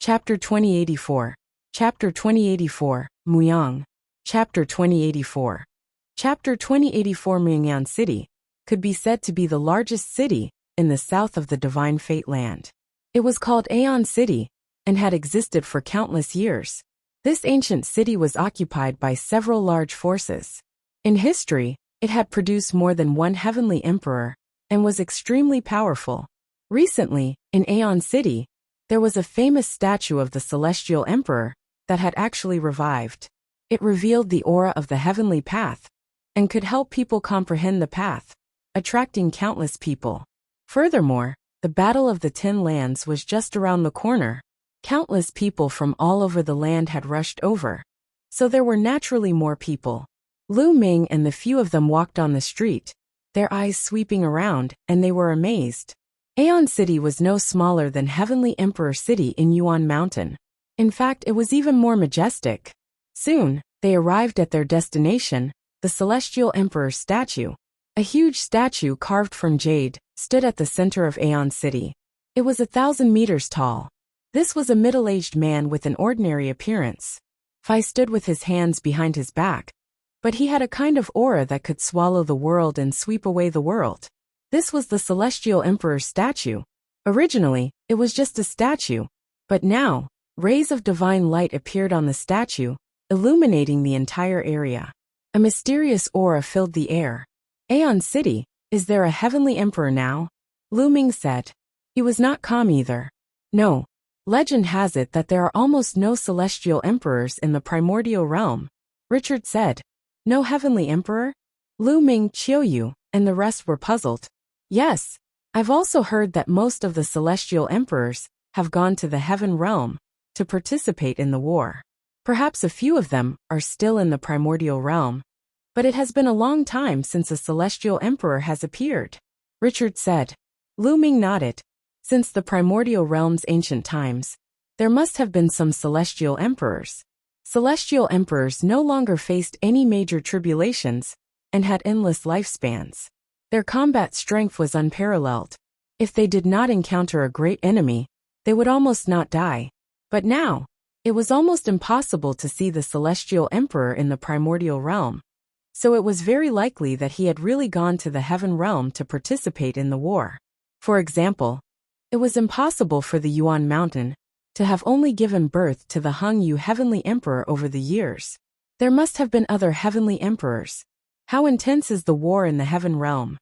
Chapter 2084. Chapter 2084, Muyang. Chapter 2084. Chapter 2084 Myriad City could be said to be the largest city in the south of the Divine Fate Land. It was called Aeon City and had existed for countless years. This ancient city was occupied by several large forces. In history, it had produced more than one heavenly emperor and was extremely powerful. Recently, in Aeon City, there was a famous statue of the celestial emperor that had actually revived. It revealed the aura of the heavenly path and could help people comprehend the path, attracting countless people. Furthermore, the Battle of the Ten Lands was just around the corner. Countless people from all over the land had rushed over, so there were naturally more people. Lu Ming and the few of them walked on the street, their eyes sweeping around, and they were amazed. Aeon City was no smaller than Heavenly Emperor City in Yuan Mountain. In fact, it was even more majestic. Soon, they arrived at their destination, the Celestial Emperor's statue. A huge statue carved from jade stood at the center of Aeon City. It was 1,000 meters tall. This was a middle-aged man with an ordinary appearance. Fai stood with his hands behind his back, but he had a kind of aura that could swallow the world and sweep away the world. This was the Celestial Emperor's statue. Originally, it was just a statue, but now, rays of divine light appeared on the statue, illuminating the entire area. A mysterious aura filled the air. Aeon City, is there a heavenly emperor now? Lu Ming said. He was not calm either. No. Legend has it that there are almost no celestial emperors in the primordial realm. Richard said. No heavenly emperor? Lu Ming, Qiuyu, and the rest were puzzled. Yes, I've also heard that most of the celestial emperors have gone to the heaven realm to participate in the war. Perhaps a few of them are still in the primordial realm, but it has been a long time since a celestial emperor has appeared. Richard said. Lu Ming nodded. Since the primordial realm's ancient times, there must have been some celestial emperors. Celestial emperors no longer faced any major tribulations and had endless lifespans. Their combat strength was unparalleled. If they did not encounter a great enemy, they would almost not die. But now, it was almost impossible to see the celestial emperor in the primordial realm. So it was very likely that he had really gone to the heaven realm to participate in the war. For example, it was impossible for the Yuan Mountain to have only given birth to the Hongyu heavenly emperor over the years. There must have been other heavenly emperors. How intense is the war in the heaven realm?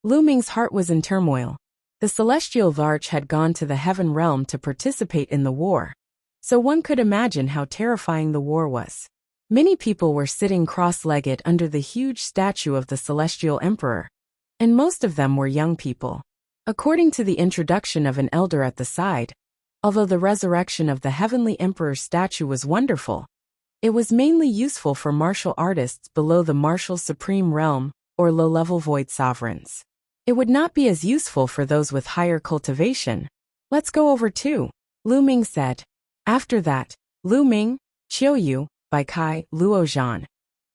Lu Ming's heart was in turmoil. The celestial Varch had gone to the heaven realm to participate in the war, so one could imagine how terrifying the war was. Many people were sitting cross-legged under the huge statue of the celestial emperor, and most of them were young people. According to the introduction of an elder at the side, although the resurrection of the heavenly emperor's statue was wonderful, it was mainly useful for martial artists below the martial supreme realm or low-level void sovereigns. It would not be as useful for those with higher cultivation. Let's go over too, Lu Ming said. After that, Lu Ming, Qiuyu, Bai Kai, Luo Zhan,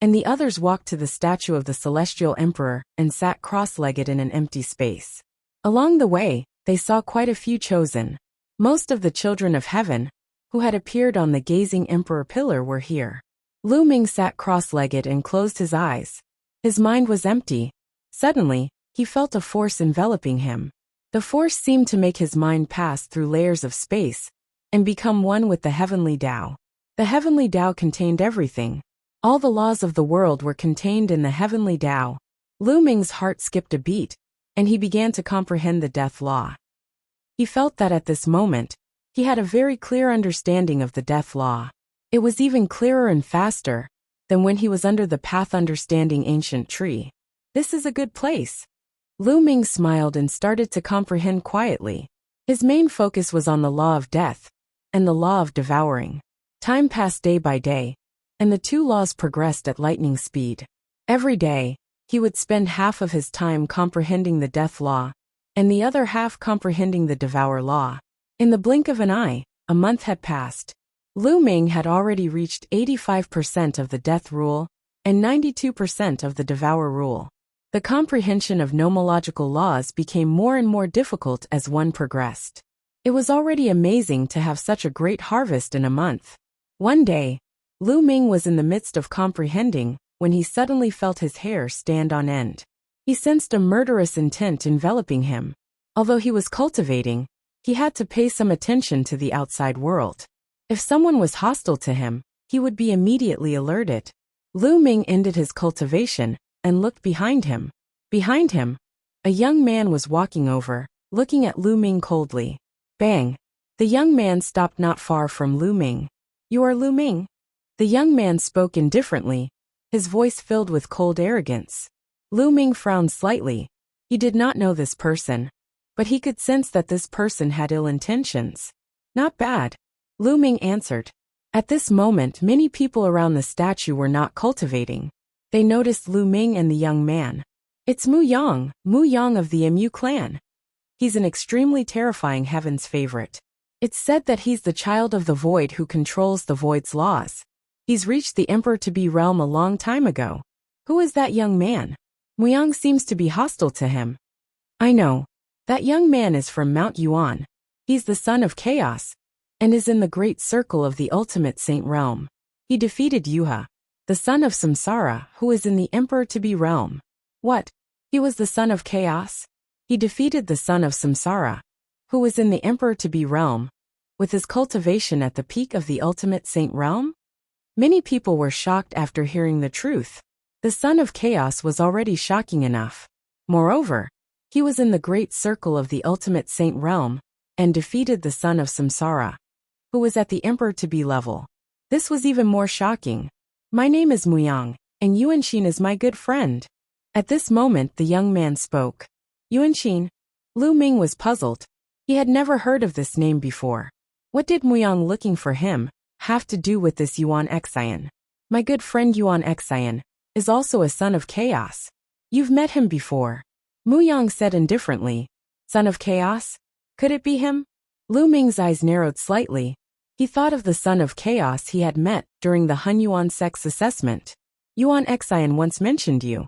and the others walked to the statue of the celestial emperor and sat cross-legged in an empty space. Along the way, they saw quite a few chosen. Most of the children of heaven, who had appeared on the gazing emperor pillar, were here. Lu Ming sat cross-legged and closed his eyes. His mind was empty. Suddenly, he felt a force enveloping him. The force seemed to make his mind pass through layers of space and become one with the heavenly Tao. The heavenly Tao contained everything. All the laws of the world were contained in the heavenly Tao. Lu Ming's heart skipped a beat, and he began to comprehend the death law. He felt that at this moment, he had a very clear understanding of the death law. It was even clearer and faster than when he was under the path understanding ancient tree. This is a good place. Lu Ming smiled and started to comprehend quietly. His main focus was on the law of death and the law of devouring. Time passed day by day, and the two laws progressed at lightning speed. Every day, he would spend half of his time comprehending the death law, and the other half comprehending the devour law. In the blink of an eye, a month had passed. Lu Ming had already reached 85% of the death rule and 92% of the devour rule. The comprehension of nomological laws became more and more difficult as one progressed. It was already amazing to have such a great harvest in a month. One day, Lu Ming was in the midst of comprehending when he suddenly felt his hair stand on end. He sensed a murderous intent enveloping him. Although he was cultivating, he had to pay some attention to the outside world. If someone was hostile to him, he would be immediately alerted. Lu Ming ended his cultivation and looked behind him. Behind him, a young man was walking over, looking at Lu Ming coldly. Bang! The young man stopped not far from Lu Ming. "You are Lu Ming?" The young man spoke indifferently, his voice filled with cold arrogance. Lu Ming frowned slightly. He did not know this person, but he could sense that this person had ill intentions. "Not bad," Lu Ming answered. At this moment, many people around the statue were not cultivating. They noticed Lu Ming and the young man. "It's Mu Yang of the Mu clan. He's an extremely terrifying heaven's favorite. It's said that he's the child of the void who controls the void's laws. He's reached the emperor-to-be realm a long time ago. Who is that young man? Mu Yang seems to be hostile to him." "I know. That young man is from Mount Yuan. He's the son of chaos, and is in the great circle of the ultimate saint realm. He defeated Yuha, the son of Samsara, who is in the emperor-to-be realm." "What? He was the son of chaos? He defeated the son of Samsara, who was in the emperor-to-be realm, with his cultivation at the peak of the ultimate saint realm?" Many people were shocked after hearing the truth. The son of chaos was already shocking enough. Moreover, he was in the great circle of the ultimate saint realm, and defeated the son of Samsara, who was at the emperor-to-be level. This was even more shocking. "My name is Mu Yang, and Yuanxin is my good friend." At this moment the young man spoke. "Yuanxin?" Lu Ming was puzzled. He had never heard of this name before. What did Mu Yang looking for him have to do with this Yuan Xian? "My good friend Yuan Xian is also a son of chaos. You've met him before," Mu Yang said indifferently. "Son of chaos? Could it be him?" Lu Ming's eyes narrowed slightly. He thought of the son of chaos he had met during the Hun Yuan sex assessment. "Yuan Xian once mentioned you.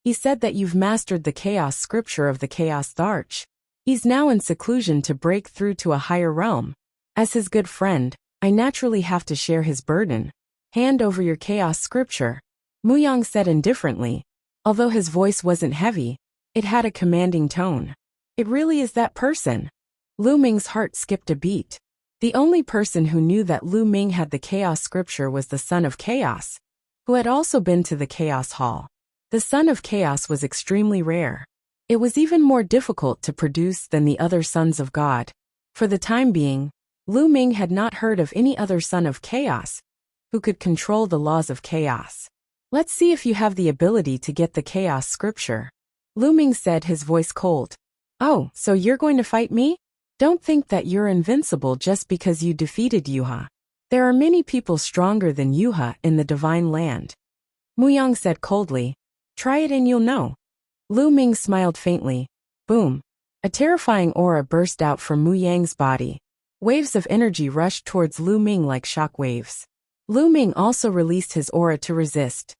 He said that you've mastered the chaos scripture of the chaos arch. He's now in seclusion to break through to a higher realm. As his good friend, I naturally have to share his burden. Hand over your chaos scripture," Mu Yang said indifferently. Although his voice wasn't heavy, it had a commanding tone. "It really is that person." Lu Ming's heart skipped a beat. The only person who knew that Lu Ming had the chaos scripture was the son of chaos, who had also been to the chaos hall. The son of chaos was extremely rare. It was even more difficult to produce than the other sons of God. For the time being, Lu Ming had not heard of any other son of chaos who could control the laws of chaos. "Let's see if you have the ability to get the chaos scripture," Lu Ming said, his voice cold. "Oh, so you're going to fight me? Don't think that you're invincible just because you defeated Yuha. There are many people stronger than Yuha in the divine land," Mu Yang said coldly. "Try it and you'll know." Lu Ming smiled faintly. Boom. A terrifying aura burst out from Mu Yang's body. Waves of energy rushed towards Lu Ming like shock waves. Lu Ming also released his aura to resist.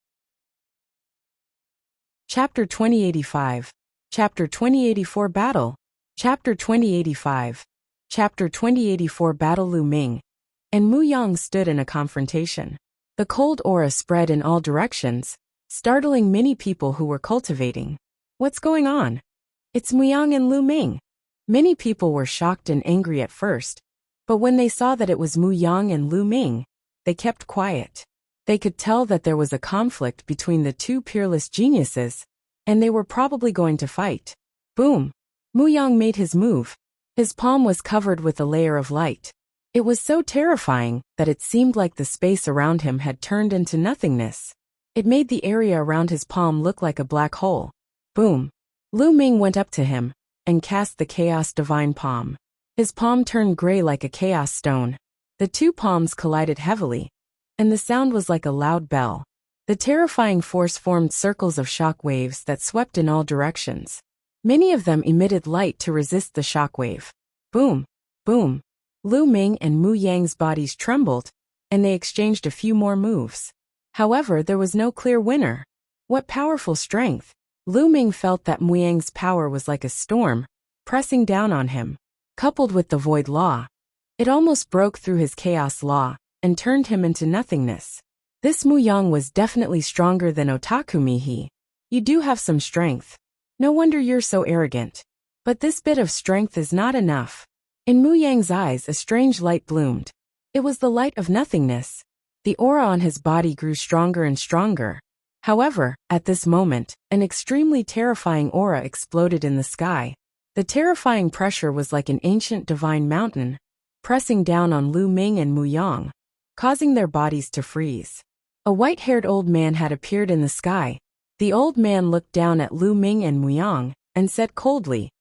Chapter 2085. Chapter 2084 Battle. Chapter 2085. Chapter 2084 Battle. Lu Ming and Mu Yang stood in a confrontation. The cold aura spread in all directions, startling many people who were cultivating. "What's going on? It's Mu Yang and Lu Ming." Many people were shocked and angry at first, but when they saw that it was Mu Yang and Lu Ming, they kept quiet. They could tell that there was a conflict between the two peerless geniuses, and they were probably going to fight. Boom! Mu Yang made his move. His palm was covered with a layer of light. It was so terrifying that it seemed like the space around him had turned into nothingness. It made the area around his palm look like a black hole. Boom! Lu Ming went up to him and cast the Chaos Divine Palm. His palm turned gray like a chaos stone. The two palms collided heavily, and the sound was like a loud bell. The terrifying force formed circles of shock waves that swept in all directions. Many of them emitted light to resist the shock wave. Boom! Boom! Lu Ming and Mu Yang's bodies trembled, and they exchanged a few more moves. However, there was no clear winner. What powerful strength! Lu Ming felt that Mu Yang's power was like a storm, pressing down on him. coupled with the void law. It almost broke through his chaos law and turned him into nothingness. This Muyang was definitely stronger than Otaku Mihi. You do have some strength. No wonder you're so arrogant. But this bit of strength is not enough. In Muyang's eyes a strange light bloomed. It was the light of nothingness. The aura on his body grew stronger and stronger. However, at this moment, an extremely terrifying aura exploded in the sky. The terrifying pressure was like an ancient divine mountain, pressing down on Lu Ming and Muyang, causing their bodies to freeze. A white-haired old man had appeared in the sky. The old man looked down at Lu Ming and Muyang and said coldly,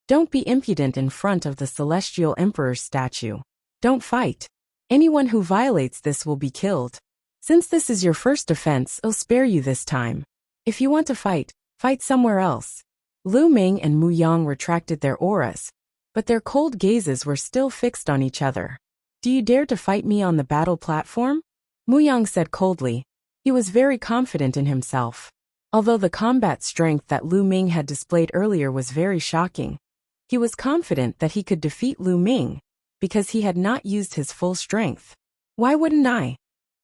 "Don't be impudent in front of the Celestial Emperor's statue. Don't fight. Anyone who violates this will be killed. Since this is your first offense, I'll spare you this time. If you want to fight, fight somewhere else." Lu Ming and Muyang retracted their auras, but their cold gazes were still fixed on each other. "Do you dare to fight me on the battle platform?" Muyang said coldly. He was very confident in himself. Although the combat strength that Lu Ming had displayed earlier was very shocking, he was confident that he could defeat Lu Ming because he had not used his full strength. "Why wouldn't I?"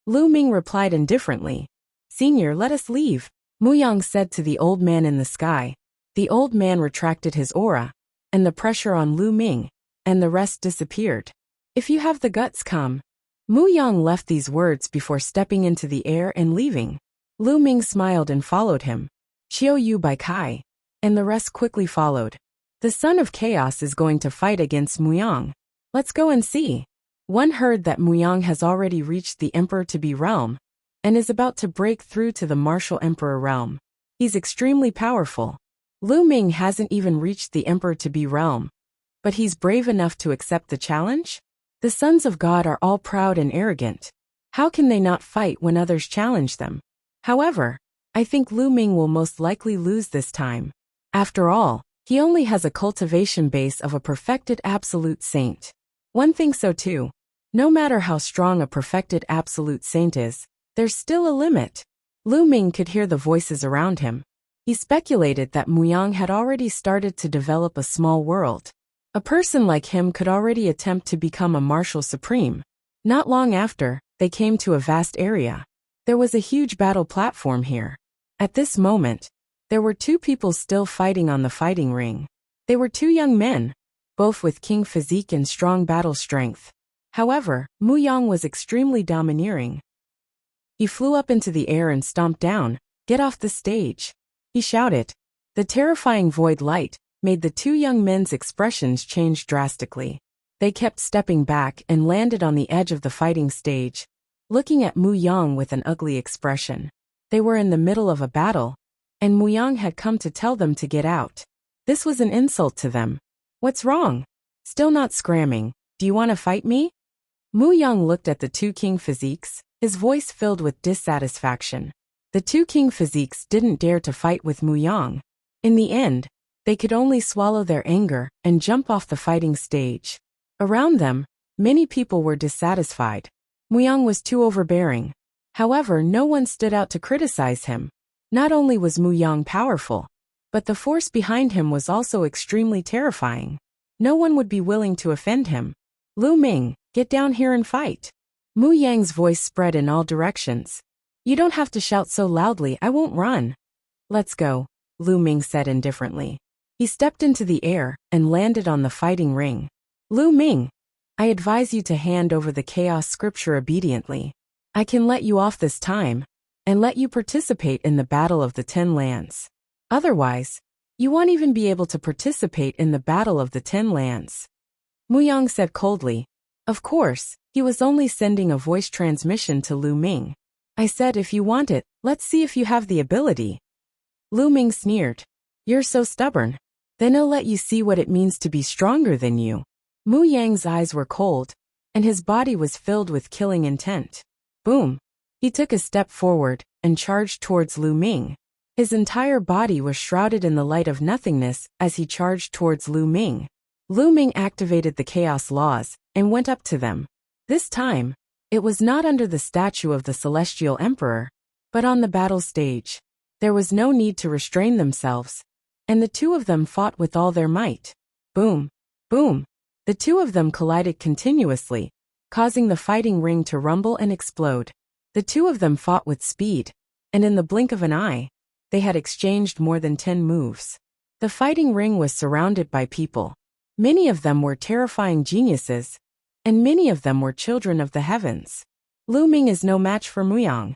Lu Ming replied indifferently. "Senior, let us leave," Muyang said to the old man in the sky. The old man retracted his aura, and the pressure on Lu Ming, and the rest disappeared. "If you have the guts, come." Muyang left these words before stepping into the air and leaving. Lu Ming smiled and followed him. "Xiao Yu Bai Kai," and the rest quickly followed. "The son of chaos is going to fight against Muyang. Let's go and see." One heard that Muyang has already reached the Emperor-to-be realm and is about to break through to the Martial Emperor realm. He's extremely powerful. Lu Ming hasn't even reached the Emperor-to-be realm, but he's brave enough to accept the challenge? The sons of God are all proud and arrogant. How can they not fight when others challenge them? However, I think Lu Ming will most likely lose this time. After all, he only has a cultivation base of a perfected absolute saint. One thinks so too. No matter how strong a perfected absolute saint is, there's still a limit. Lu Ming could hear the voices around him. He speculated that Muyang had already started to develop a small world. A person like him could already attempt to become a martial supreme. Not long after, they came to a vast area. There was a huge battle platform here. At this moment, there were two people still fighting on the fighting ring. They were two young men, both with king physique and strong battle strength. However, Muyang was extremely domineering. He flew up into the air and stomped down. "Get off the stage," he shouted. The terrifying void light made the two young men's expressions change drastically. They kept stepping back and landed on the edge of the fighting stage, looking at Muyang with an ugly expression. They were in the middle of a battle, and Muyang had come to tell them to get out. This was an insult to them. "What's wrong? Still not scramming? Do you want to fight me?" Muyang looked at the two king physiques, his voice filled with dissatisfaction. The two king physiques didn't dare to fight with Muyang. In the end, they could only swallow their anger and jump off the fighting stage. Around them, many people were dissatisfied. Muyang was too overbearing. However, no one stood out to criticize him. Not only was Muyang powerful, but the force behind him was also extremely terrifying. No one would be willing to offend him. "Lu Ming, get down here and fight." Muyang's voice spread in all directions. "You don't have to shout so loudly, I won't run." "Let's go," Lu Ming said indifferently. He stepped into the air and landed on the fighting ring. "Lu Ming, I advise you to hand over the chaos scripture obediently. I can let you off this time, and let you participate in the Battle of the 10 Lands. Otherwise, you won't even be able to participate in the Battle of the 10 Lands." Muyang said coldly. Of course, he was only sending a voice transmission to Lu Ming. "I said if you want it, let's see if you have the ability." Lu Ming sneered. "You're so stubborn. Then I'll let you see what it means to be stronger than you." Muyang's eyes were cold, and his body was filled with killing intent. Boom! He took a step forward and charged towards Lu Ming. His entire body was shrouded in the light of nothingness as he charged towards Lu Ming. Lu Ming activated the chaos laws and went up to them. This time, it was not under the statue of the Celestial Emperor, but on the battle stage. There was no need to restrain themselves, and the two of them fought with all their might. Boom! Boom! The two of them collided continuously, causing the fighting ring to rumble and explode. The two of them fought with speed, and in the blink of an eye, they had exchanged more than 10 moves. The fighting ring was surrounded by people. Many of them were terrifying geniuses, and many of them were children of the heavens. Lu Ming is no match for Muyang,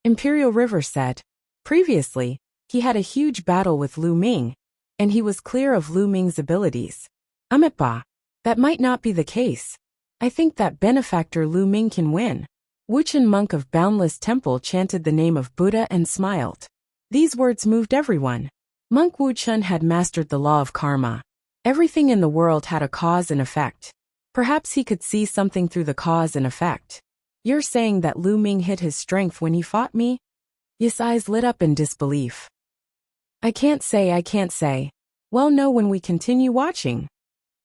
Imperial River said. Previously, he had a huge battle with Lu Ming, and he was clear of Lu Ming's abilities. Ba, that might not be the case. I think that benefactor Lu Ming can win. Wuxian monk of Boundless Temple chanted the name of Buddha and smiled. These words moved everyone. Monk Wuxian had mastered the law of karma. Everything in the world had a cause and effect. Perhaps he could see something through the cause and effect. You're saying that Lu Ming hid his strength when he fought me? His eyes lit up in disbelief. I can't say. Well, no, when we continue watching.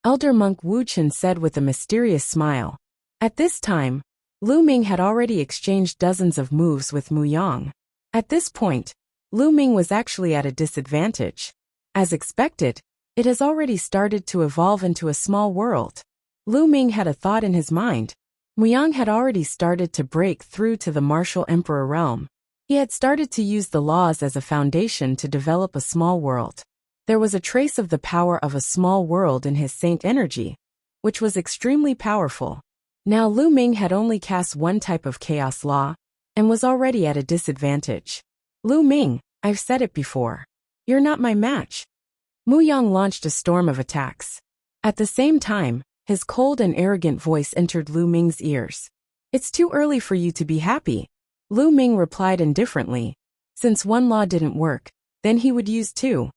Elder Monk Wuxian said with a mysterious smile. At this time, Lu Ming had already exchanged dozens of moves with Muyang. At this point, Lu Ming was actually at a disadvantage. As expected, it has already started to evolve into a small world. Lu Ming had a thought in his mind. Muyang had already started to break through to the martial emperor realm. He had started to use the laws as a foundation to develop a small world. There was a trace of the power of a small world in his saint energy, which was extremely powerful. Now Lu Ming had only cast one type of chaos law, and was already at a disadvantage. Lu Ming, I've said it before. You're not my match. Muyang launched a storm of attacks. At the same time, his cold and arrogant voice entered Lu Ming's ears. It's too early for you to be happy. Lu Ming replied indifferently. Since one law didn't work, then he would use two.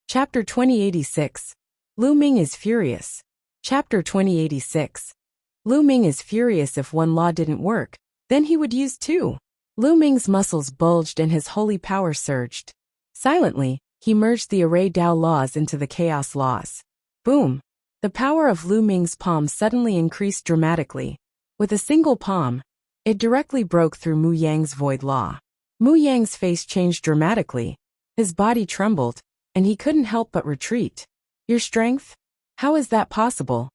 Chapter 2086. Lu Ming is furious. Chapter 2086. Lu Ming is furious. If one law didn't work, then he would use two. Lu Ming's muscles bulged and his holy power surged. Silently, he merged the array Dao laws into the chaos laws. Boom! The power of Lu Ming's palm suddenly increased dramatically. With a single palm, it directly broke through Mu Yang's void law. Mu Yang's face changed dramatically. His body trembled, and he couldn't help but retreat. Your strength? How is that possible?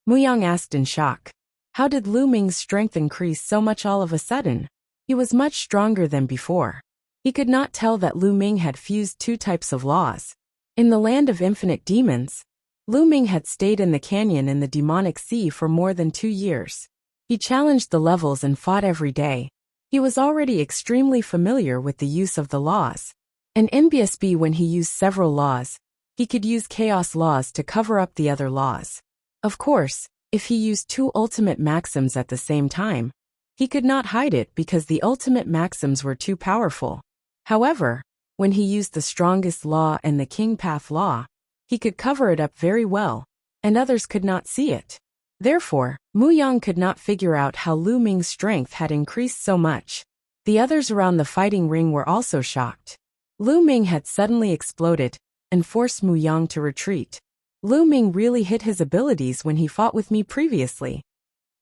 Muyang asked in shock. How did Lu Ming's strength increase so much all of a sudden? He was much stronger than before. He could not tell that Lu Ming had fused two types of laws. In the land of infinite demons, Lu Ming had stayed in the canyon in the demonic sea for more than 2 years. He challenged the levels and fought every day. He was already extremely familiar with the use of the laws. And in BSB, when he used several laws, he could use chaos laws to cover up the other laws. Of course, if he used two ultimate maxims at the same time, he could not hide it because the ultimate maxims were too powerful. However, when he used the strongest law and the King Path law, he could cover it up very well, and others could not see it. Therefore, Muyang could not figure out how Lu Ming's strength had increased so much. The others around the fighting ring were also shocked. Lu Ming had suddenly exploded and forced Muyang to retreat. Lu Ming really hid his abilities when he fought with me previously.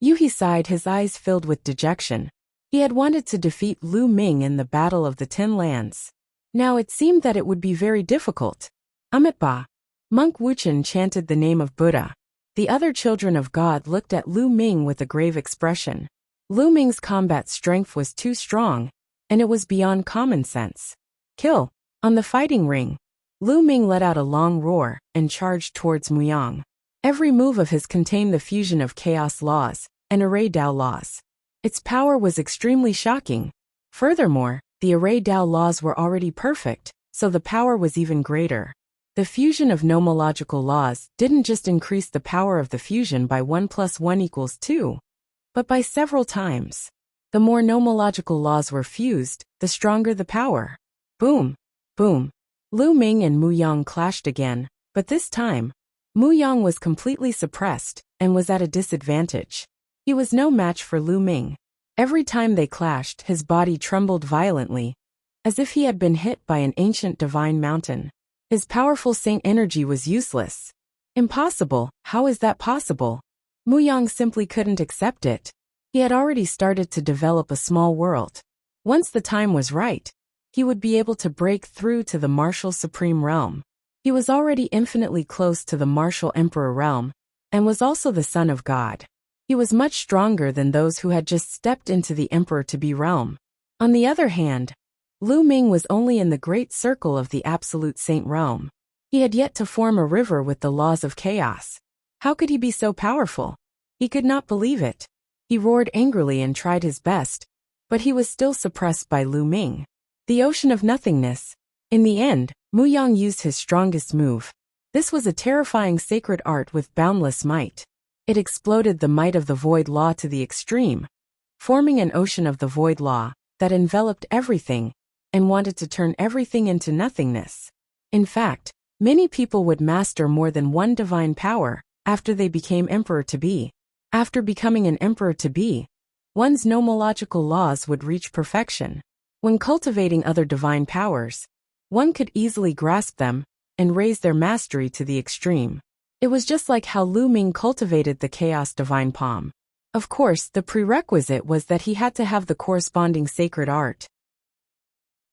Yuhi sighed, his eyes filled with dejection. He had wanted to defeat Lu Ming in the Battle of the 10 Lands. Now it seemed that it would be very difficult. Ba. Monk Wuxian chanted the name of Buddha. The other children of God looked at Lu Ming with a grave expression. Lu Ming's combat strength was too strong, and it was beyond common sense. Kill! On the fighting ring, Lu Ming let out a long roar and charged towards Muyang. Every move of his contained the fusion of chaos laws and array Dao laws. Its power was extremely shocking. Furthermore, the array Dao laws were already perfect, so the power was even greater. The fusion of nomological laws didn't just increase the power of the fusion by 1 + 1 = 2, but by several times. The more nomological laws were fused, the stronger the power. Boom! Boom! Lu Ming and Muyang clashed again, but this time, Muyang was completely suppressed and was at a disadvantage. He was no match for Lu Ming. Every time they clashed, his body trembled violently, as if he had been hit by an ancient divine mountain. His powerful saint energy was useless. Impossible, how is that possible? Muyang simply couldn't accept it. He had already started to develop a small world. Once the time was right, he would be able to break through to the martial supreme realm. He was already infinitely close to the martial emperor realm, and was also the son of God. He was much stronger than those who had just stepped into the emperor-to-be realm. On the other hand, Lu Ming was only in the great circle of the absolute saint realm. He had yet to form a river with the laws of chaos. How could he be so powerful? He could not believe it. He roared angrily and tried his best, but he was still suppressed by Lu Ming. The ocean of nothingness. In the end, Mu Yang used his strongest move. This was a terrifying sacred art with boundless might. It exploded the might of the void law to the extreme, forming an ocean of the void law that enveloped everything and wanted to turn everything into nothingness. In fact, many people would master more than one divine power after they became emperor-to-be. After becoming an emperor-to-be, one's nomological laws would reach perfection. When cultivating other divine powers, one could easily grasp them and raise their mastery to the extreme. It was just like how Lu Ming cultivated the chaos divine palm. Of course, the prerequisite was that he had to have the corresponding sacred art.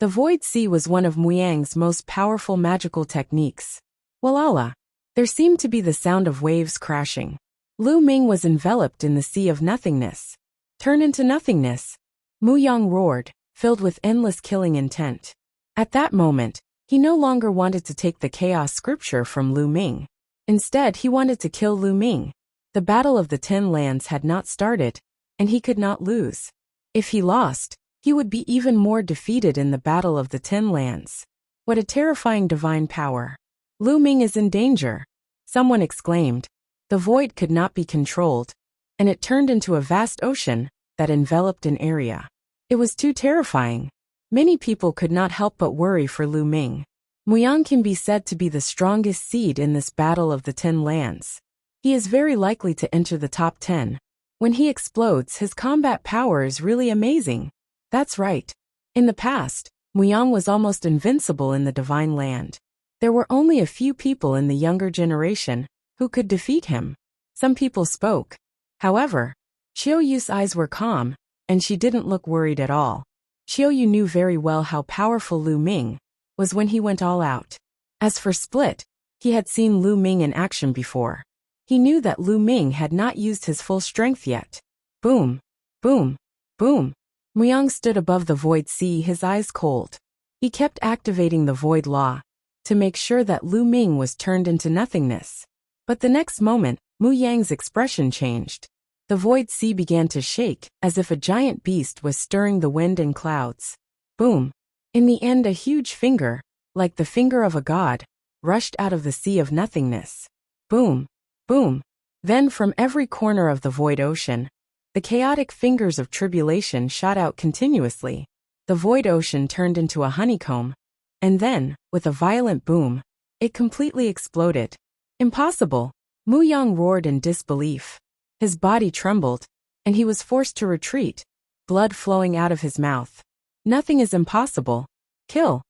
The Void Sea was one of Mu Yang's most powerful magical techniques. Walala! There seemed to be the sound of waves crashing. Lu Ming was enveloped in the sea of nothingness. Turn into nothingness! Mu Yang roared, filled with endless killing intent. At that moment, he no longer wanted to take the chaos scripture from Lu Ming. Instead, he wanted to kill Lu Ming. The Battle of the Ten Lands had not started, and he could not lose. If he lost, he would be even more defeated in the Battle of the Ten Lands. What a terrifying divine power. Lu Ming is in danger, someone exclaimed. The void could not be controlled, and it turned into a vast ocean that enveloped an area. It was too terrifying. Many people could not help but worry for Lu Ming. Mu Yang can be said to be the strongest seed in this Battle of the Ten Lands. He is very likely to enter the top 10. When he explodes, his combat power is really amazing. That's right. In the past, Mu Yang was almost invincible in the divine land. There were only a few people in the younger generation who could defeat him. Some people spoke. However, Qiu Yu's eyes were calm, and she didn't look worried at all. Qiu Yu knew very well how powerful Lu Ming was when he went all out. As for Split, he had seen Lu Ming in action before. He knew that Lu Ming had not used his full strength yet. Boom, boom, boom. Mu Yang stood above the void sea, his eyes cold. He kept activating the void law to make sure that Lu Ming was turned into nothingness. But the next moment, Mu Yang's expression changed. The void sea began to shake, as if a giant beast was stirring the wind and clouds. Boom. In the end, a huge finger, like the finger of a god, rushed out of the sea of nothingness. Boom. Boom. Then from every corner of the void ocean, the chaotic fingers of tribulation shot out continuously. The void ocean turned into a honeycomb, and then, with a violent boom, it completely exploded. Impossible! Mu Yang roared in disbelief. His body trembled, and he was forced to retreat, blood flowing out of his mouth. Nothing is impossible. Kill!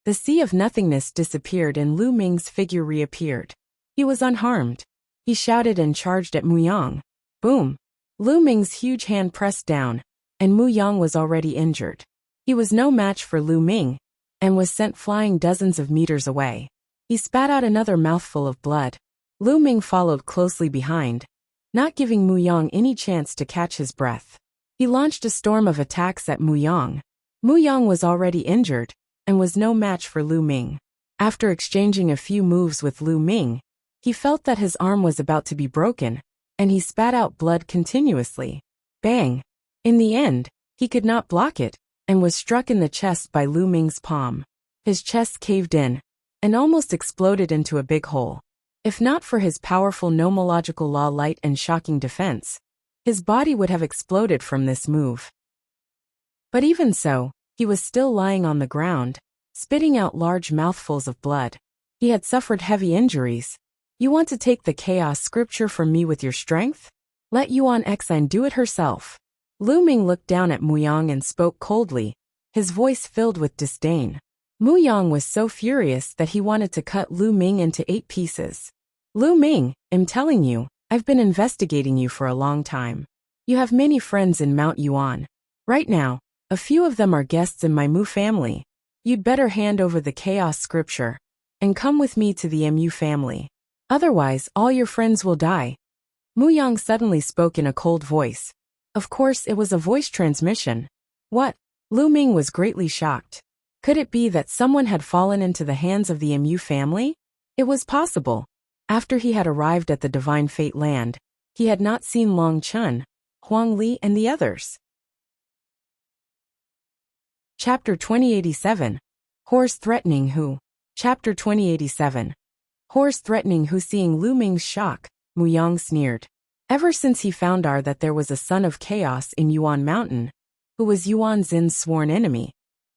The sea of nothingness disappeared and Lu Ming's figure reappeared. He was unharmed. He shouted and charged at Mu Yang. Boom! Lu Ming's huge hand pressed down, and Mu Yang was already injured. He was no match for Lu Ming, and was sent flying dozens of meters away. He spat out another mouthful of blood. Lu Ming followed closely behind, not giving Mu Yang any chance to catch his breath. He launched a storm of attacks at Mu Yang. Mu Yang was already injured, and was no match for Lu Ming. After exchanging a few moves with Lu Ming, he felt that his arm was about to be broken, and he spat out blood continuously. Bang! In the end, he could not block it, and was struck in the chest by Lu Ming's palm. His chest caved in, and almost exploded into a big hole. If not for his powerful nomological law light and shocking defense, his body would have exploded from this move. But even so, he was still lying on the ground, spitting out large mouthfuls of blood. He had suffered heavy injuries. You want to take the chaos scripture from me with your strength? Let Yuan Exine do it herself. Lu Ming looked down at Mu Yang and spoke coldly, his voice filled with disdain. Mu Yang was so furious that he wanted to cut Lu Ming into 8 pieces. Lu Ming, I'm telling you, I've been investigating you for a long time. You have many friends in Mount Yuan. Right now, a few of them are guests in my Mu family. You'd better hand over the chaos scripture, and come with me to the Mu family. Otherwise, all your friends will die. Muyang suddenly spoke in a cold voice. Of course, it was a voice transmission. What? Lu Ming was greatly shocked. Could it be that someone had fallen into the hands of the Mu family? It was possible. After he had arrived at the Divine Fate Land, he had not seen Long Chun, Huang Li and the others. Chapter 2087. Horse Threatening Hu. Chapter 2087. Horse Threatening Hu. Seeing Lu Ming's shock, Muyang sneered. Ever since he found out that there was a son of chaos in Yuan Mountain, who was Yuan Xin's sworn enemy,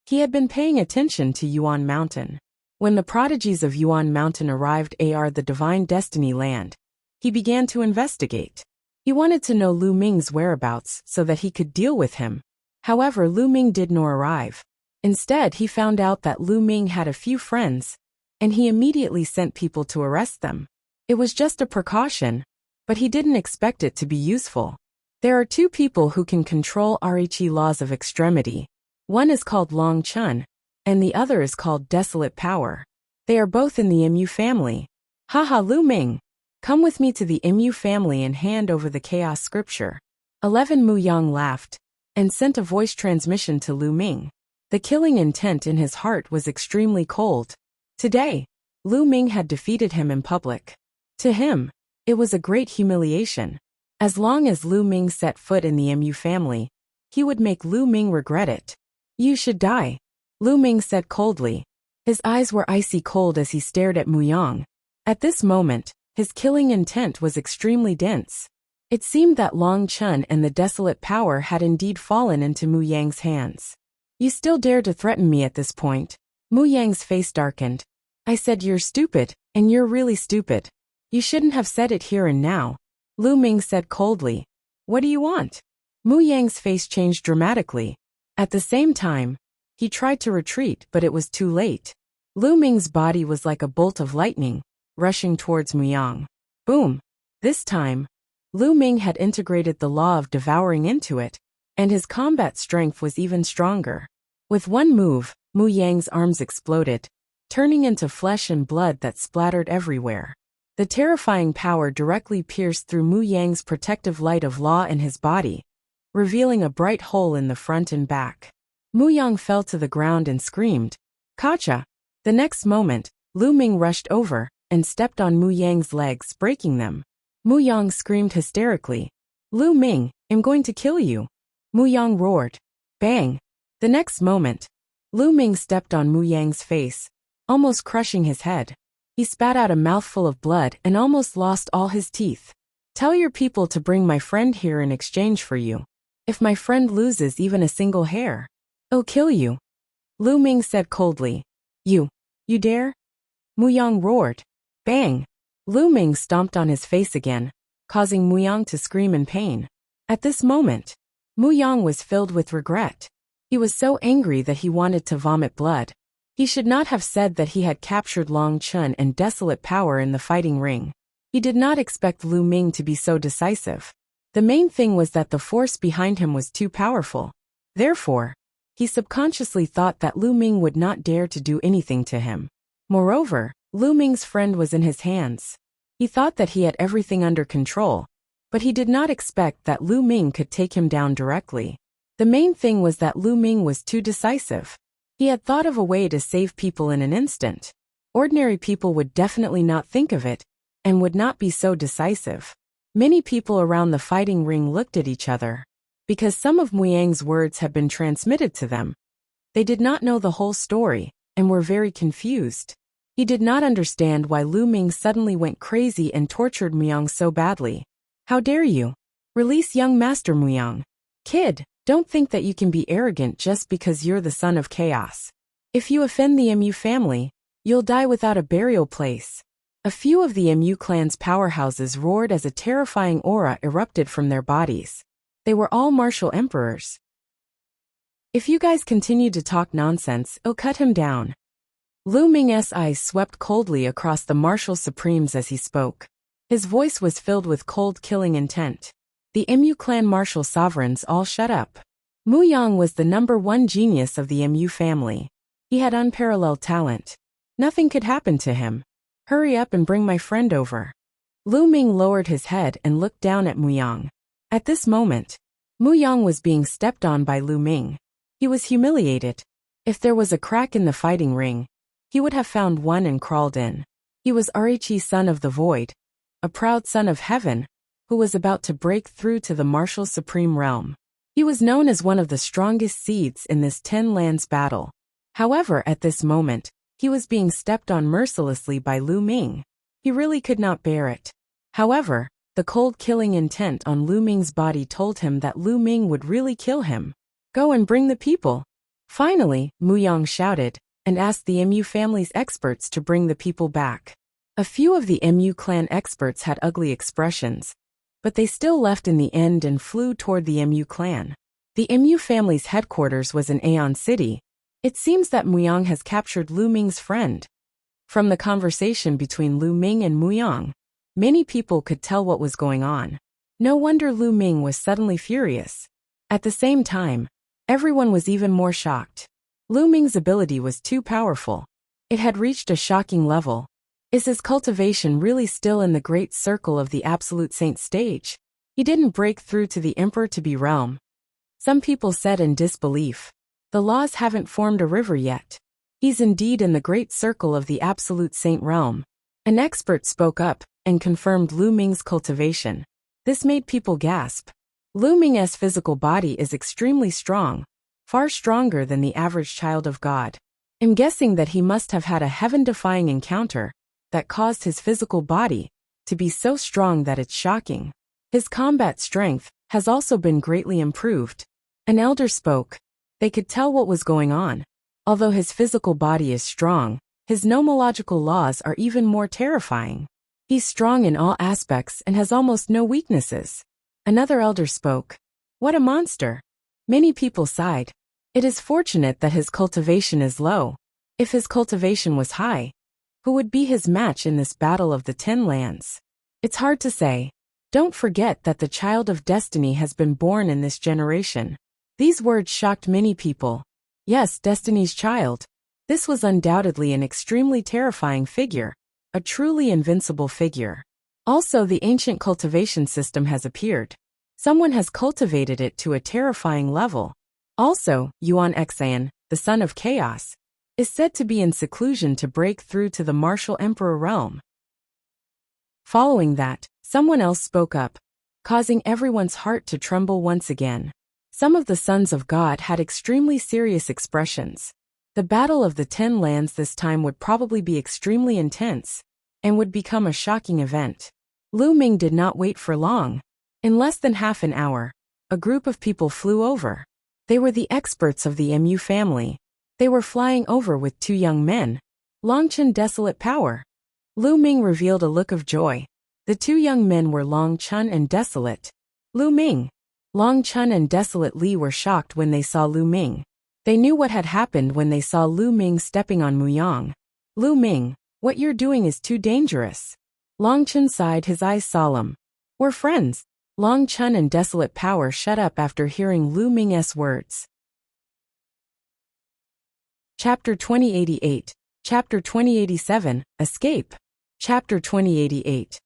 he had been paying attention to Yuan Mountain. When the prodigies of Yuan Mountain arrived at the Divine Destiny Land, he began to investigate. He wanted to know Lu Ming's whereabouts so that he could deal with him. However, Lu Ming did not arrive. Instead, he found out that Lu Ming had a few friends, and he immediately sent people to arrest them. It was just a precaution, but he didn't expect it to be useful. There are two people who can control Arichi laws of extremity. One is called Long Chun, and the other is called Desolate Power. They are both in the Mu family. Haha, Lu Ming! Come with me to the Mu family and hand over the chaos scripture. 11 Muyang laughed and sent a voice transmission to Lu Ming. The killing intent in his heart was extremely cold. Today, Lu Ming had defeated him in public. To him, it was a great humiliation. As long as Lu Ming set foot in the Mu family, he would make Lu Ming regret it. You should die, Lu Ming said coldly. His eyes were icy cold as he stared at Muyang. At this moment, his killing intent was extremely dense. It seemed that Long Chun and the Desolate Power had indeed fallen into Muyang's hands. You still dare to threaten me at this point? Muyang's face darkened. I said you're stupid, and you're really stupid. You shouldn't have said it here and now, Lu Ming said coldly. What do you want? Muyang's face changed dramatically. At the same time, he tried to retreat, but it was too late. Lu Ming's body was like a bolt of lightning, rushing towards Muyang. Boom! This time, Lu Ming had integrated the law of devouring into it, and his combat strength was even stronger. With one move, Muyang's arms exploded, turning into flesh and blood that splattered everywhere. The terrifying power directly pierced through Muyang's protective light of law in his body, revealing a bright hole in the front and back. Muyang fell to the ground and screamed, Kacha! The next moment, Lu Ming rushed over and stepped on Muyang's legs, breaking them. Muyang screamed hysterically, Lu Ming, I'm going to kill you. Muyang roared. Bang! The next moment, Lu Ming stepped on Muyang's face, almost crushing his head. He spat out a mouthful of blood and almost lost all his teeth. Tell your people to bring my friend here in exchange for you. If my friend loses even a single hair, I'll kill you, Lu Ming said coldly. You dare? Muyang roared. Bang! Lu Ming stomped on his face again, causing Muyang to scream in pain. At this moment, Muyang was filled with regret. He was so angry that he wanted to vomit blood. He should not have said that he had captured Long Chun and Desolate Power in the fighting ring. He did not expect Lu Ming to be so decisive. The main thing was that the force behind him was too powerful. Therefore, he subconsciously thought that Lu Ming would not dare to do anything to him. Moreover, Lu Ming's friend was in his hands. He thought that he had everything under control, but he did not expect that Lu Ming could take him down directly. The main thing was that Lu Ming was too decisive. He had thought of a way to save people in an instant. Ordinary people would definitely not think of it, and would not be so decisive. Many people around the fighting ring looked at each other. Because some of Muyang's words had been transmitted to them, they did not know the whole story, and were very confused. He did not understand why Lu Ming suddenly went crazy and tortured Muyang so badly. How dare you? Release young Master Muyang. Kid, don't think that you can be arrogant just because you're the son of chaos. If you offend the Mu family, you'll die without a burial place. A few of the Mu clan's powerhouses roared as a terrifying aura erupted from their bodies. They were all martial emperors. If you guys continue to talk nonsense, I'll cut him down. Lu Ming's eyes swept coldly across the martial supremes as he spoke. His voice was filled with cold killing intent. The Mu clan martial sovereigns all shut up. Muyang was the #1 genius of the Mu family. He had unparalleled talent. Nothing could happen to him. Hurry up and bring my friend over. Lu Ming lowered his head and looked down at Muyang. At this moment, Muyang was being stepped on by Lu Ming. He was humiliated. If there was a crack in the fighting ring, he would have found one and crawled in. He was Arichi, son of the void, a proud son of heaven, who was about to break through to the martial supreme realm. He was known as one of the strongest seeds in this 10 lands battle. However, at this moment, he was being stepped on mercilessly by Lu Ming. He really could not bear it. However, the cold killing intent on Lu Ming's body told him that Lu Ming would really kill him. Go and bring the people. Finally, Muyang shouted, and asked the Mu family's experts to bring the people back. A few of the Mu clan experts had ugly expressions, but they still left in the end and flew toward the Mu clan. The Mu family's headquarters was in Aeon City. It seems that Muyang has captured Lu Ming's friend. From the conversation between Lu Ming and Muyang, many people could tell what was going on. No wonder Lu Ming was suddenly furious. At the same time, everyone was even more shocked. Lu Ming's ability was too powerful. It had reached a shocking level. Is his cultivation really still in the great circle of the Absolute Saint stage? He didn't break through to the Emperor to be realm. Some people said in disbelief, the laws haven't formed a river yet. He's indeed in the great circle of the Absolute Saint realm. An expert spoke up and confirmed Lu Ming's cultivation. This made people gasp. Lu Ming's physical body is extremely strong, far stronger than the average child of God. I'm guessing that he must have had a heaven-defying encounter that caused his physical body to be so strong that it's shocking. His combat strength has also been greatly improved. An elder spoke. They could tell what was going on. Although his physical body is strong, his nomological laws are even more terrifying. He's strong in all aspects and has almost no weaknesses. Another elder spoke. What a monster! Many people sighed. It is fortunate that his cultivation is low. If his cultivation was high, who would be his match in this battle of the 10 lands? It's hard to say. Don't forget that the child of destiny has been born in this generation. These words shocked many people. Yes, Destiny's child. This was undoubtedly an extremely terrifying figure, a truly invincible figure. Also, the ancient cultivation system has appeared. Someone has cultivated it to a terrifying level. Also, Yuan Xan, the son of chaos, is said to be in seclusion to break through to the martial emperor realm. Following that, someone else spoke up, causing everyone's heart to tremble once again. Some of the sons of God had extremely serious expressions. The battle of the 10 lands this time would probably be extremely intense, and would become a shocking event. Lu Ming did not wait for long. In less than half an hour, a group of people flew over. They were the experts of the Mu family. They were flying over with 2 young men. Longchen Desolate Power. Lu Ming revealed a look of joy. The 2 young men were Long Chun and Desolate. Lu Ming. Long Chun and Desolate Li were shocked when they saw Lu Ming. They knew what had happened when they saw Lu Ming stepping on Muyang. Lu Ming, what you're doing is too dangerous. Long Chun sighed, his eyes solemn. We're friends. Long Chun and Desolate Power shut up after hearing Lu Ming's words. Chapter 2088. Chapter 2087, Escape. Chapter 2088.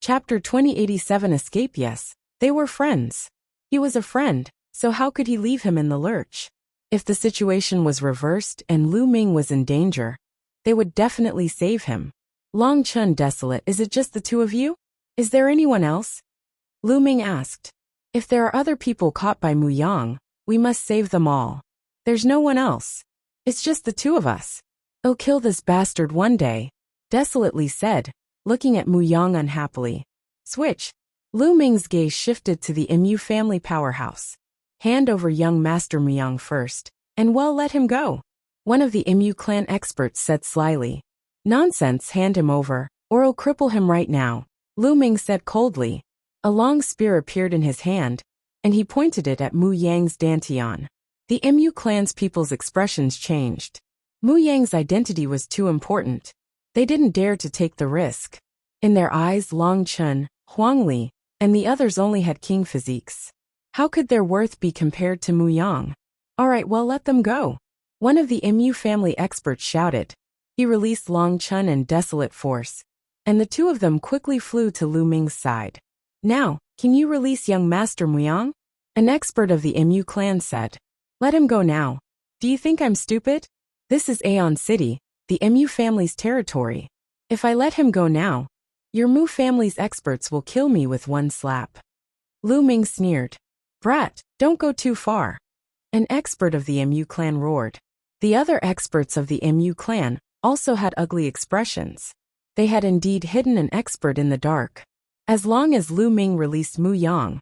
Chapter 2087, Escape. Yes, they were friends. He was a friend, so how could he leave him in the lurch? If the situation was reversed and Lu Ming was in danger, they would definitely save him. Long Chun Desolate, is it just the 2 of you? Is there anyone else? Lu Ming asked. If there are other people caught by Muyang, we must save them all. There's no one else. It's just the 2 of us. I'll kill this bastard one day, Desolately said, looking at Muyang unhappily. Switch. Lu Ming's gaze shifted to the Mu family powerhouse. Hand over young Master Muyang first, and well, let him go. One of the Mu clan experts said slyly. Nonsense, hand him over, or I'll cripple him right now, Lu Ming said coldly. A long spear appeared in his hand, and he pointed it at Mu Yang's dantian. The Mu clan's people's expressions changed. Mu Yang's identity was too important. They didn't dare to take the risk. In their eyes, Long Chun, Huang Li, and the others only had king physiques. How could their worth be compared to Muyang? Alright, well, let them go. One of the Mu family experts shouted. He released Long Chun and Desolate Force, and the two of them quickly flew to Lu Ming's side. Now, can you release young Master Muyang? An expert of the Mu clan said. Let him go now. Do you think I'm stupid? This is Aeon City, the Mu family's territory. If I let him go now, your Mu family's experts will kill me with one slap. Lu Ming sneered. Brat, don't go too far. An expert of the Mu clan roared. The other experts of the Mu clan also had ugly expressions. They had indeed hidden an expert in the dark. As long as Lu Ming released Mu Yang,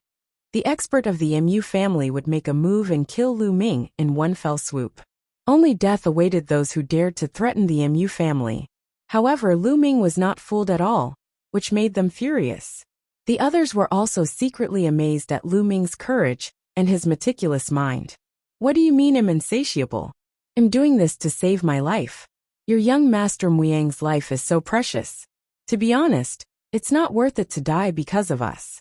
the expert of the Mu family would make a move and kill Lu Ming in one fell swoop. Only death awaited those who dared to threaten the Mu family. However, Lu Ming was not fooled at all, which made them furious. The others were also secretly amazed at Lu Ming's courage and his meticulous mind. What do you mean I'm insatiable? I'm doing this to save my life. Your young Master Muyang's life is so precious. To be honest, it's not worth it to die because of us.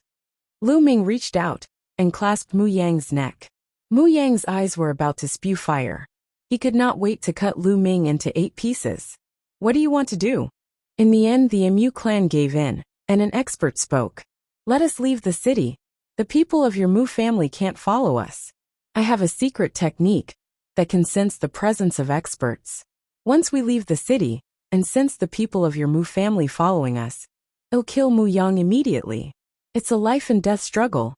Lu Ming reached out and clasped Mu Yang's neck. Mu Yang's eyes were about to spew fire. He could not wait to cut Lu Ming into 8 pieces. What do you want to do? In the end, the Mu clan gave in, and an expert spoke. Let us leave the city. The people of your Mu family can't follow us. I have a secret technique that can sense the presence of experts. Once we leave the city and sense the people of your Mu family following us, it'll kill Mu Yang immediately. It's a life and death struggle.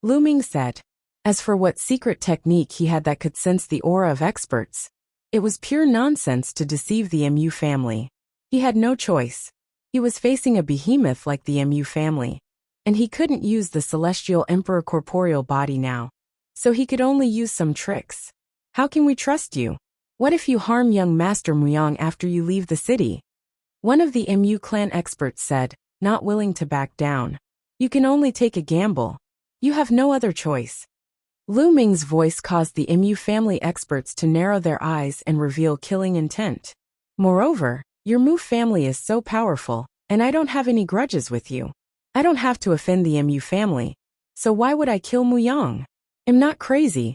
Lu Ming said. As for what secret technique he had that could sense the aura of experts, it was pure nonsense to deceive the Mu family. He had no choice. He was facing a behemoth like the Mu family, and he couldn't use the celestial emperor corporeal body now, so he could only use some tricks. How can we trust you? What if you harm young Master Muyang after you leave the city? One of the Mu clan experts said, not willing to back down. You can only take a gamble. You have no other choice. Lu Ming's voice caused the Mu family experts to narrow their eyes and reveal killing intent. Moreover, your Mu family is so powerful, and I don't have any grudges with you. I don't have to offend the Mu family, so why would I kill Mu Yang? I'm not crazy.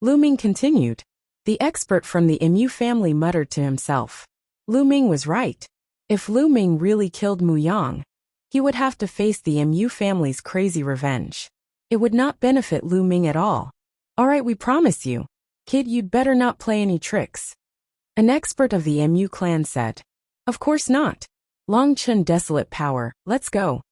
Lu Ming continued. The expert from the Mu family muttered to himself. Lu Ming was right. If Lu Ming really killed Mu Yang, he would have to face the Mu family's crazy revenge. It would not benefit Lu Ming at all. Alright, we promise you. Kid, you'd better not play any tricks. An expert of the Mu clan said. Of course not. Long Chun Desolate Power, let's go.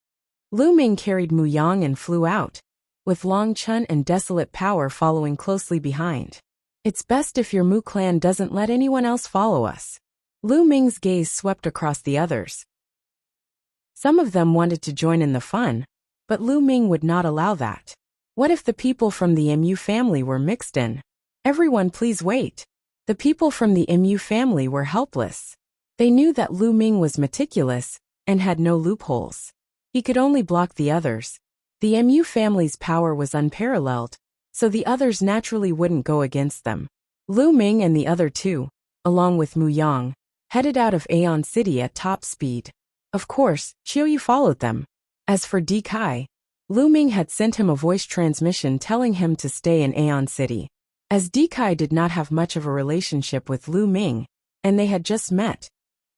Lu Ming carried Mu Yang and flew out, with Long Chun and Desolate Power following closely behind. It's best if your Mu clan doesn't let anyone else follow us. Lu Ming's gaze swept across the others. Some of them wanted to join in the fun, but Lu Ming would not allow that. What if the people from the Mu family were mixed in? Everyone please wait. The people from the Mu family were helpless. They knew that Lu Ming was meticulous and had no loopholes. He could only block the others. The Mu family's power was unparalleled, so the others naturally wouldn't go against them. Lu Ming and the other two, along with Mu Yang, headed out of Aeon City at top speed. Of course, Qiuyu followed them. As for Di Kai, Lu Ming had sent him a voice transmission telling him to stay in Aeon City. As Di Kai did not have much of a relationship with Lu Ming, and they had just met,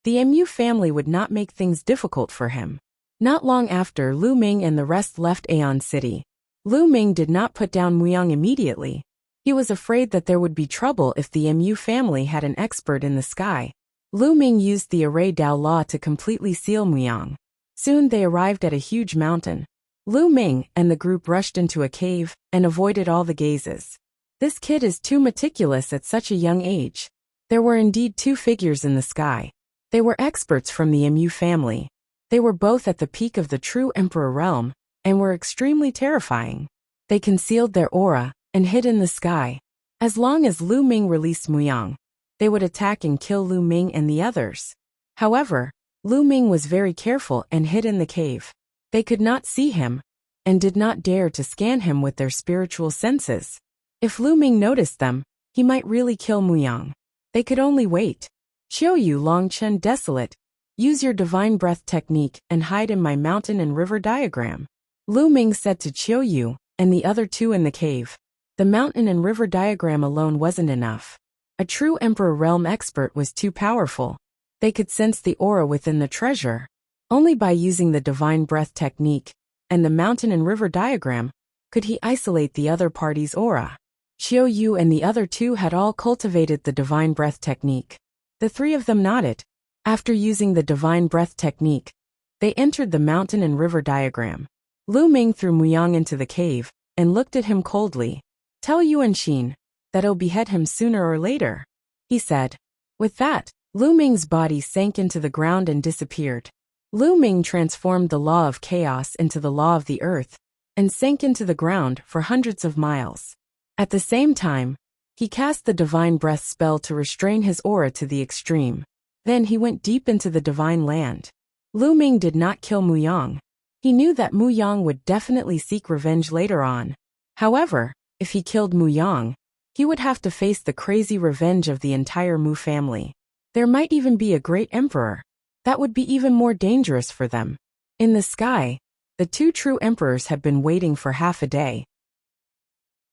the Mu family would not make things difficult for him. Not long after, Lu Ming and the rest left Aeon City. Lu Ming did not put down Muyang immediately. He was afraid that there would be trouble if the Mu family had an expert in the sky. Lu Ming used the Array Dao Law to completely seal Muyang. Soon they arrived at a huge mountain. Lu Ming and the group rushed into a cave and avoided all the gazes. This kid is too meticulous at such a young age. There were indeed 2 figures in the sky. They were experts from the Mu family. They were both at the peak of the true Emperor realm and were extremely terrifying. They concealed their aura and hid in the sky. As long as Lu Ming released Muyang, they would attack and kill Lu Ming and the others. However, Lu Ming was very careful and hid in the cave. They could not see him, and did not dare to scan him with their spiritual senses. If Lu Ming noticed them, he might really kill Muyang. They could only wait. Qiuyu Long Chun Desolate, use your divine breath technique and hide in my mountain and river diagram. Lu Ming said to Qiuyu and the other 2 in the cave. The mountain and river diagram alone wasn't enough. A true Emperor realm expert was too powerful. They could sense the aura within the treasure. Only by using the divine breath technique and the mountain and river diagram could he isolate the other party's aura. Qiu Yu and the other two had all cultivated the divine breath technique. The three of them nodded. After using the divine breath technique, they entered the mountain and river diagram. Lu Ming threw Muyang into the cave and looked at him coldly. "Tell Yuan Xin that I'll behead him sooner or later," he said. With that, Lu Ming's body sank into the ground and disappeared. Lu Ming transformed the law of chaos into the law of the earth and sank into the ground for hundreds of miles. At the same time, he cast the divine breath spell to restrain his aura to the extreme. Then he went deep into the divine land. Lu Ming did not kill Muyang. He knew that Muyang would definitely seek revenge later on. However, if he killed Muyang, he would have to face the crazy revenge of the entire Mu family. There might even be a great emperor. That would be even more dangerous for them. In the sky, the two true emperors had been waiting for half a day.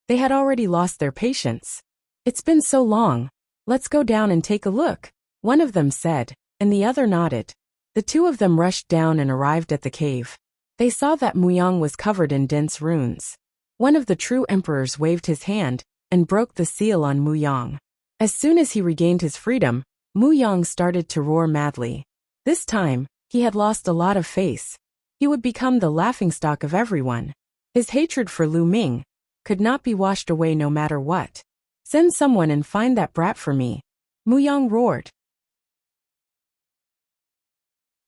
They had already lost their patience. "It's been so long. Let's go down and take a look," one of them said, and the other nodded. The two of them rushed down and arrived at the cave. They saw that Muyang was covered in dense runes. One of the true emperors waved his hand and broke the seal on Muyang. As soon as he regained his freedom, Muyang started to roar madly. This time, he had lost a lot of face. He would become the laughingstock of everyone. His hatred for Lu Ming could not be washed away no matter what. "Send someone and find that brat for me," Muyang roared.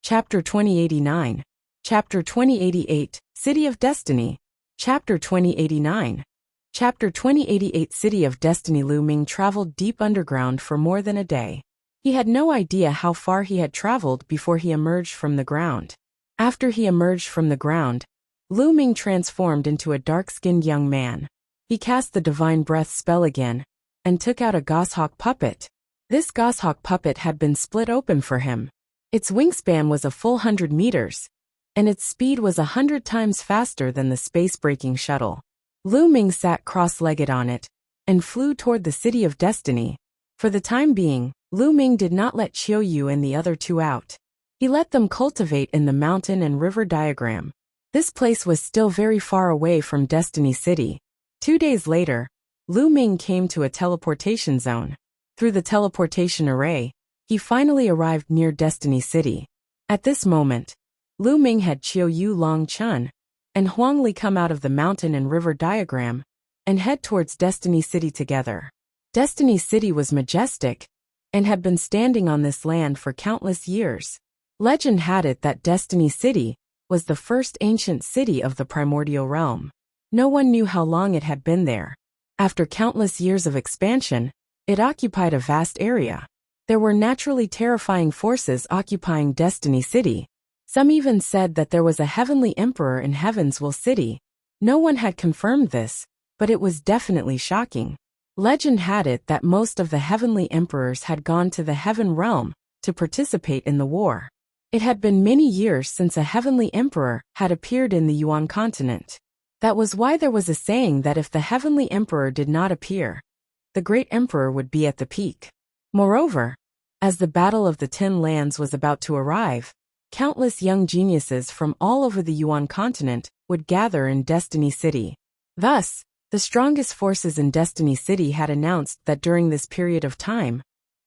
Chapter 2089. Chapter 2088, City of Destiny. Chapter 2089. Chapter 2088, City of Destiny. Lu Ming traveled deep underground for more than a day. He had no idea how far he had traveled before he emerged from the ground. After he emerged from the ground, Lu Ming transformed into a dark-skinned young man. He cast the divine breath spell again and took out a goshawk puppet. This goshawk puppet had been split open for him. Its wingspan was a full 100 meters, and its speed was 100 times faster than the space-breaking shuttle. Lu Ming sat cross-legged on it and flew toward the City of Destiny. For the time being, Lu Ming did not let Qiu Yu and the other two out. He let them cultivate in the mountain and river diagram. This place was still very far away from Destiny City. 2 days later, Lu Ming came to a teleportation zone. Through the teleportation array, he finally arrived near Destiny City. At this moment, Lu Ming had Qiu Yu, Long Chun, and Huang Li come out of the mountain and river diagram and head towards Destiny City together. Destiny City was majestic and had been standing on this land for countless years. Legend had it that Destiny City was the first ancient city of the primordial realm. No one knew how long it had been there. After countless years of expansion, it occupied a vast area. There were naturally terrifying forces occupying Destiny City. Some even said that there was a heavenly emperor in Heaven's Will City. No one had confirmed this, but it was definitely shocking. Legend had it that most of the heavenly emperors had gone to the heaven realm to participate in the war. It had been many years since a heavenly emperor had appeared in the Yuan continent. That was why there was a saying that if the heavenly emperor did not appear, the great emperor would be at the peak. Moreover, as the Battle of the Ten Lands was about to arrive, countless young geniuses from all over the Yuan continent would gather in Destiny City. Thus, the strongest forces in Destiny City had announced that during this period of time,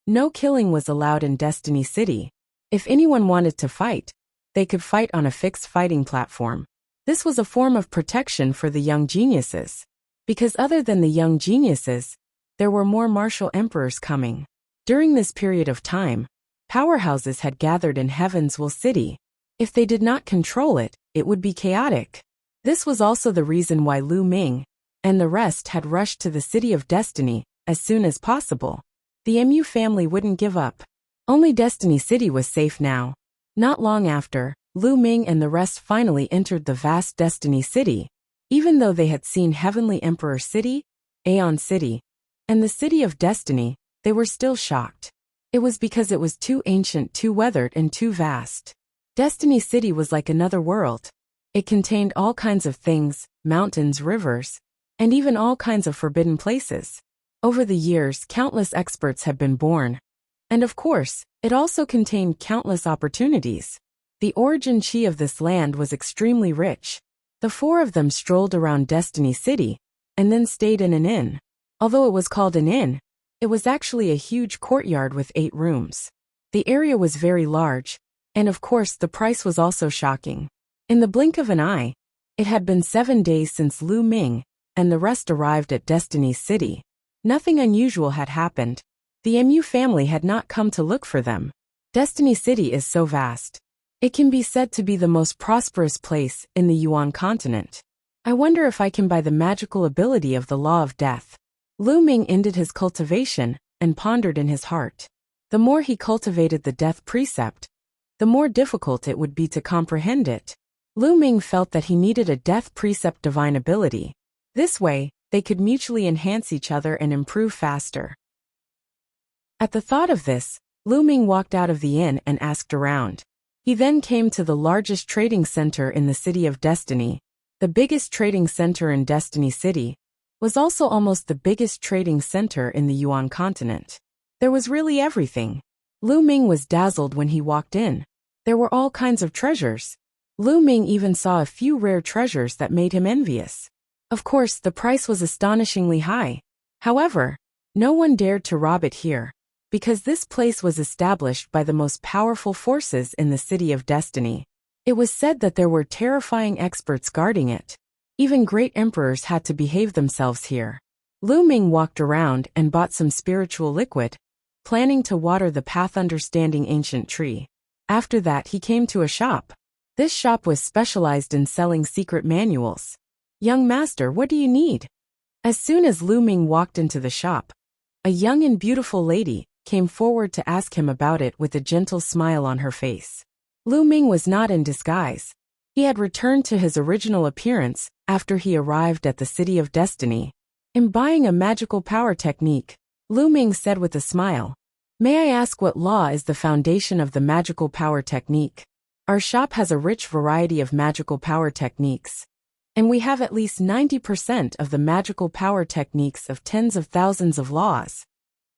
no killing was allowed in Destiny City. If anyone wanted to fight, they could fight on a fixed fighting platform. This was a form of protection for the young geniuses. Because other than the young geniuses, there were more martial emperors coming. During this period of time, powerhouses had gathered in Heaven's Will City. If they did not control it, it would be chaotic. This was also the reason why Lu Ming and the rest had rushed to the City of Destiny as soon as possible. The Mu family wouldn't give up. Only Destiny City was safe now. Not long after, Lu Ming and the rest finally entered the vast Destiny City. Even though they had seen Heavenly Emperor City, Aeon City, and the City of Destiny, they were still shocked. It was because it was too ancient, too weathered, and too vast. Destiny City was like another world. It contained all kinds of things, mountains, rivers, and even all kinds of forbidden places. Over the years, countless experts have been born, And of course, it also contained countless opportunities. The origin chi of this land was extremely rich. The four of them strolled around Destiny City, and then stayed in an inn. Although it was called an inn, it was actually a huge courtyard with 8 rooms. The area was very large, and of course the price was also shocking. In the blink of an eye, it had been 7 days since Lu Ming and the rest arrived at Destiny City. Nothing unusual had happened. The MU family had not come to look for them. Destiny City is so vast. It can be said to be the most prosperous place in the Yuan continent. I wonder if I can buy the magical ability of the Law of Death. Lu Ming ended his cultivation and pondered in his heart. The more he cultivated the death precept, the more difficult it would be to comprehend it. Lu Ming felt that he needed a death precept divine ability. This way, they could mutually enhance each other and improve faster. At the thought of this, Lu Ming walked out of the inn and asked around. He then came to the largest trading center in the City of Destiny. The biggest trading center in Destiny City was also almost the biggest trading center in the Yuan continent. There was really everything. Lu Ming was dazzled when he walked in. There were all kinds of treasures. Lu Ming even saw a few rare treasures that made him envious. Of course, the price was astonishingly high. However, no one dared to rob it here, because this place was established by the most powerful forces in the City of Destiny. It was said that there were terrifying experts guarding it. Even great emperors had to behave themselves here. Lu Ming walked around and bought some spiritual liquid, planning to water the path understanding ancient tree. After that he came to a shop. This shop was specialized in selling secret manuals. "Young master, what do you need?" As soon as Lu Ming walked into the shop, a young and beautiful lady came forward to ask him about it with a gentle smile on her face. Lu Ming was not in disguise. He had returned to his original appearance after he arrived at the City of Destiny. In buying a magical power technique, Lu Ming said with a smile, "May I ask what law is the foundation of the magical power technique? Our shop has a rich variety of magical power techniques, and we have at least 90% of the magical power techniques of tens of thousands of laws."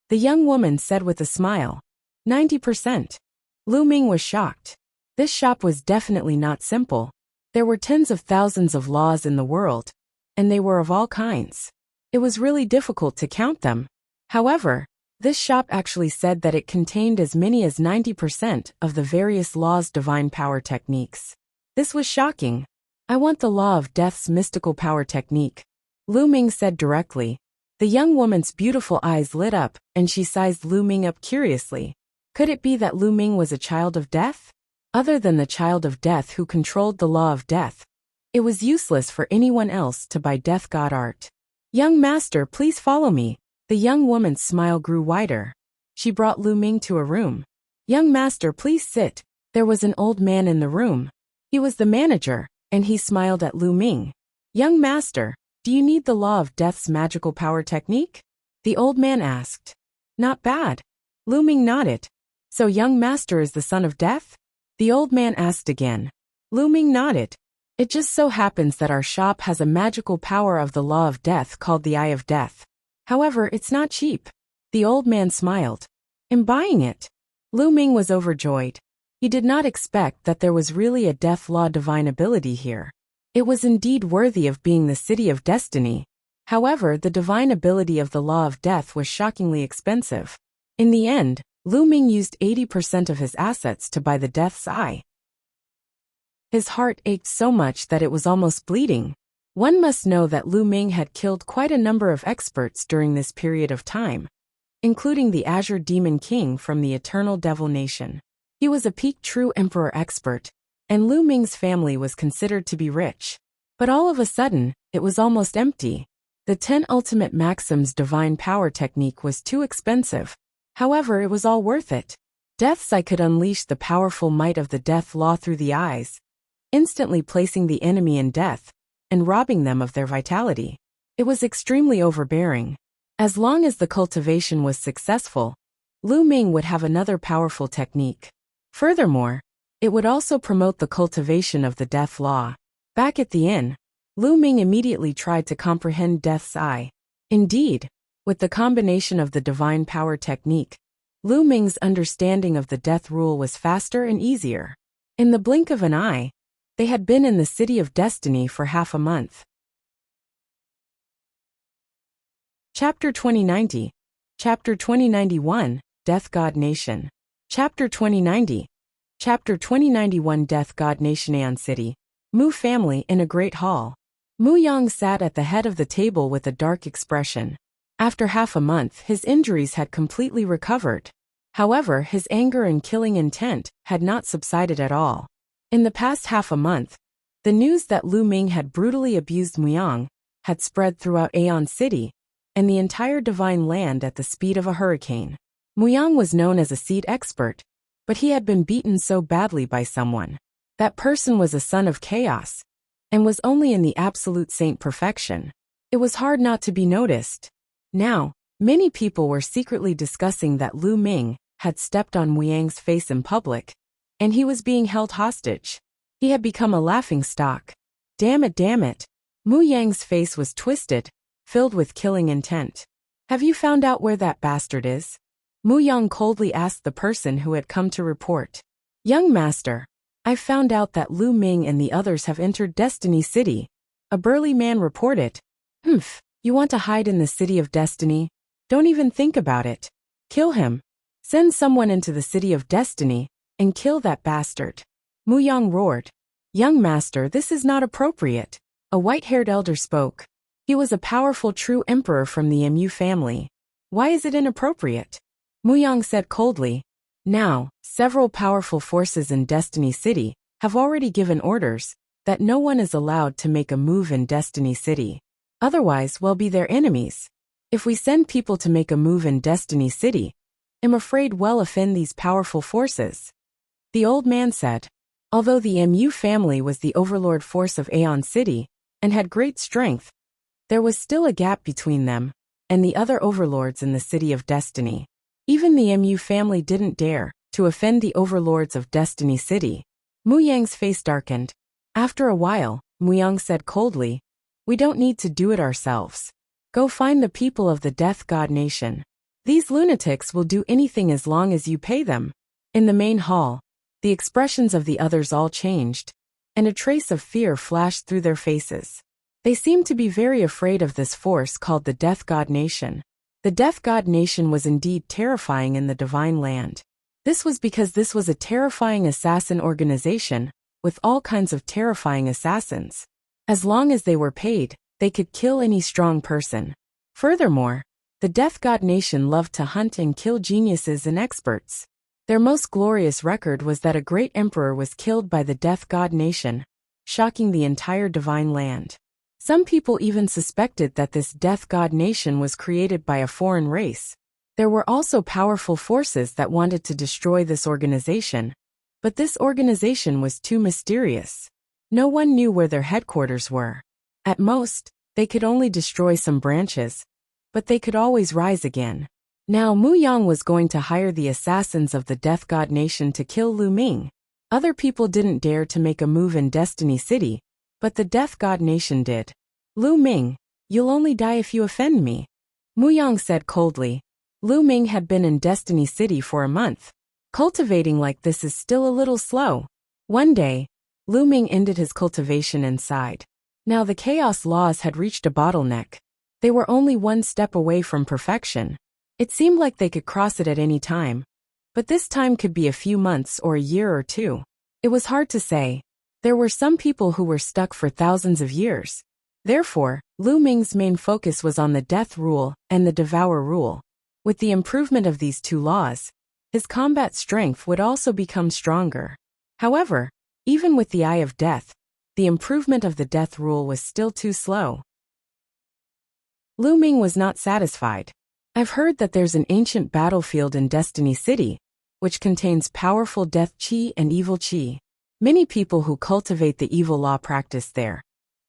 The young woman said with a smile, 90%. Lu Ming was shocked. This shop was definitely not simple. There were tens of thousands of laws in the world, and they were of all kinds. It was really difficult to count them. However, this shop actually said that it contained as many as 90% of the various laws' divine power techniques. This was shocking. "I want the Law of Death's mystical power technique," Lu Ming said directly. The young woman's beautiful eyes lit up, and she sized Lu Ming up curiously. Could it be that Lu Ming was a child of death? Other than the child of death who controlled the law of death, it was useless for anyone else to buy death god art. "Young master, please follow me." The young woman's smile grew wider. She brought Lu Ming to a room. "Young master, please sit." There was an old man in the room. He was the manager, and he smiled at Lu Ming. "Young master, do you need the Law of Death's magical power technique?" the old man asked. "Not bad." Lu Ming nodded. "So young master is the son of death?" the old man asked again. Lu Ming nodded. "It just so happens that our shop has a magical power of the Law of Death called the Eye of Death. However, it's not cheap." The old man smiled. "In buying it?" Lu Ming was overjoyed. He did not expect that there was really a death law divine ability here. It was indeed worthy of being the City of Destiny. However, the divine ability of the Law of Death was shockingly expensive. In the end, Lu Ming used 80% of his assets to buy the Death's Eye. His heart ached so much that it was almost bleeding. One must know that Lu Ming had killed quite a number of experts during this period of time, including the Azure Demon King from the Eternal Devil Nation. He was a peak true emperor expert, and Lu Ming's family was considered to be rich. But all of a sudden, it was almost empty. The 10 Ultimate Maxims divine power technique was too expensive. However, it was all worth it. Death's Eye could unleash the powerful might of the death law through the eyes, instantly placing the enemy in death and robbing them of their vitality. It was extremely overbearing. As long as the cultivation was successful, Lu Ming would have another powerful technique. Furthermore, it would also promote the cultivation of the death law. Back at the inn, Lu Ming immediately tried to comprehend Death's Eye. Indeed, with the combination of the divine power technique, Lu Ming's understanding of the death rule was faster and easier. In the blink of an eye, they had been in the City of Destiny for half a month. Chapter 2090. Chapter 2091, Death God Nation. Chapter 2090. Chapter 2091 Death God Nation. Aeon City. Mu family in a great hall. Mu Yang sat at the head of the table with a dark expression. After half a month, his injuries had completely recovered. However, his anger and killing intent had not subsided at all. In the past half a month, the news that Lu Ming had brutally abused Mu Yang had spread throughout Aeon City and the entire divine land at the speed of a hurricane. Mu Yang was known as a seed expert, but he had been beaten so badly by someone. That person was a son of chaos, and was only in the absolute saint perfection. It was hard not to be noticed. Now, many people were secretly discussing that Lu Ming had stepped on Mu Yang's face in public, and he was being held hostage. He had become a laughingstock. Damn it. Mu Yang's face was twisted, filled with killing intent. Have you found out where that bastard is? Mu Yang coldly asked the person who had come to report. Young master, I've found out that Lu Ming and the others have entered Destiny City. A burly man reported. You want to hide in the City of Destiny? Don't even think about it. Kill him. Send someone into the City of Destiny and kill that bastard. Mu Yang roared. Young master, this is not appropriate. A white-haired elder spoke. He was a powerful true emperor from the Mu family. Why is it inappropriate? Mu Yang said coldly. Now, several powerful forces in Destiny City have already given orders that no one is allowed to make a move in Destiny City. Otherwise, we'll be their enemies. If we send people to make a move in Destiny City, I'm afraid we'll offend these powerful forces. The old man said. Although the Mu family was the overlord force of Aeon City and had great strength, there was still a gap between them and the other overlords in the City of Destiny. Even the Mu family didn't dare to offend the overlords of Destiny City. Mu Yang's face darkened. After a while, Mu Yang said coldly, we don't need to do it ourselves. Go find the people of the Death God Nation. These lunatics will do anything as long as you pay them. In the main hall, the expressions of the others all changed, and a trace of fear flashed through their faces. They seemed to be very afraid of this force called the Death God Nation. The Death God Nation was indeed terrifying in the divine land. This was because this was a terrifying assassin organization, with all kinds of terrifying assassins. As long as they were paid, they could kill any strong person. Furthermore, the Death God Nation loved to hunt and kill geniuses and experts. Their most glorious record was that a great emperor was killed by the Death God Nation, shocking the entire divine land. Some people even suspected that this Death God Nation was created by a foreign race. There were also powerful forces that wanted to destroy this organization, but this organization was too mysterious. No one knew where their headquarters were. At most, they could only destroy some branches, but they could always rise again. Now Mu Yang was going to hire the assassins of the Death God Nation to kill Lu Ming. Other people didn't dare to make a move in Destiny City, but the Death God Nation did. Lu Ming, you'll only die if you offend me. Mu Yang said coldly. Lu Ming had been in Destiny City for a month. Cultivating like this is still a little slow. One day, Lu Ming ended his cultivation inside. Now the chaos laws had reached a bottleneck. They were only one step away from perfection. It seemed like they could cross it at any time. But this time could be a few months or a year or two. It was hard to say. There were some people who were stuck for thousands of years. Therefore, Lu Ming's main focus was on the death rule and the devour rule. With the improvement of these two laws, his combat strength would also become stronger. However, even with the Eye of Death, the improvement of the death rule was still too slow. Lu Ming was not satisfied. I've heard that there's an ancient battlefield in Destiny City, which contains powerful death chi and evil chi. Many people who cultivate the evil law practice there,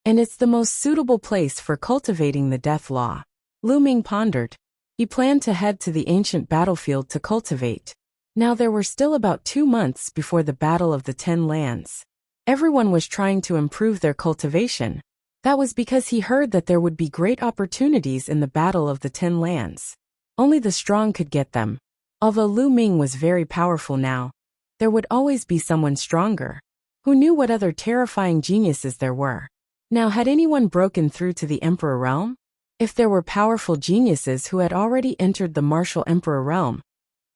and it's the most suitable place for cultivating the death law. Lu Ming pondered. He planned to head to the ancient battlefield to cultivate. Now there were still about 2 months before the Battle of the 10 Lands. Everyone was trying to improve their cultivation. That was because he heard that there would be great opportunities in the Battle of the 10 Lands. Only the strong could get them. Although Lu Ming was very powerful now, there would always be someone stronger. Who knew what other terrifying geniuses there were? Now, had anyone broken through to the Emperor realm? If there were powerful geniuses who had already entered the martial Emperor realm,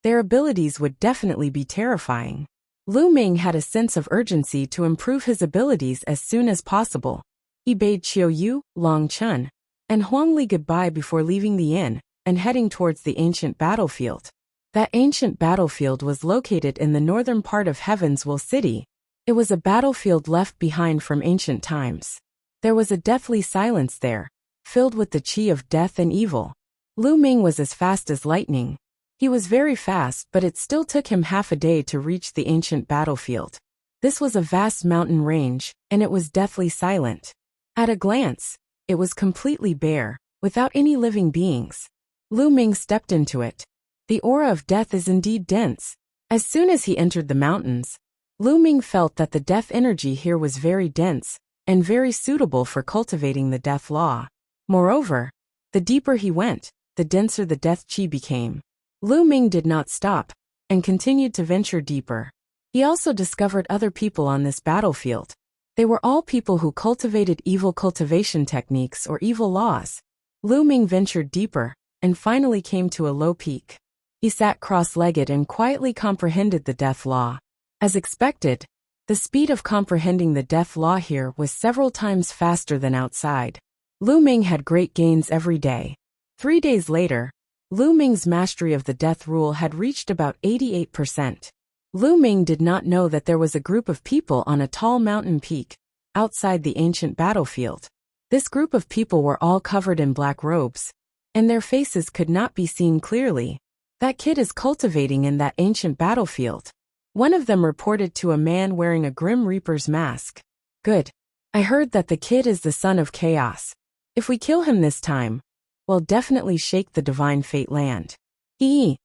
their abilities would definitely be terrifying. Lu Ming had a sense of urgency to improve his abilities as soon as possible. He bade Qiu Yu, Long Chun, and Huang Li goodbye before leaving the inn and heading towards the ancient battlefield. That ancient battlefield was located in the northern part of Heaven's Will City. It was a battlefield left behind from ancient times. There was a deathly silence there, filled with the qi of death and evil. Lu Ming was as fast as lightning. He was very fast, but it still took him half a day to reach the ancient battlefield. This was a vast mountain range, and it was deathly silent. At a glance, it was completely bare, without any living beings. Lu Ming stepped into it. The aura of death is indeed dense. As soon as he entered the mountains, Lu Ming felt that the death energy here was very dense, and very suitable for cultivating the death law. Moreover, the deeper he went, the denser the death qi became. Lu Ming did not stop, and continued to venture deeper. He also discovered other people on this battlefield. They were all people who cultivated evil cultivation techniques or evil laws. Lu Ming ventured deeper, and finally came to a low peak. He sat cross-legged and quietly comprehended the death law. As expected, the speed of comprehending the death law here was several times faster than outside. Lu Ming had great gains every day. 3 days later, Lu Ming's mastery of the death rule had reached about 88%. Lu Ming did not know that there was a group of people on a tall mountain peak, outside the ancient battlefield. This group of people were all covered in black robes, and their faces could not be seen clearly. That kid is cultivating in that ancient battlefield. One of them reported to a man wearing a Grim Reaper's mask. Good. I heard that the kid is the son of chaos. If we kill him this time, we'll definitely shake the divine fate land. The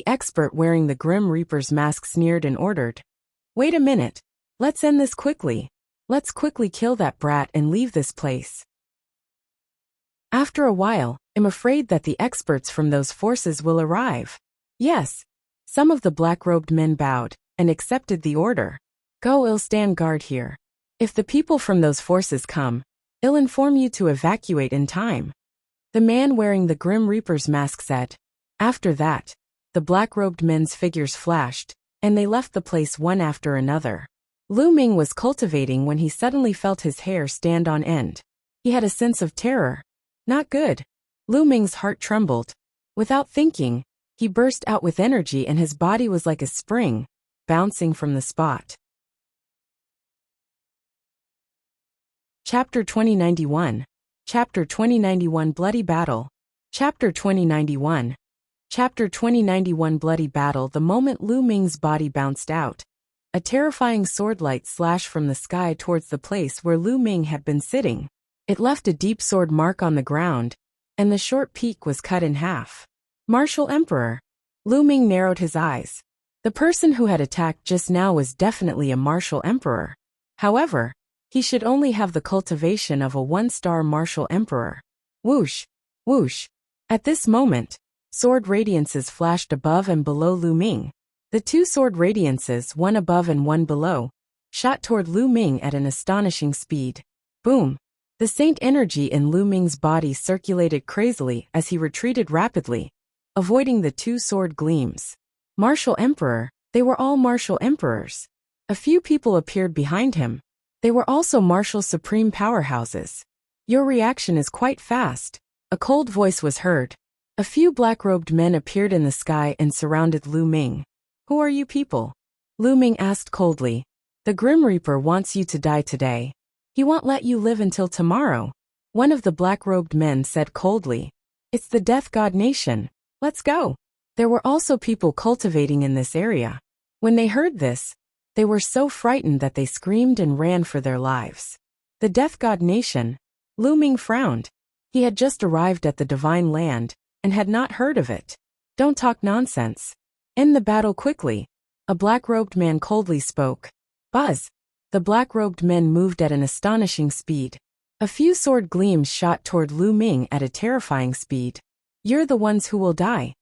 expert wearing the Grim Reaper's mask sneered and ordered. Wait a minute. Let's end this quickly. Let's quickly kill that brat and leave this place. After a while, I'm afraid that the experts from those forces will arrive. Yes. Some of the black-robed men bowed and accepted the order. Go, I'll stand guard here. If the people from those forces come, I'll inform you to evacuate in time. The man wearing the Grim Reaper's mask said. After that, the black-robed men's figures flashed, and they left the place one after another. Lu Ming was cultivating when he suddenly felt his hair stand on end. He had a sense of terror. Not good. Lu Ming's heart trembled. Without thinking, he burst out with energy and his body was like a spring, bouncing from the spot. Chapter 2091. Chapter 2091 Bloody Battle. Chapter 2091. Chapter 2091 Bloody Battle. The moment Lu Ming's body bounced out, a terrifying swordlight slashed from the sky towards the place where Lu Ming had been sitting. It left a deep sword mark on the ground, and the short peak was cut in half. Martial Emperor. Lu Ming narrowed his eyes. The person who had attacked just now was definitely a martial emperor. However, he should only have the cultivation of a 1-star martial emperor. Whoosh! Whoosh! At this moment, sword radiances flashed above and below Lu Ming. The 2 sword radiances, one above and one below, shot toward Lu Ming at an astonishing speed. Boom! The saint energy in Lu Ming's body circulated crazily as he retreated rapidly, avoiding the 2 sword gleams. Martial Emperor, they were all martial emperors. A few people appeared behind him. They were also martial supreme powerhouses. Your reaction is quite fast. A cold voice was heard. A few black-robed men appeared in the sky and surrounded Lu Ming. Who are you people? Lu Ming asked coldly. The Grim Reaper wants you to die today. He won't let you live until tomorrow. One of the black-robed men said coldly. It's the Death God Nation. Let's go. There were also people cultivating in this area. When they heard this, they were so frightened that they screamed and ran for their lives. The Death God Nation. Lu Ming frowned. He had just arrived at the Divine Land, and had not heard of it. Don't talk nonsense. End the battle quickly. A black-robed man coldly spoke. Buzz. The black-robed men moved at an astonishing speed. A few sword gleams shot toward Lu Ming at a terrifying speed. You're the ones who will die.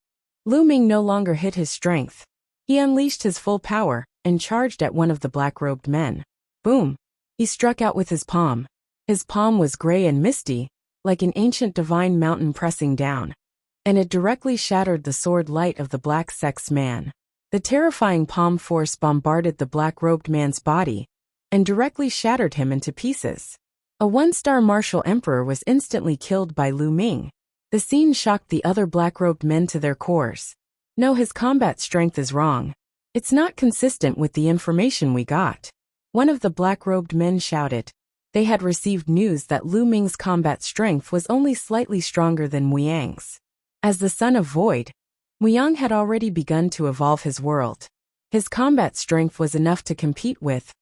Lu Ming no longer hid his strength. He unleashed his full power and charged at one of the black-robed men. Boom! He struck out with his palm. His palm was gray and misty, like an ancient divine mountain pressing down, and it directly shattered the sword light of the black sex man. The terrifying palm force bombarded the black-robed man's body and directly shattered him into pieces. A one-star martial emperor was instantly killed by Lu Ming. The scene shocked the other black-robed men to their cores. No, his combat strength is wrong. It's not consistent with the information we got. One of the black-robed men shouted. They had received news that Lu Ming's combat strength was only slightly stronger than Muyang's. As the son of Void, Muyang had already begun to evolve his world. His combat strength was enough to compete with,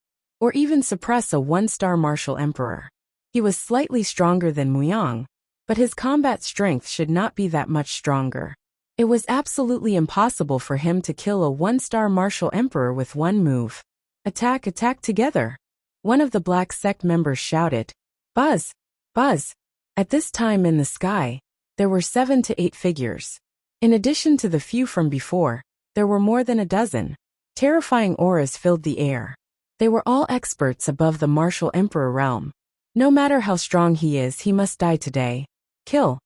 or even suppress a one-star martial emperor. He was slightly stronger than Muyang, but his combat strength should not be that much stronger. It was absolutely impossible for him to kill a one-star martial emperor with one move. Attack, attack together! One of the black sect members shouted. Buzz! Buzz! At this time in the sky, there were 7 to 8 figures. In addition to the few from before, there were more than a dozen. Terrifying auras filled the air. They were all experts above the martial emperor realm. No matter how strong he is, he must die today. Kill!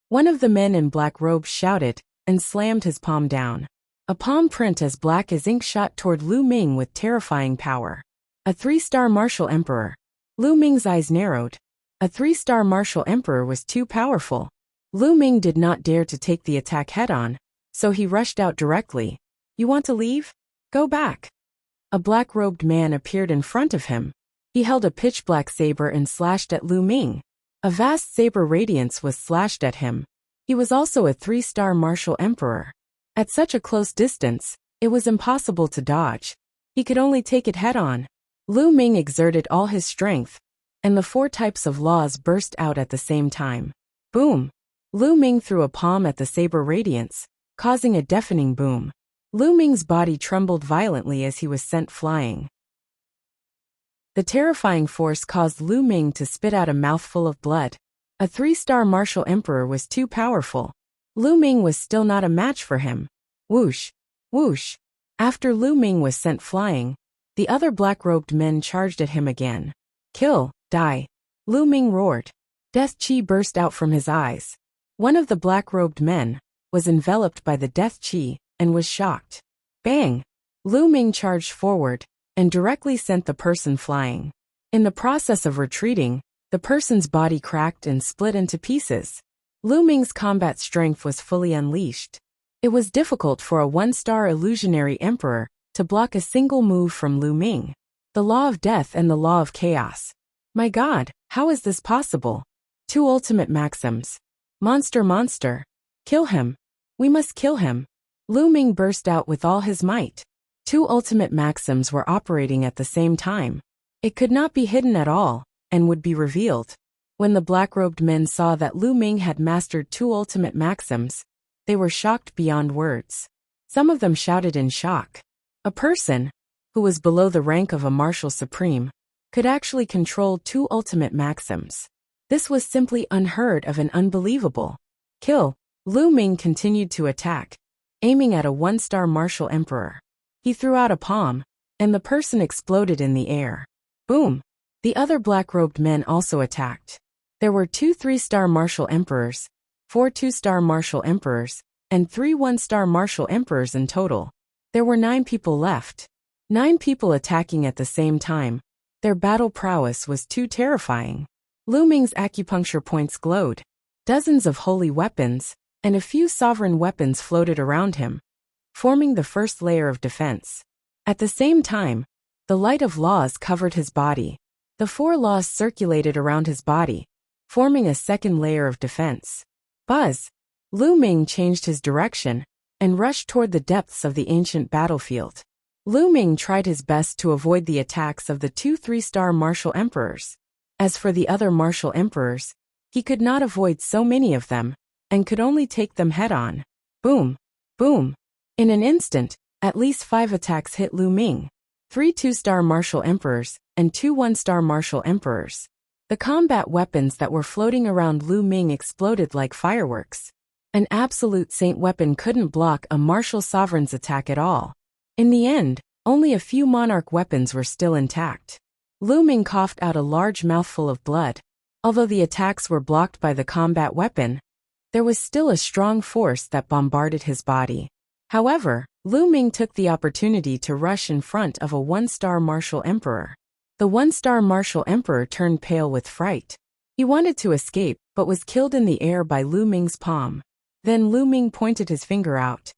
One of the men in black robes shouted and slammed his palm down. A palm print as black as ink shot toward Lu Ming with terrifying power. A 3-star martial emperor. Lu Ming's eyes narrowed. A 3-star martial emperor was too powerful. Lu Ming did not dare to take the attack head-on, so he rushed out directly. You want to leave? Go back. A black-robed man appeared in front of him. He held a pitch-black saber and slashed at Lu Ming. A vast saber radiance was slashed at him. He was also a 3-star martial emperor. At such a close distance, it was impossible to dodge. He could only take it head-on. Lu Ming exerted all his strength, and the 4 types of laws burst out at the same time. Boom! Lu Ming threw a palm at the saber radiance, causing a deafening boom. Lu Ming's body trembled violently as he was sent flying. The terrifying force caused Lu Ming to spit out a mouthful of blood. A 3-star martial emperor was too powerful. Lu Ming was still not a match for him. Whoosh! Whoosh! After Lu Ming was sent flying, the other black-robed men charged at him again. Kill! Die! Lu Ming roared. Death chi burst out from his eyes. One of the black-robed men was enveloped by the death chi and was shocked. Bang! Lu Ming charged forward and directly sent the person flying. In the process of retreating, the person's body cracked and split into pieces. Lu Ming's combat strength was fully unleashed. It was difficult for a 1-star illusionary emperor to block a single move from Lu Ming. The law of death and the law of chaos. My God, how is this possible? 2 ultimate maxims. Monster, monster. Kill him. We must kill him. Lu Ming burst out with all his might. 2 ultimate maxims were operating at the same time. It could not be hidden at all, and would be revealed. When the black-robed men saw that Lu Ming had mastered 2 ultimate maxims, they were shocked beyond words. Some of them shouted in shock. A person, who was below the rank of a martial supreme, could actually control 2 ultimate maxims. This was simply unheard of and unbelievable. Kill! Lu Ming continued to attack, aiming at a 1-star martial emperor. He threw out a palm, and the person exploded in the air. Boom! The other black-robed men also attacked. There were 2 3-star martial emperors, 4 2-star martial emperors, and 3 1-star martial emperors in total. There were 9 people left. 9 people attacking at the same time. Their battle prowess was too terrifying. Lu Ming's acupuncture points glowed. Dozens of holy weapons, and a few sovereign weapons floated around him, forming the first layer of defense. At the same time, the light of laws covered his body. The 4 laws circulated around his body, forming a second layer of defense. Buzz! Lu Ming changed his direction and rushed toward the depths of the ancient battlefield. Lu Ming tried his best to avoid the attacks of the 2 3-star martial emperors. As for the other martial emperors, he could not avoid so many of them, and could only take them head-on. Boom! Boom! In an instant, at least 5 attacks hit Lu Ming. 3 2-star martial emperors, and 2 1-star martial emperors. The combat weapons that were floating around Lu Ming exploded like fireworks. An absolute saint weapon couldn't block a martial sovereign's attack at all. In the end, only a few monarch weapons were still intact. Lu Ming coughed out a large mouthful of blood. Although the attacks were blocked by the combat weapon, there was still a strong force that bombarded his body. However, Lu Ming took the opportunity to rush in front of a one-star martial emperor. The one-star martial emperor turned pale with fright. He wanted to escape, but was killed in the air by Lu Ming's palm. Then Lu Ming pointed his finger out.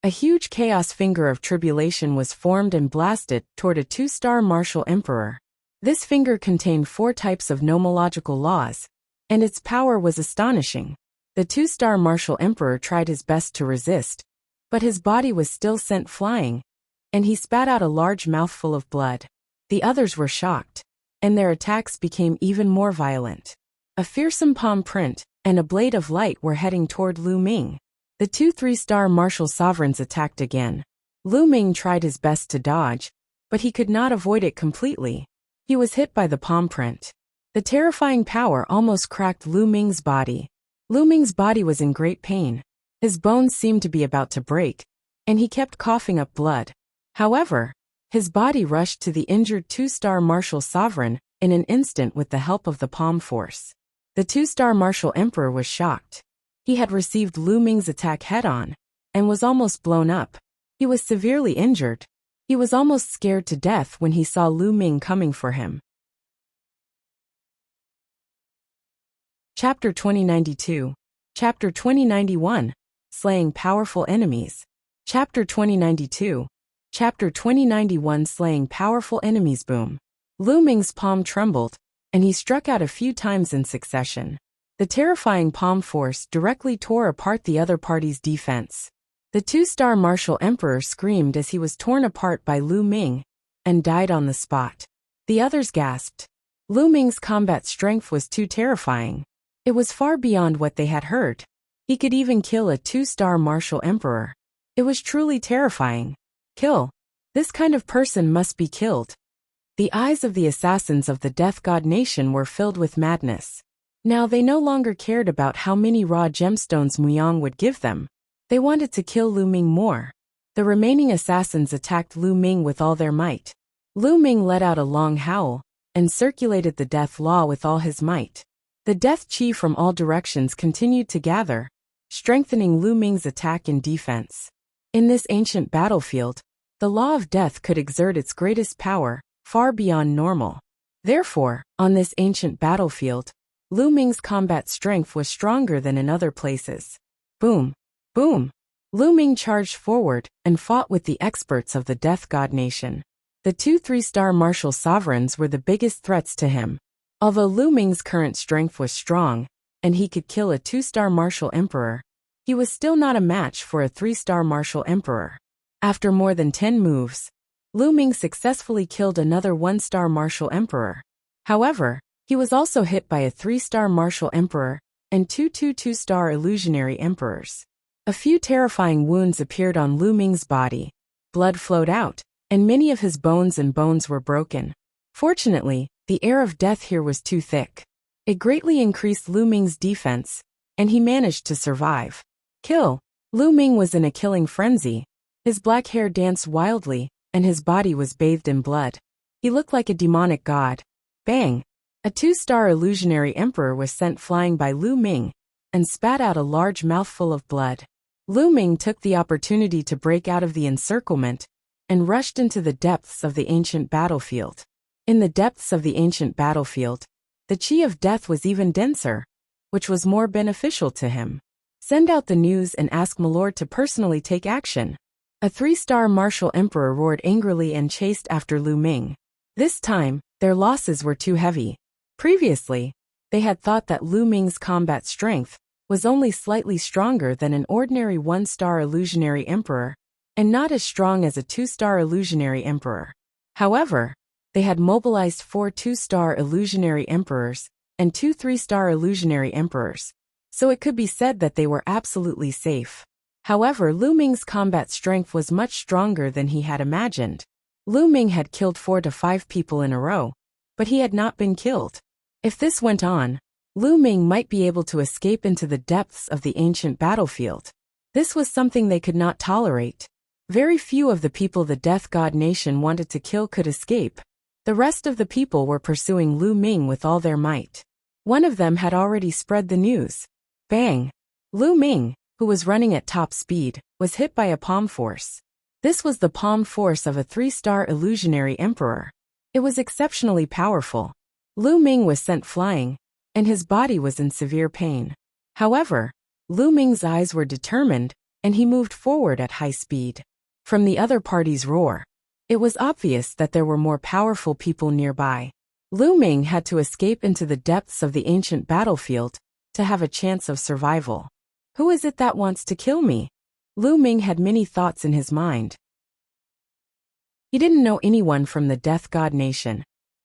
A huge chaos finger of tribulation was formed and blasted toward a two-star martial emperor. This finger contained 4 types of nomological laws, and its power was astonishing. The two-star martial emperor tried his best to resist, but his body was still sent flying, and he spat out a large mouthful of blood. The others were shocked, and their attacks became even more violent. A fearsome palm print and a blade of light were heading toward Lu Ming. The 2 3-star martial sovereigns attacked again. Lu Ming tried his best to dodge, but he could not avoid it completely. He was hit by the palm print. The terrifying power almost cracked Lu Ming's body. Lu Ming's body was in great pain. His bones seemed to be about to break, and he kept coughing up blood. However, his body rushed to the injured 2-star martial sovereign in an instant with the help of the palm force. The 2-star martial emperor was shocked. He had received Lu Ming's attack head-on, and was almost blown up. He was severely injured. He was almost scared to death when he saw Lu Ming coming for him. Chapter 2092. Chapter 2091. Slaying Powerful Enemies. Chapter 2092. Chapter 2091. Slaying Powerful Enemies. Boom. Lu Ming's palm trembled, and he struck out a few times in succession. The terrifying palm force directly tore apart the other party's defense. The 2-star martial emperor screamed as he was torn apart by Lu Ming, and died on the spot. The others gasped. Lu Ming's combat strength was too terrifying. It was far beyond what they had heard. He could even kill a 2-star martial emperor. It was truly terrifying. Kill. This kind of person must be killed. The eyes of the assassins of the Death God Nation were filled with madness. Now they no longer cared about how many raw gemstones Muyang would give them. They wanted to kill Lu Ming more. The remaining assassins attacked Lu Ming with all their might. Lu Ming let out a long howl, and circulated the death law with all his might. The death chi from all directions continued to gather, strengthening Lu Ming's attack and defense. In this ancient battlefield, the law of death could exert its greatest power, far beyond normal. Therefore, on this ancient battlefield, Lu Ming's combat strength was stronger than in other places. Boom! Boom! Lu Ming charged forward and fought with the experts of the Death God Nation. The 2 3-star martial sovereigns were the biggest threats to him. Although Lu Ming's current strength was strong, and he could kill a 2-star martial emperor, he was still not a match for a 3-star martial emperor. After more than 10 moves, Lu Ming successfully killed another 1-star martial emperor. However, he was also hit by a 3-star martial emperor and 2-2-2-star illusionary emperors. A few terrifying wounds appeared on Lu Ming's body. Blood flowed out, and many of his bones were broken. Fortunately, the air of death here was too thick. It greatly increased Lu Ming's defense, and he managed to survive. Kill! Lu Ming was in a killing frenzy. His black hair danced wildly, and his body was bathed in blood. He looked like a demonic god. Bang! A 2-star illusionary emperor was sent flying by Lu Ming, and spat out a large mouthful of blood. Lu Ming took the opportunity to break out of the encirclement, and rushed into the depths of the ancient battlefield. In the depths of the ancient battlefield, the chi of death was even denser, which was more beneficial to him. Send out the news and ask Milord to personally take action. A 3-star martial emperor roared angrily and chased after Lu Ming. This time, their losses were too heavy. Previously, they had thought that Lu Ming's combat strength was only slightly stronger than an ordinary 1-star illusionary emperor, and not as strong as a 2-star illusionary emperor. However, they had mobilized 4 2-star illusionary emperors and 2 3-star illusionary emperors, so it could be said that they were absolutely safe. However, Lu Ming's combat strength was much stronger than he had imagined. Lu Ming had killed 4 to 5 people in a row, but he had not been killed. If this went on, Lu Ming might be able to escape into the depths of the ancient battlefield. This was something they could not tolerate. Very few of the people the Death God Nation wanted to kill could escape. The rest of the people were pursuing Lu Ming with all their might. One of them had already spread the news. Bang! Lu Ming, who was running at top speed, was hit by a palm force. This was the palm force of a 3-star illusionary emperor. It was exceptionally powerful. Lu Ming was sent flying, and his body was in severe pain. However, Lu Ming's eyes were determined, and he moved forward at high speed. From the other party's roar, it was obvious that there were more powerful people nearby. Lu Ming had to escape into the depths of the ancient battlefield to have a chance of survival. Who is it that wants to kill me? Lu Ming had many thoughts in his mind. He didn't know anyone from the Death God Nation,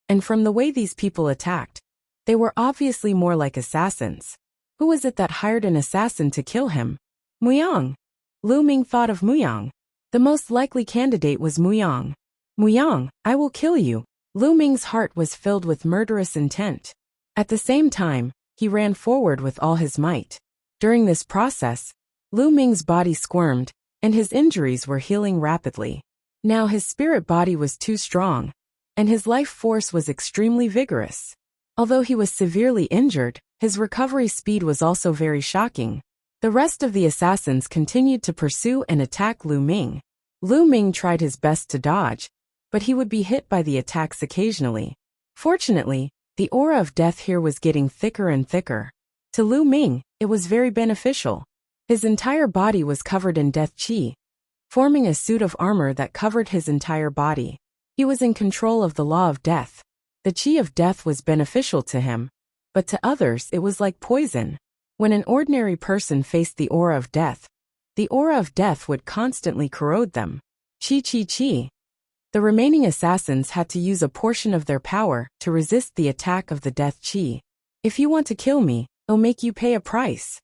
and from the way these people attacked, they were obviously more like assassins. Who was it that hired an assassin to kill him? Muyang. Lu Ming thought of Muyang. The most likely candidate was Muyang. Muyang, I will kill you. Lu Ming's heart was filled with murderous intent. At the same time, he ran forward with all his might. During this process, Lu Ming's body squirmed, and his injuries were healing rapidly. Now his spirit body was too strong, and his life force was extremely vigorous. Although he was severely injured, his recovery speed was also very shocking. The rest of the assassins continued to pursue and attack Lu Ming. Lu Ming tried his best to dodge, but he would be hit by the attacks occasionally. Fortunately, the aura of death here was getting thicker and thicker. To Lu Ming, it was very beneficial. His entire body was covered in death qi, forming a suit of armor that covered his entire body. He was in control of the law of death. The qi of death was beneficial to him, but to others it was like poison. When an ordinary person faced the aura of death, the aura of death would constantly corrode them. Chi. The remaining assassins had to use a portion of their power to resist the attack of the death qi. If you want to kill me, I'll make you pay a price.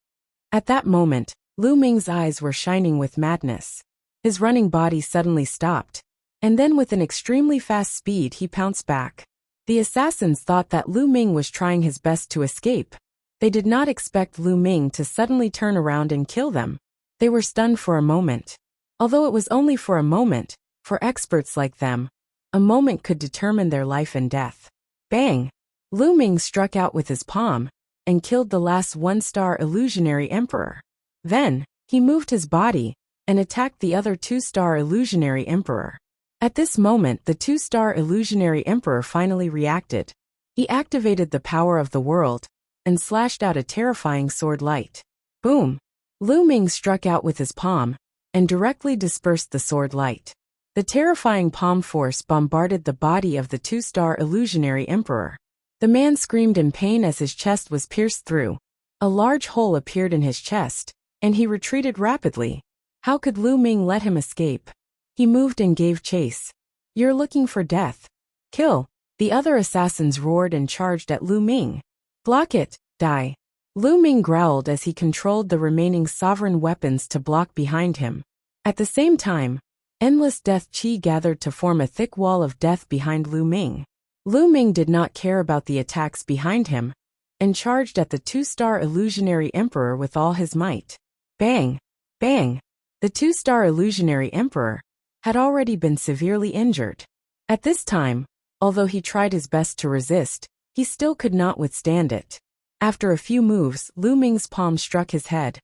At that moment, Lu Ming's eyes were shining with madness. His running body suddenly stopped, and then with an extremely fast speed he pounced back. The assassins thought that Lu Ming was trying his best to escape. They did not expect Lu Ming to suddenly turn around and kill them. They were stunned for a moment. Although it was only for a moment, for experts like them, a moment could determine their life and death. Bang! Lu Ming struck out with his palm and killed the last 1-star illusionary emperor. Then, he moved his body and attacked the other 2-star illusionary emperor. At this moment, the 2-star illusionary emperor finally reacted. He activated the power of the world and slashed out a terrifying sword light. Boom! Lu Ming struck out with his palm and directly dispersed the sword light. The terrifying palm force bombarded the body of the 2-star illusionary emperor. The man screamed in pain as his chest was pierced through. A large hole appeared in his chest, and he retreated rapidly. How could Lu Ming let him escape? He moved and gave chase. You're looking for death. Kill! The other assassins roared and charged at Lu Ming. Block it, die! Lu Ming growled as he controlled the remaining sovereign weapons to block behind him. At the same time, endless death qi gathered to form a thick wall of death behind Lu Ming. Lu Ming did not care about the attacks behind him, and charged at the 2-star illusionary emperor with all his might. Bang! Bang! The 2-star illusionary emperor had already been severely injured. At this time, although he tried his best to resist, he still could not withstand it. After a few moves, Lu Ming's palm struck his head.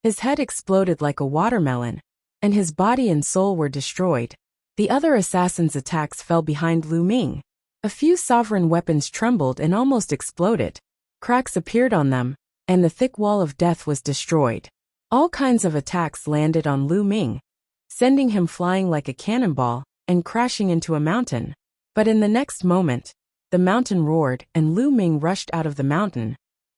His head exploded like a watermelon, and his body and soul were destroyed. The other assassins' attacks fell behind Lu Ming. A few sovereign weapons trembled and almost exploded. Cracks appeared on them, and the thick wall of death was destroyed. All kinds of attacks landed on Lu Ming, sending him flying like a cannonball and crashing into a mountain. But in the next moment, the mountain roared and Lu Ming rushed out of the mountain,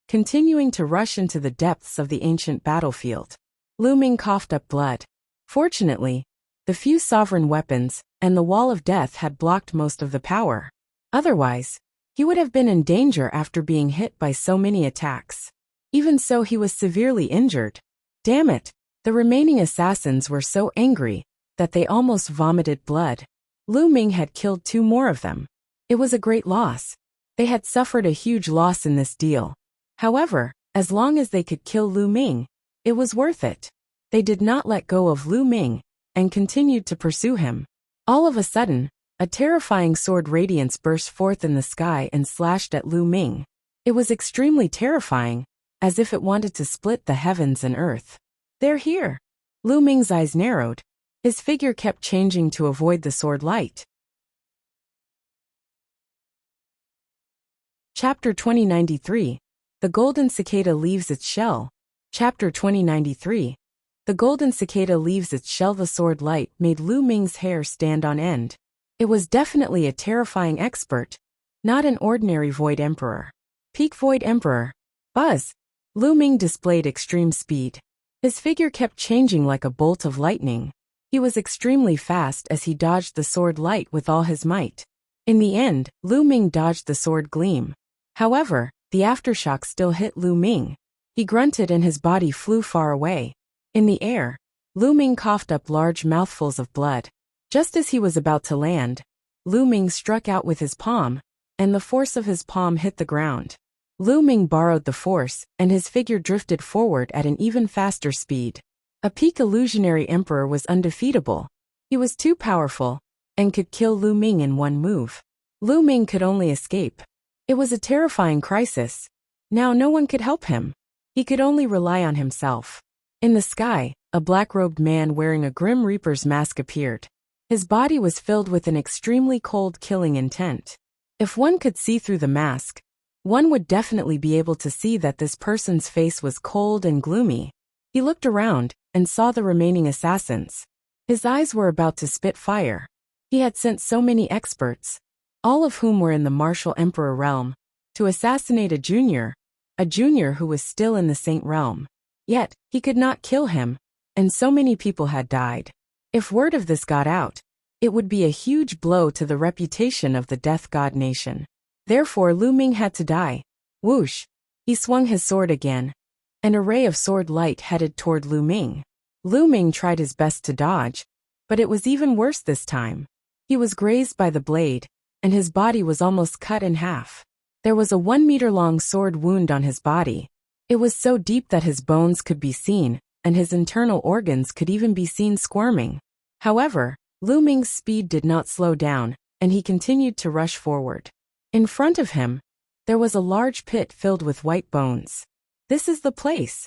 continuing to rush into the depths of the ancient battlefield. Lu Ming coughed up blood. Fortunately, the few sovereign weapons and the wall of death had blocked most of the power. Otherwise, he would have been in danger after being hit by so many attacks. Even so, he was severely injured. Damn it! The remaining assassins were so angry that they almost vomited blood. Lu Ming had killed 2 more of them. It was a great loss. They had suffered a huge loss in this deal. However, as long as they could kill Lu Ming, it was worth it. They did not let go of Lu Ming and continued to pursue him. All of a sudden, a terrifying sword radiance burst forth in the sky and slashed at Lu Ming. It was extremely terrifying, as if it wanted to split the heavens and earth. "They're here." Lu Ming's eyes narrowed. His figure kept changing to avoid the sword light. Chapter 2093. The Golden Cicada Leaves Its Shell. Chapter 2093. The golden cicada leaves its shell. The sword light made Lu Ming's hair stand on end. It was definitely a terrifying expert, not an ordinary Void Emperor. Peak Void Emperor. Buzz. Lu Ming displayed extreme speed. His figure kept changing like a bolt of lightning. He was extremely fast as he dodged the sword light with all his might. In the end, Lu Ming dodged the sword gleam. However, the aftershock still hit Lu Ming. He grunted and his body flew far away. In the air, Lu Ming coughed up large mouthfuls of blood. Just as he was about to land, Lu Ming struck out with his palm, and the force of his palm hit the ground. Lu Ming borrowed the force, and his figure drifted forward at an even faster speed. A peak illusionary emperor was undefeatable. He was too powerful, and could kill Lu Ming in one move. Lu Ming could only escape. It was a terrifying crisis. Now no one could help him. He could only rely on himself. In the sky, a black-robed man wearing a Grim Reaper's mask appeared. His body was filled with an extremely cold killing intent. If one could see through the mask, one would definitely be able to see that this person's face was cold and gloomy. He looked around and saw the remaining assassins. His eyes were about to spit fire. He had sent so many experts, all of whom were in the martial emperor realm, to assassinate a junior who was still in the saint realm. Yet, he could not kill him, and so many people had died. If word of this got out, it would be a huge blow to the reputation of the Death God Nation. Therefore Lu Ming had to die. Whoosh! He swung his sword again. An array of sword light headed toward Lu Ming. Lu Ming tried his best to dodge, but it was even worse this time. He was grazed by the blade, and his body was almost cut in half. There was a 1-meter-long sword wound on his body. It was so deep that his bones could be seen, and his internal organs could even be seen squirming. However, Lu Ming's speed did not slow down, and he continued to rush forward. In front of him, there was a large pit filled with white bones. This is the place.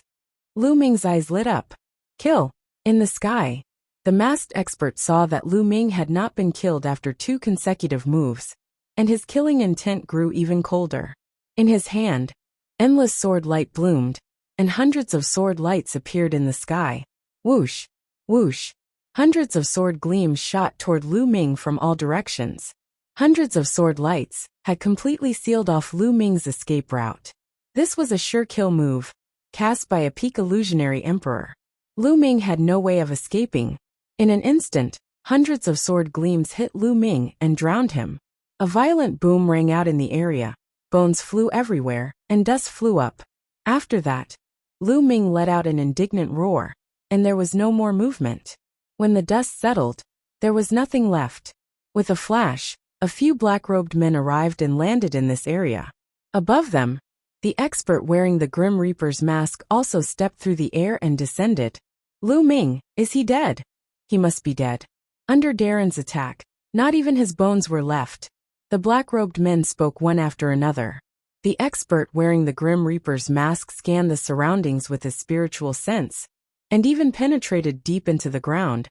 Lu Ming's eyes lit up. Kill. In the sky, the masked expert saw that Lu Ming had not been killed after 2 consecutive moves, and his killing intent grew even colder. In his hand, endless sword light bloomed, and hundreds of sword lights appeared in the sky. Whoosh! Whoosh! Hundreds of sword gleams shot toward Lu Ming from all directions. Hundreds of sword lights had completely sealed off Lu Ming's escape route. This was a sure kill move, cast by a peak illusionary emperor. Lu Ming had no way of escaping. In an instant, hundreds of sword gleams hit Lu Ming and drowned him. A violent boom rang out in the area. Bones flew everywhere, and dust flew up. After that, Lu Ming let out an indignant roar, and there was no more movement. When the dust settled, there was nothing left. With a flash, a few black-robed men arrived and landed in this area. Above them, the expert wearing the Grim Reaper's mask also stepped through the air and descended. Lu Ming, is he dead? He must be dead. Under Darren's attack, not even his bones were left. The black-robed men spoke one after another. The expert wearing the Grim Reaper's mask scanned the surroundings with his spiritual sense, and even penetrated deep into the ground.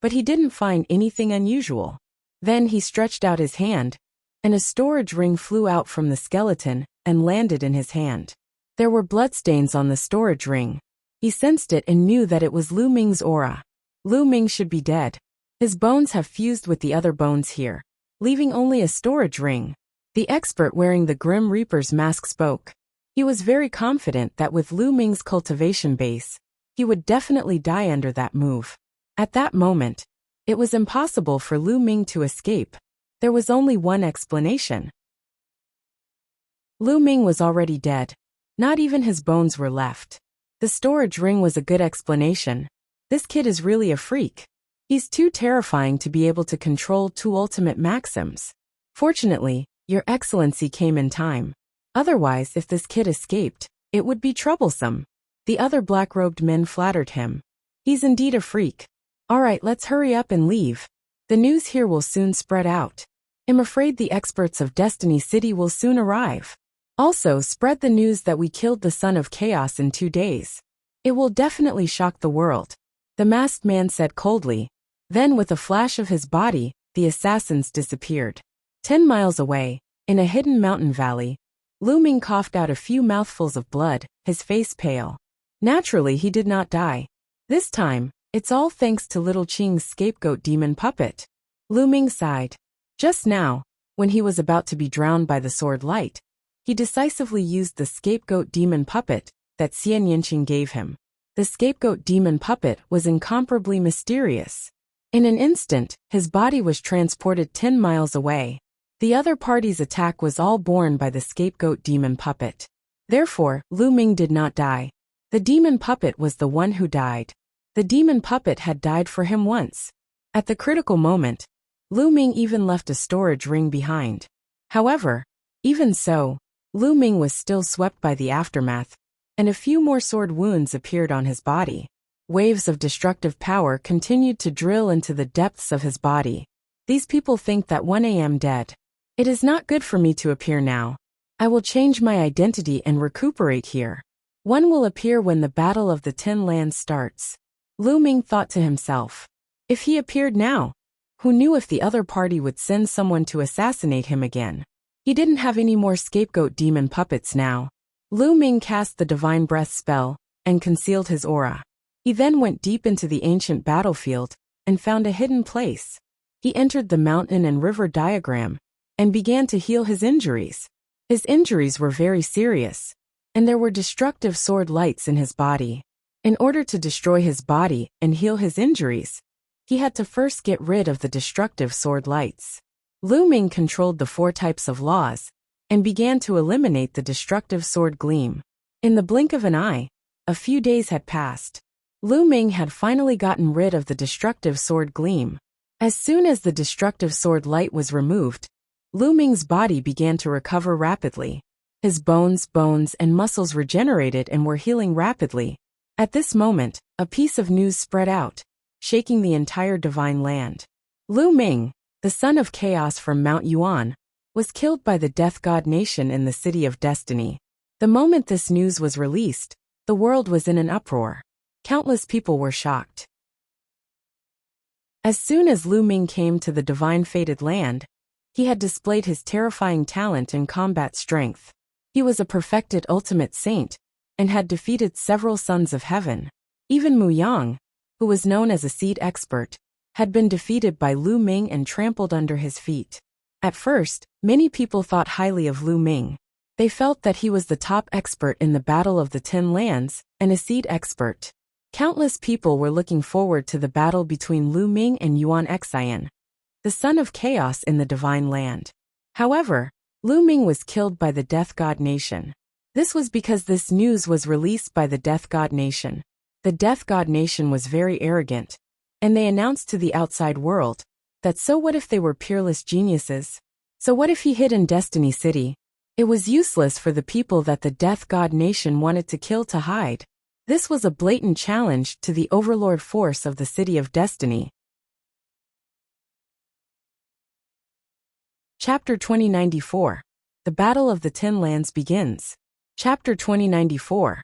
But he didn't find anything unusual. Then he stretched out his hand, and a storage ring flew out from the skeleton and landed in his hand. There were bloodstains on the storage ring. He sensed it and knew that it was Lu Ming's aura. Lu Ming should be dead. His bones have fused with the other bones here, leaving only a storage ring. The expert wearing the Grim Reaper's mask spoke. He was very confident that with Lu Ming's cultivation base, he would definitely die under that move. At that moment, it was impossible for Lu Ming to escape. There was only one explanation. Lu Ming was already dead. Not even his bones were left. The storage ring was a good explanation. This kid is really a freak. He's too terrifying to be able to control 2 ultimate maxims. Fortunately, Your Excellency came in time. Otherwise, if this kid escaped, it would be troublesome. The other black-robed men flattered him. He's indeed a freak. All right, let's hurry up and leave. The news here will soon spread out. I'm afraid the experts of Destiny City will soon arrive. Also, spread the news that we killed the son of chaos in 2 days. It will definitely shock the world. The masked man said coldly. Then, with a flash of his body, the assassins disappeared. 10 miles away, in a hidden mountain valley, Lu Ming coughed out a few mouthfuls of blood, his face pale. Naturally, he did not die. This time, it's all thanks to little Qing's scapegoat demon puppet. Lu Ming sighed. Just now, when he was about to be drowned by the sword light, he decisively used the scapegoat demon puppet that Xian Yanqing gave him. The scapegoat demon puppet was incomparably mysterious. In an instant, his body was transported 10 miles away. The other party's attack was all borne by the scapegoat demon puppet. Therefore, Lu Ming did not die. The demon puppet was the one who died. The demon puppet had died for him once. At the critical moment, Lu Ming even left a storage ring behind. However, even so, Lu Ming was still swept by the aftermath, and a few more sword wounds appeared on his body. Waves of destructive power continued to drill into the depths of his body. These people think that 1 a.m. dead. It is not good for me to appear now. I will change my identity and recuperate here. One will appear when the Battle of the 10 Lands starts. Lu Ming thought to himself. If he appeared now, who knew if the other party would send someone to assassinate him again? He didn't have any more scapegoat demon puppets now. Lu Ming cast the divine breath spell and concealed his aura. He then went deep into the ancient battlefield and found a hidden place. He entered the mountain and river diagram and began to heal his injuries. His injuries were very serious, and there were destructive sword lights in his body. In order to destroy his body and heal his injuries, he had to first get rid of the destructive sword lights. Lu Ming controlled the 4 types of laws and began to eliminate the destructive sword gleam. In the blink of an eye, a few days had passed. Lu Ming had finally gotten rid of the destructive sword gleam. As soon as the destructive sword light was removed, Lu Ming's body began to recover rapidly. His bones, and muscles regenerated and were healing rapidly. At this moment, a piece of news spread out, shaking the entire divine land. Lu Ming, the son of chaos from Mount Yuan, was killed by the Death God Nation in the City of Destiny. The moment this news was released, the world was in an uproar. Countless people were shocked. As soon as Lu Ming came to the divine fated land, he had displayed his terrifying talent and combat strength. He was a perfected ultimate saint, and had defeated several sons of heaven. Even Mu Yang, who was known as a seed expert, had been defeated by Lu Ming and trampled under his feet. At first, many people thought highly of Lu Ming. They felt that he was the top expert in the Battle of the 10 Lands, and a seed expert. Countless people were looking forward to the battle between Lu Ming and Yuan Xian, the son of chaos in the divine land. However, Lu Ming was killed by the Death God Nation. This was because this news was released by the Death God Nation. The Death God Nation was very arrogant, and they announced to the outside world that so what if they were peerless geniuses? So what if he hid in Destiny City? It was useless for the people that the Death God Nation wanted to kill to hide. This was a blatant challenge to the overlord force of the City of Destiny. Chapter 2094. The Battle of the 10 Lands begins. Chapter 2094.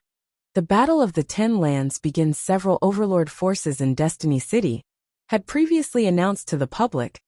The Battle of the 10 Lands begins. Several overlord forces in Destiny City had previously announced to the public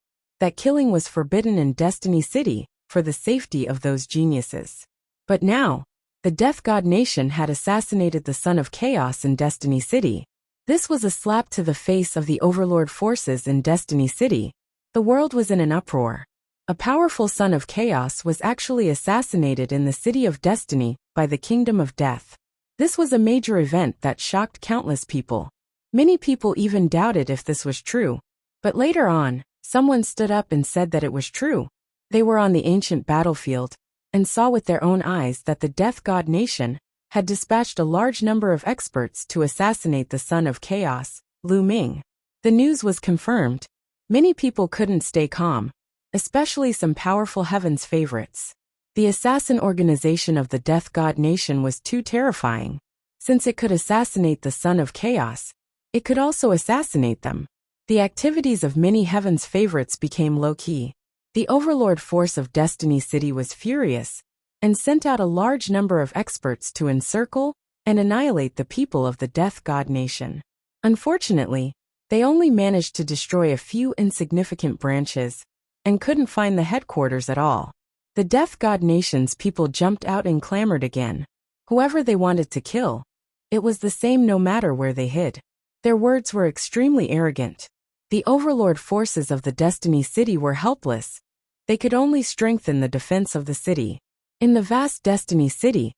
that killing was forbidden in Destiny City for the safety of those geniuses. But now, the Death God Nation had assassinated the son of chaos in Destiny City. This was a slap to the face of the overlord forces in Destiny City. The world was in an uproar. A powerful son of chaos was actually assassinated in the City of Destiny by the Kingdom of Death. This was a major event that shocked countless people. Many people even doubted if this was true. But later on, someone stood up and said that it was true. They were on the ancient battlefield and saw with their own eyes that the Death God Nation had dispatched a large number of experts to assassinate the son of chaos, Lu Ming. The news was confirmed. Many people couldn't stay calm. especially some powerful heaven's favorites. The assassin organization of the Death God Nation was too terrifying. Since it could assassinate the Son of Chaos, it could also assassinate them. The activities of many heaven's favorites became low-key. The overlord force of Destiny City was furious and sent out a large number of experts to encircle and annihilate the people of the Death God Nation. Unfortunately, they only managed to destroy a few insignificant branches and couldn't find the headquarters at all. The Death God Nation's people jumped out and clamored again. Whoever they wanted to kill, it was the same no matter where they hid. Their words were extremely arrogant. The overlord forces of the Destiny City were helpless. They could only strengthen the defense of the city. In the vast Destiny City,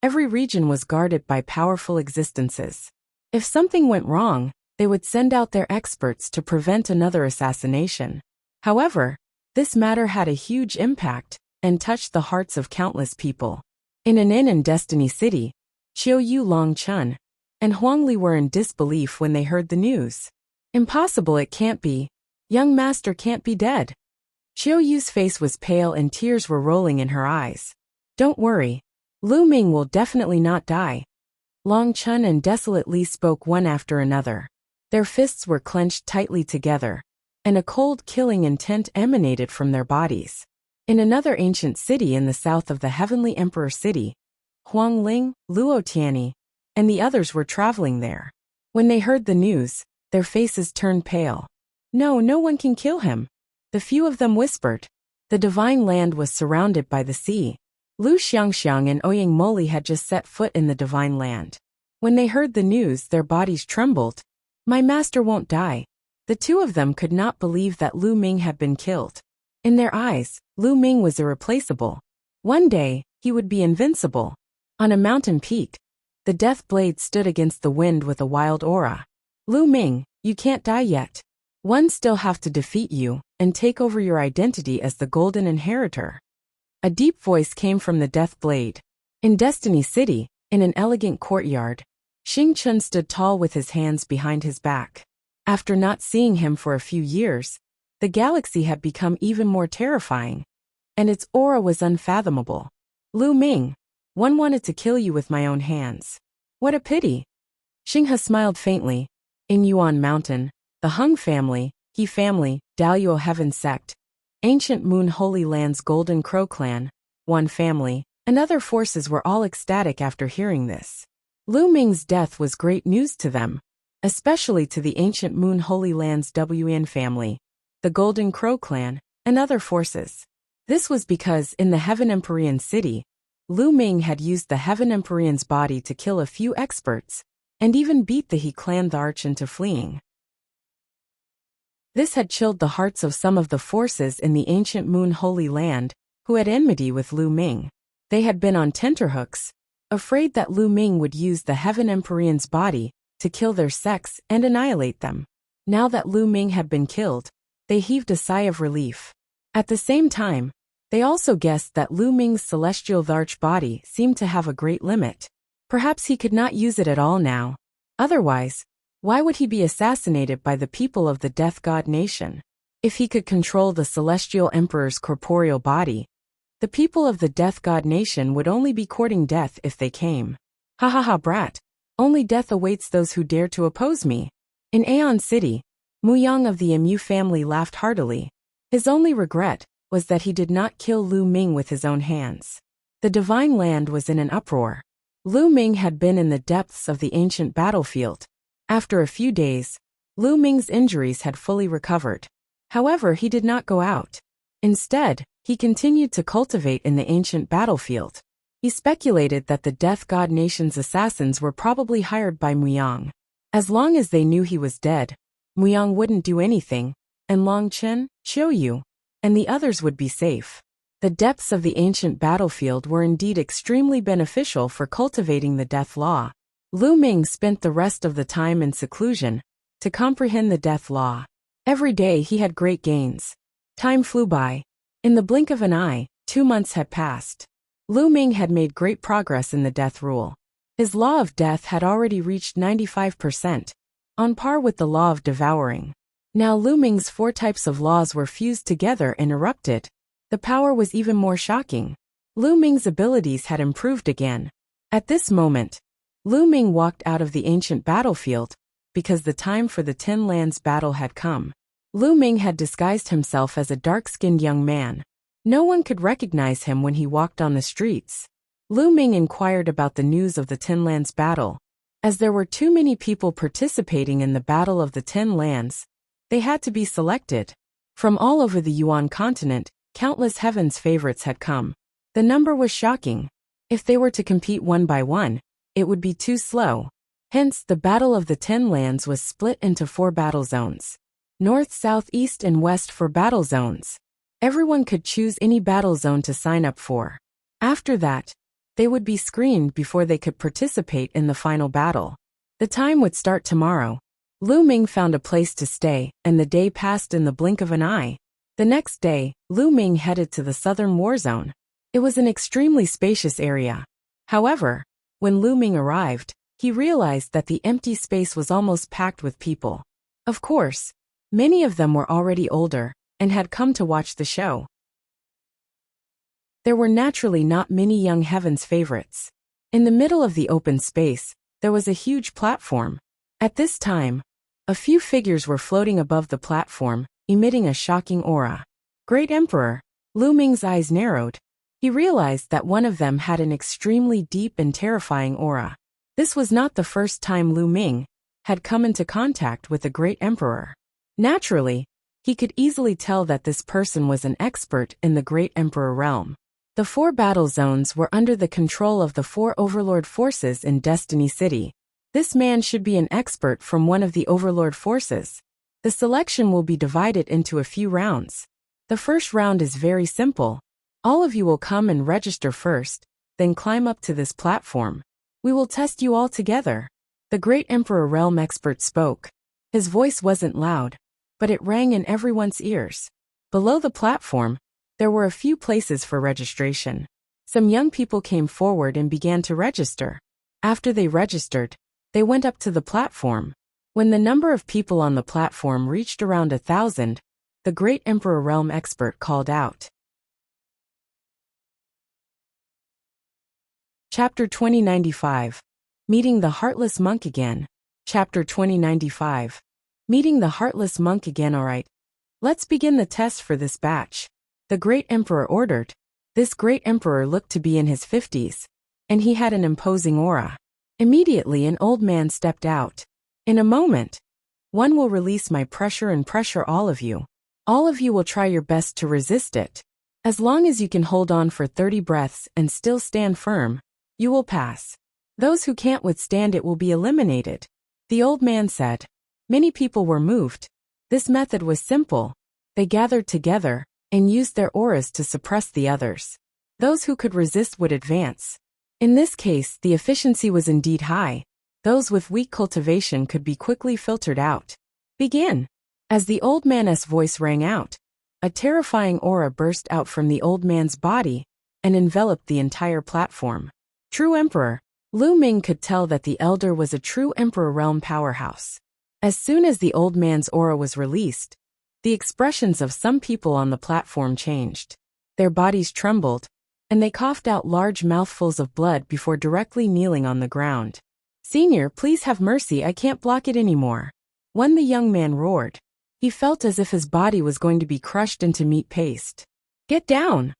every region was guarded by powerful existences. If something went wrong, they would send out their experts to prevent another assassination. However, this matter had a huge impact and touched the hearts of countless people. In an inn in Destiny City, Qiuyu Longchun and Huangli were in disbelief when they heard the news. Impossible, it can't be. Young master can't be dead. Qiuyu's face was pale and tears were rolling in her eyes. Don't worry. Lu Ming will definitely not die. Longchun and Desolate Li spoke one after another. Their fists were clenched tightly together, and a cold killing intent emanated from their bodies. In another ancient city in the south of the Heavenly Emperor City, Huangling, Luotiani, and the others were traveling there. When they heard the news, their faces turned pale. No one can kill him. The few of them whispered. The divine land was surrounded by the sea. Lu Xiangxiang and Ouyang Moli had just set foot in the divine land. When they heard the news, their bodies trembled. My master won't die. The two of them could not believe that Lu Ming had been killed. In their eyes, Lu Ming was irreplaceable. One day, he would be invincible. On a mountain peak, the death blade stood against the wind with a wild aura. Lu Ming, you can't die yet. One still have to defeat you and take over your identity as the Golden Inheritor. A deep voice came from the death blade. In Destiny City, in an elegant courtyard, Xing Chun stood tall with his hands behind his back. After not seeing him for a few years, the galaxy had become even more terrifying, and its aura was unfathomable. Lu Ming, one wanted to kill you with my own hands. What a pity. Xinghe smiled faintly. In Yuan Mountain, the Hung family, He family, Daluo Heaven Sect, Ancient Moon Holy Land's Golden Crow Clan, One family, and other forces were all ecstatic after hearing this. Lu Ming's death was great news to them, especially to the Ancient Moon Holy Land's Wn family, the Golden Crow Clan, and other forces. This was because in the Heaven Empyrean City, Lu Ming had used the Heaven Empyrean's body to kill a few experts, and even beat the He clan the Arch into fleeing. This had chilled the hearts of some of the forces in the Ancient Moon Holy Land, who had enmity with Lu Ming. They had been on tenterhooks, afraid that Lu Ming would use the Heaven Empyrean's body to kill their sects and annihilate them. Now that Lu Ming had been killed, they heaved a sigh of relief. At the same time, they also guessed that Lu Ming's celestial Tharch body seemed to have a great limit. Perhaps he could not use it at all now. Otherwise, why would he be assassinated by the people of the Death God Nation? If he could control the Celestial Emperor's corporeal body, the people of the Death God Nation would only be courting death if they came. Ha ha ha, brat. Only death awaits those who dare to oppose me. In Aeon City, Muyang of the Mu family laughed heartily. His only regret was that he did not kill Lu Ming with his own hands. The divine land was in an uproar. Lu Ming had been in the depths of the ancient battlefield. After a few days, Lu Ming's injuries had fully recovered. However, he did not go out. Instead, he continued to cultivate in the ancient battlefield. He speculated that the Death God Nation's assassins were probably hired by Muyang. As long as they knew he was dead, Muyang wouldn't do anything, and Longchen, Qiuyu, and the others would be safe. The depths of the ancient battlefield were indeed extremely beneficial for cultivating the death law. Lu Ming spent the rest of the time in seclusion to comprehend the death law. Every day he had great gains. Time flew by. In the blink of an eye, 2 months had passed. Lu Ming had made great progress in the death rule. His law of death had already reached 95%, on par with the law of devouring. Now Lu Ming's 4 types of laws were fused together and erupted. The power was even more shocking. Lu Ming's abilities had improved again. At this moment, Lu Ming walked out of the ancient battlefield, because the time for the 10 Lands battle had come. Lu Ming had disguised himself as a dark-skinned young man. No one could recognize him when he walked on the streets. Lu Ming inquired about the news of the 10 Lands battle. As there were too many people participating in the Battle of the 10 Lands, they had to be selected. From all over the Yuan continent, countless heaven's favorites had come. The number was shocking. If they were to compete one by one, it would be too slow. Hence, the Battle of the 10 Lands was split into 4 battle zones. North, South, East, and West for battle zones. Everyone could choose any battle zone to sign up for. After that, they would be screened before they could participate in the final battle. The time would start tomorrow. Lu Ming found a place to stay, and the day passed in the blink of an eye. The next day, Lu Ming headed to the southern war zone. It was an extremely spacious area. However, when Lu Ming arrived, he realized that the empty space was almost packed with people. Of course, many of them were already older and had come to watch the show. There were naturally not many young heaven's favorites. In the middle of the open space, there was a huge platform. At this time, a few figures were floating above the platform, emitting a shocking aura. Great Emperor. Lu Ming's eyes narrowed. He realized that one of them had an extremely deep and terrifying aura. This was not the first time Lu Ming had come into contact with the Great Emperor. Naturally, he could easily tell that this person was an expert in the Great Emperor realm. The 4 battle zones were under the control of the 4 overlord forces in Destiny City. This man should be an expert from one of the overlord forces. The selection will be divided into a few rounds. The first round is very simple. All of you will come and register first, then climb up to this platform. We will test you all together. The Great Emperor Realm expert spoke. His voice wasn't loud, but it rang in everyone's ears. Below the platform, there were a few places for registration. Some young people came forward and began to register. After they registered, they went up to the platform. When the number of people on the platform reached around 1,000, the Great Emperor Realm expert called out. Chapter 2095. Meeting the Heartless Monk Again. Chapter 2095. Meeting the Heartless Monk Again. Alright. Let's begin the test for this batch. The Great Emperor ordered. This Great Emperor looked to be in his 50s, and he had an imposing aura. Immediately an old man stepped out. In a moment, one will release my pressure and pressure all of you. All of you will try your best to resist it. As long as you can hold on for 30 breaths and still stand firm, you will pass. Those who can't withstand it will be eliminated. The old man said. Many people were moved. This method was simple. They gathered together and used their auras to suppress the others. Those who could resist would advance. In this case, the efficiency was indeed high. Those with weak cultivation could be quickly filtered out. Begin. As the old man's voice rang out, a terrifying aura burst out from the old man's body and enveloped the entire platform. True Emperor. Lu Ming could tell that the elder was a true Emperor Realm powerhouse. As soon as the old man's aura was released, the expressions of some people on the platform changed. Their bodies trembled, and they coughed out large mouthfuls of blood before directly kneeling on the ground. Senior, please have mercy, I can't block it anymore. When the young man roared, he felt as if his body was going to be crushed into meat paste. Get down!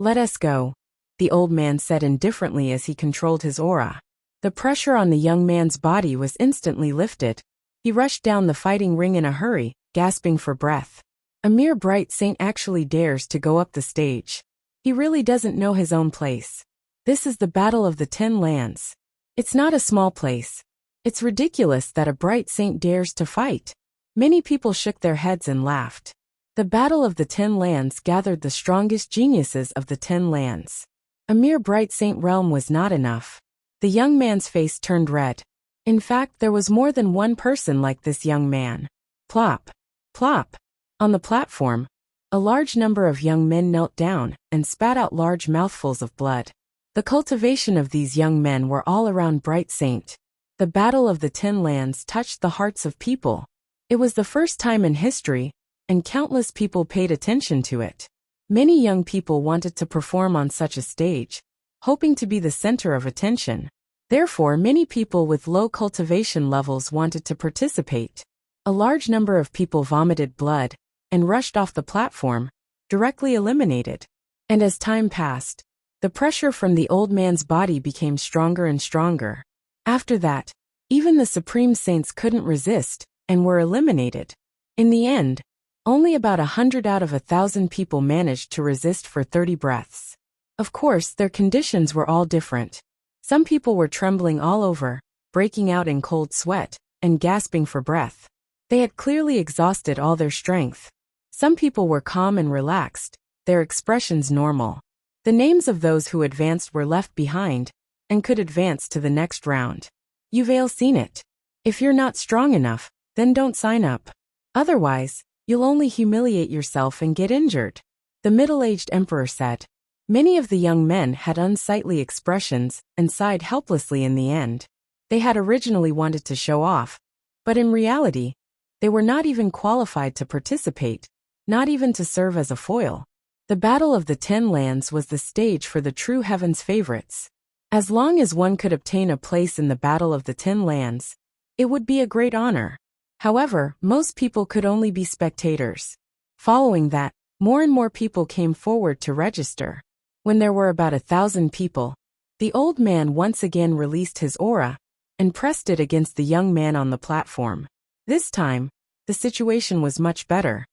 Let us go, the old man said indifferently as he controlled his aura. The pressure on the young man's body was instantly lifted. He rushed down the fighting ring in a hurry, gasping for breath. A mere bright saint actually dares to go up the stage. He really doesn't know his own place. This is the Battle of the 10 Lands. It's not a small place. It's ridiculous that a bright saint dares to fight. Many people shook their heads and laughed. The Battle of the 10 Lands gathered the strongest geniuses of the 10 Lands. A mere bright saint realm was not enough. The young man's face turned red. In fact, there was more than one person like this young man. Plop. Plop. On the platform, a large number of young men knelt down and spat out large mouthfuls of blood. The cultivation of these young men were all around Bright Saint. The Battle of the 10 Lands touched the hearts of people. It was the first time in history, and countless people paid attention to it. Many young people wanted to perform on such a stage, hoping to be the center of attention. Therefore, many people with low cultivation levels wanted to participate. A large number of people vomited blood and rushed off the platform, directly eliminated. And as time passed, the pressure from the old man's body became stronger and stronger. After that, even the supreme saints couldn't resist and were eliminated. In the end, only about 100 out of 1,000 people managed to resist for 30 breaths. Of course, their conditions were all different. Some people were trembling all over, breaking out in cold sweat, and gasping for breath. They had clearly exhausted all their strength. Some people were calm and relaxed, their expressions normal. The names of those who advanced were left behind, and could advance to the next round. You've all seen it. If you're not strong enough, then don't sign up. Otherwise, you'll only humiliate yourself and get injured. The middle-aged emperor said. Many of the young men had unsightly expressions and sighed helplessly in the end. They had originally wanted to show off, but in reality, they were not even qualified to participate, not even to serve as a foil. The Battle of the 10 Lands was the stage for the true heaven's favorites. As long as one could obtain a place in the Battle of the 10 Lands, it would be a great honor. However, most people could only be spectators. Following that, more and more people came forward to register. When there were about 1,000 people, the old man once again released his aura and pressed it against the young man on the platform. This time, the situation was much better.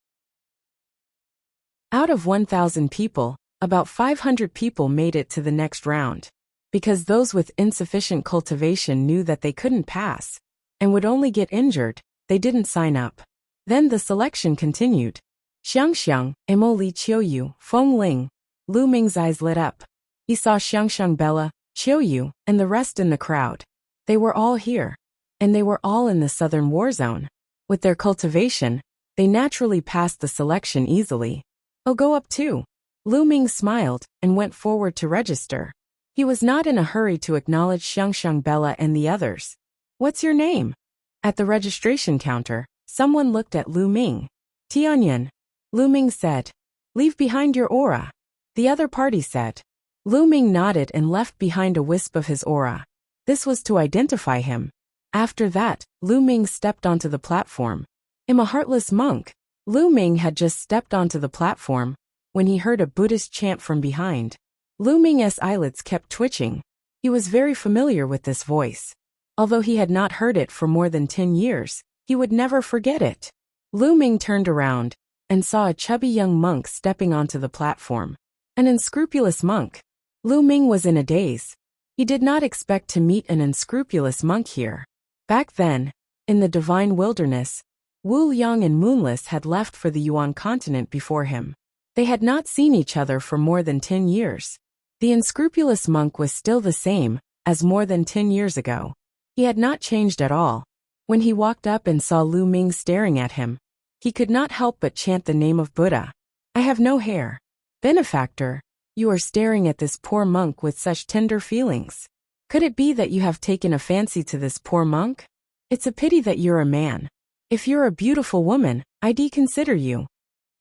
Out of 1,000 people, about 500 people made it to the next round. Because those with insufficient cultivation knew that they couldn't pass and would only get injured, they didn't sign up. Then the selection continued. Xiangxiang, Emo Li Qiuyu, Feng Ling. Lu Ming's eyes lit up. He saw Xiangxiang Bella, Qiuyu, and the rest in the crowd. They were all here. And they were all in the southern war zone. With their cultivation, they naturally passed the selection easily. I'll go up too. Lu Ming smiled and went forward to register. He was not in a hurry to acknowledge Xiangxiang Bella and the others. What's your name? At the registration counter, someone looked at Lu Ming. Tianyan. Lu Ming said. Leave behind your aura. The other party said. Lu Ming nodded and left behind a wisp of his aura. This was to identify him. After that, Lu Ming stepped onto the platform. I'm a heartless monk. Lu Ming had just stepped onto the platform when he heard a Buddhist chant from behind. Lu Ming's eyelids kept twitching. He was very familiar with this voice. Although he had not heard it for more than 10 years, he would never forget it. Lu Ming turned around and saw a chubby young monk stepping onto the platform. An unscrupulous monk. Lu Ming was in a daze. He did not expect to meet an unscrupulous monk here. Back then, in the divine wilderness, Wu Yang and Moonless had left for the Yuan continent before him. They had not seen each other for more than 10 years. The unscrupulous monk was still the same as more than 10 years ago. He had not changed at all. When he walked up and saw Lu Ming staring at him, he could not help but chant the name of Buddha. I have no hair. Benefactor, you are staring at this poor monk with such tender feelings. Could it be that you have taken a fancy to this poor monk? It's a pity that you're a man. If you're a beautiful woman, I'd consider you.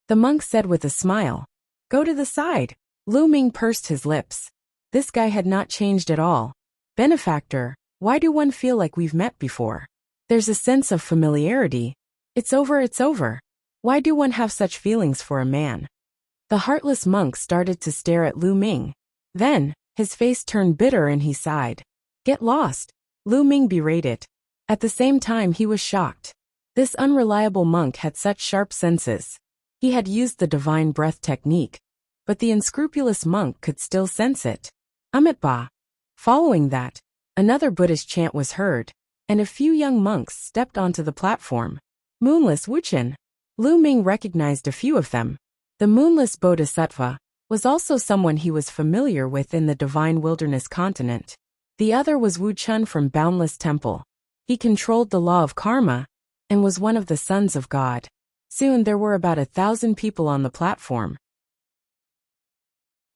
The monk said with a smile. Go to the side. Lu Ming pursed his lips. This guy had not changed at all. Benefactor, why do one feel like we've met before? There's a sense of familiarity. It's over. Why do one have such feelings for a man? The heartless monk started to stare at Lu Ming. Then, his face turned bitter and he sighed. Get lost, Lu Ming berated. At the same time he was shocked. This unreliable monk had such sharp senses. He had used the divine breath technique, but the unscrupulous monk could still sense it. Amitba. Following that, another Buddhist chant was heard, and a few young monks stepped onto the platform. Moonless Wuchen. Lu Ming recognized a few of them. The Moonless Bodhisattva was also someone he was familiar with in the divine wilderness continent. The other was Wu Chun from Boundless Temple. He controlled the law of karma and was one of the sons of God. Soon there were about 1,000 people on the platform.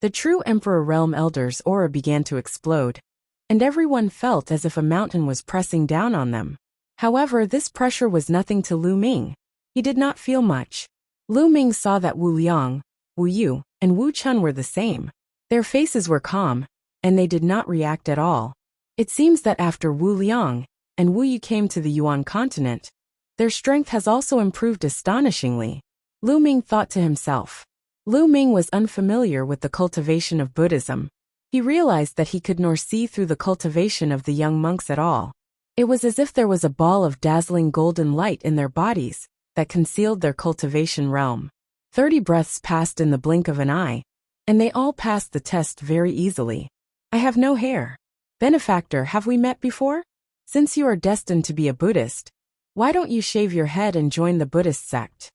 The true Emperor Realm Elder's aura began to explode, and everyone felt as if a mountain was pressing down on them. However, this pressure was nothing to Lu Ming. He did not feel much. Lu Ming saw that Wu Liang, Wu Yu, and Wu Chun were the same. Their faces were calm, and they did not react at all. It seems that after Wu Liang and Wu Yu came to the Yuan continent, their strength has also improved astonishingly. Lu Ming thought to himself. Lu Ming was unfamiliar with the cultivation of Buddhism. He realized that he could nor see through the cultivation of the young monks at all. It was as if there was a ball of dazzling golden light in their bodies that concealed their cultivation realm. 30 breaths passed in the blink of an eye, and they all passed the test very easily. I have no hair. Benefactor, have we met before? Since you are destined to be a Buddhist, why don't you shave your head and join the Buddhist sect?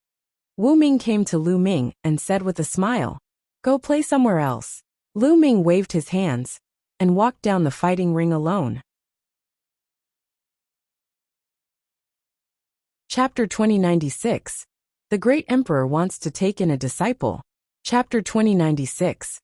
Wu Ming came to Lu Ming and said with a smile, "Go play somewhere else." Lu Ming waved his hands and walked down the fighting ring alone. Chapter 2096. The Great Emperor wants to take in a disciple. Chapter 2096.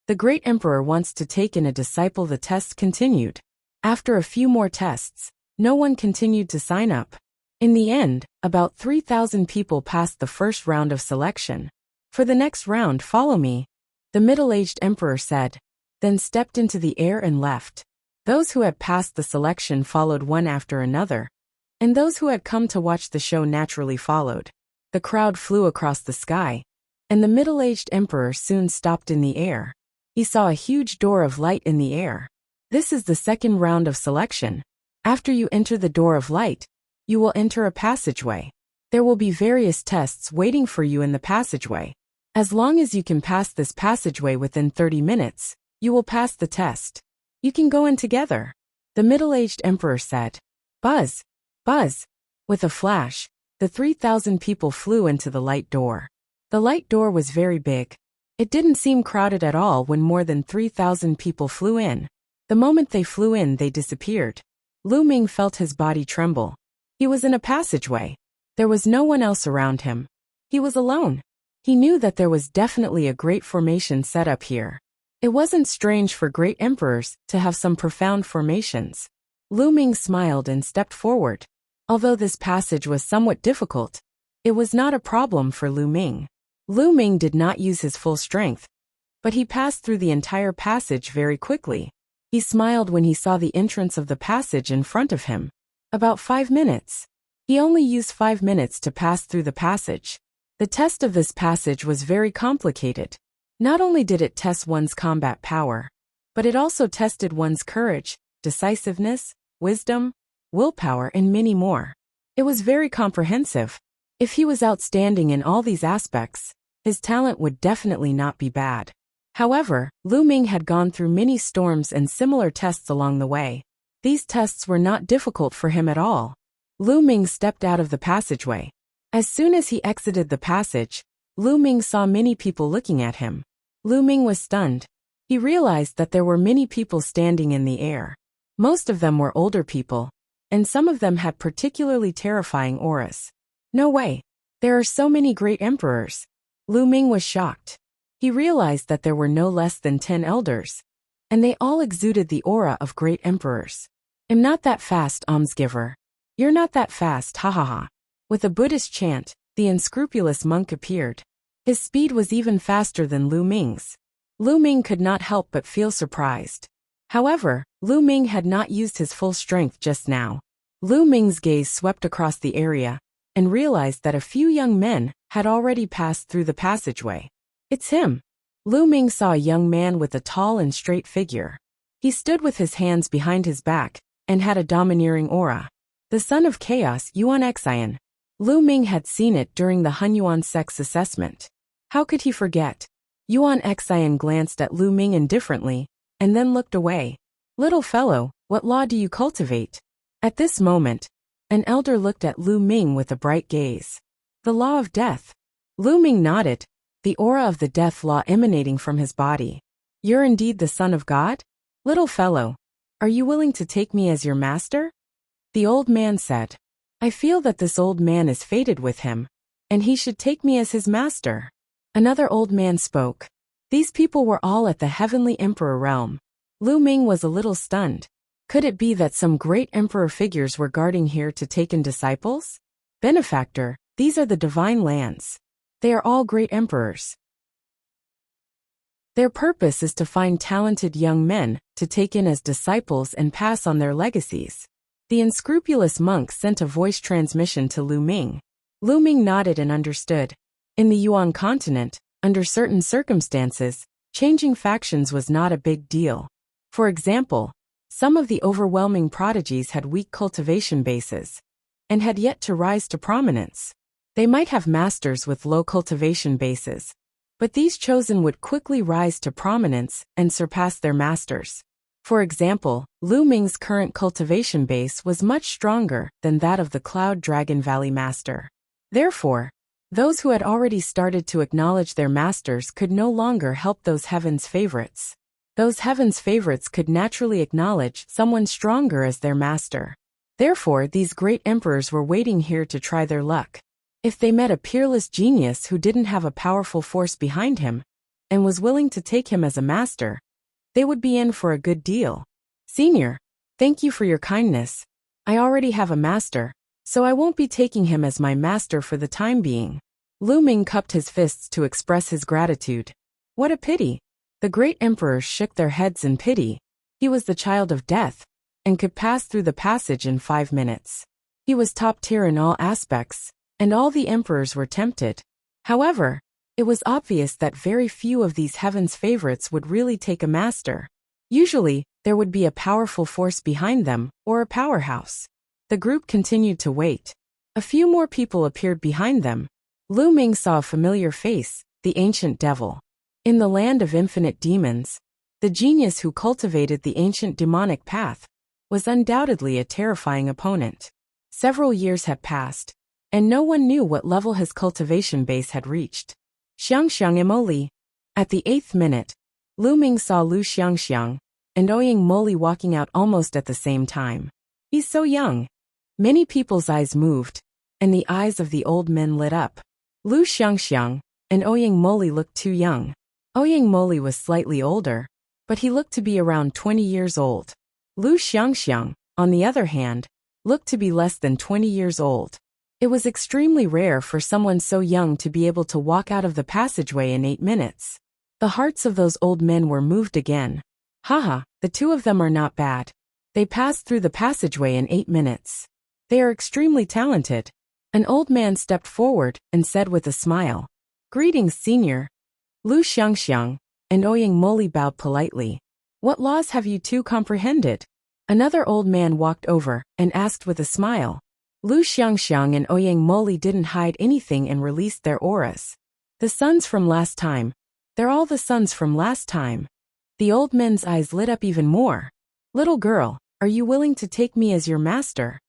The Great Emperor wants to take in a disciple. The test continued. After a few more tests, no one continued to sign up. In the end, about 3,000 people passed the first round of selection. For the next round, follow me, the middle-aged emperor said, then stepped into the air and left. Those who had passed the selection followed one after another, and those who had come to watch the show naturally followed. The crowd flew across the sky, and the middle-aged emperor soon stopped in the air. He saw a huge door of light in the air. This is the second round of selection. After you enter the door of light, you will enter a passageway. There will be various tests waiting for you in the passageway. As long as you can pass this passageway within 30 minutes, you will pass the test. You can go in together, the middle-aged emperor said. Buzz! Buzz! With a flash, the 3,000 people flew into the light door. The light door was very big. It didn't seem crowded at all when more than 3,000 people flew in. The moment they flew in, they disappeared. Lu Ming felt his body tremble. He was in a passageway. There was no one else around him. He was alone. He knew that there was definitely a great formation set up here. It wasn't strange for great emperors to have some profound formations. Lu Ming smiled and stepped forward. Although this passage was somewhat difficult, it was not a problem for Lu Ming. Lu Ming did not use his full strength, but he passed through the entire passage very quickly. He smiled when he saw the entrance of the passage in front of him. About 5 minutes. He only used 5 minutes to pass through the passage. The test of this passage was very complicated. Not only did it test one's combat power, but it also tested one's courage, decisiveness, wisdom, willpower, and many more. It was very comprehensive. If he was outstanding in all these aspects, his talent would definitely not be bad. However, Lu Ming had gone through many storms and similar tests along the way. These tests were not difficult for him at all. Lu Ming stepped out of the passageway. As soon as he exited the passage, Lu Ming saw many people looking at him. Lu Ming was stunned. He realized that there were many people standing in the air. Most of them were older people, and some of them had particularly terrifying auras. No way. There are so many great emperors. Lu Ming was shocked. He realized that there were no less than 10 elders, and they all exuded the aura of great emperors. I'm not that fast, almsgiver. You're not that fast, ha ha ha. With a Buddhist chant, the unscrupulous monk appeared. His speed was even faster than Lu Ming's. Lu Ming could not help but feel surprised. However, Lu Ming had not used his full strength just now. Lu Ming's gaze swept across the area and realized that a few young men had already passed through the passageway. It's him. Lu Ming saw a young man with a tall and straight figure. He stood with his hands behind his back and had a domineering aura. The son of chaos, Yuan Xian. Lu Ming had seen it during the Hunyuan sex assessment. How could he forget? Yuan Xian glanced at Lu Ming indifferently and then looked away. Little fellow, what law do you cultivate? At this moment, an elder looked at Lu Ming with a bright gaze. The law of death. Lu Ming nodded, the aura of the death law emanating from his body. You're indeed the son of God? Little fellow, are you willing to take me as your master? The old man said. I feel that this old man is fated with him, and he should take me as his master. Another old man spoke. These people were all at the heavenly emperor realm. Lu Ming was a little stunned. Could it be that some great emperor figures were guarding here to take in disciples? Benefactor, these are the divine lands. They are all great emperors. Their purpose is to find talented young men to take in as disciples and pass on their legacies. The unscrupulous monk sent a voice transmission to Lu Ming. Lu Ming nodded and understood. In the Yuan continent, under certain circumstances, changing factions was not a big deal. For example, some of the overwhelming prodigies had weak cultivation bases and had yet to rise to prominence. They might have masters with low cultivation bases, but these chosen would quickly rise to prominence and surpass their masters. For example, Lu Ming's current cultivation base was much stronger than that of the Cloud Dragon Valley master. Therefore, those who had already started to acknowledge their masters could no longer help those heaven's favorites. Those heaven's favorites could naturally acknowledge someone stronger as their master. Therefore, these great emperors were waiting here to try their luck. If they met a peerless genius who didn't have a powerful force behind him and was willing to take him as a master, they would be in for a good deal. Senior, thank you for your kindness. I already have a master, so I won't be taking him as my master for the time being. Lu Ming cupped his fists to express his gratitude. What a pity. The great emperors shook their heads in pity. He was the child of death and could pass through the passage in 5 minutes. He was top tier in all aspects, and all the emperors were tempted. However, it was obvious that very few of these heaven's favorites would really take a master. Usually, there would be a powerful force behind them, or a powerhouse. The group continued to wait. A few more people appeared behind them. Lu Ming saw a familiar face, the ancient devil. In the land of infinite demons, the genius who cultivated the ancient demonic path was undoubtedly a terrifying opponent. Several years had passed, and no one knew what level his cultivation base had reached. Xiangxiang Imoli. At the 8th minute, Lu Ming saw Lu Xiangxiang and Ouyang Moli walking out almost at the same time. He's so young. Many people's eyes moved, and the eyes of the old men lit up. Lu Xiangxiang and Ouyang Moli looked too young. Ouyang Moli was slightly older, but he looked to be around 20 years old. Lu Xiangxiang, on the other hand, looked to be less than 20 years old. It was extremely rare for someone so young to be able to walk out of the passageway in 8 minutes. The hearts of those old men were moved again. Haha, the two of them are not bad. They passed through the passageway in 8 minutes. They are extremely talented. An old man stepped forward and said with a smile, "Greetings, senior." Lu Xiangxiang and Ouyang Moli bowed politely. What laws have you two comprehended? Another old man walked over and asked with a smile. Lu Xiangxiang and Ouyang Moli didn't hide anything and released their auras. The sons from last time. They're all the sons from last time. The old men's eyes lit up even more. Little girl, are you willing to take me as your master?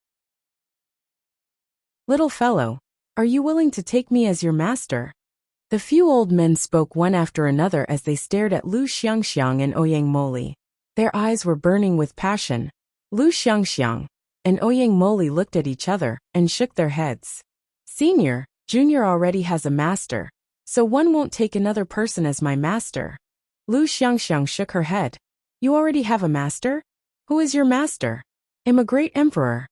Little fellow, are you willing to take me as your master? The few old men spoke one after another as they stared at Lu Xiangxiang and Ouyang Moli. Their eyes were burning with passion. Lu Xiangxiang and Ouyang Moli looked at each other and shook their heads. Senior, Junior already has a master, so one won't take another person as my master. Lu Xiangxiang shook her head. You already have a master? Who is your master? I'm a great emperor.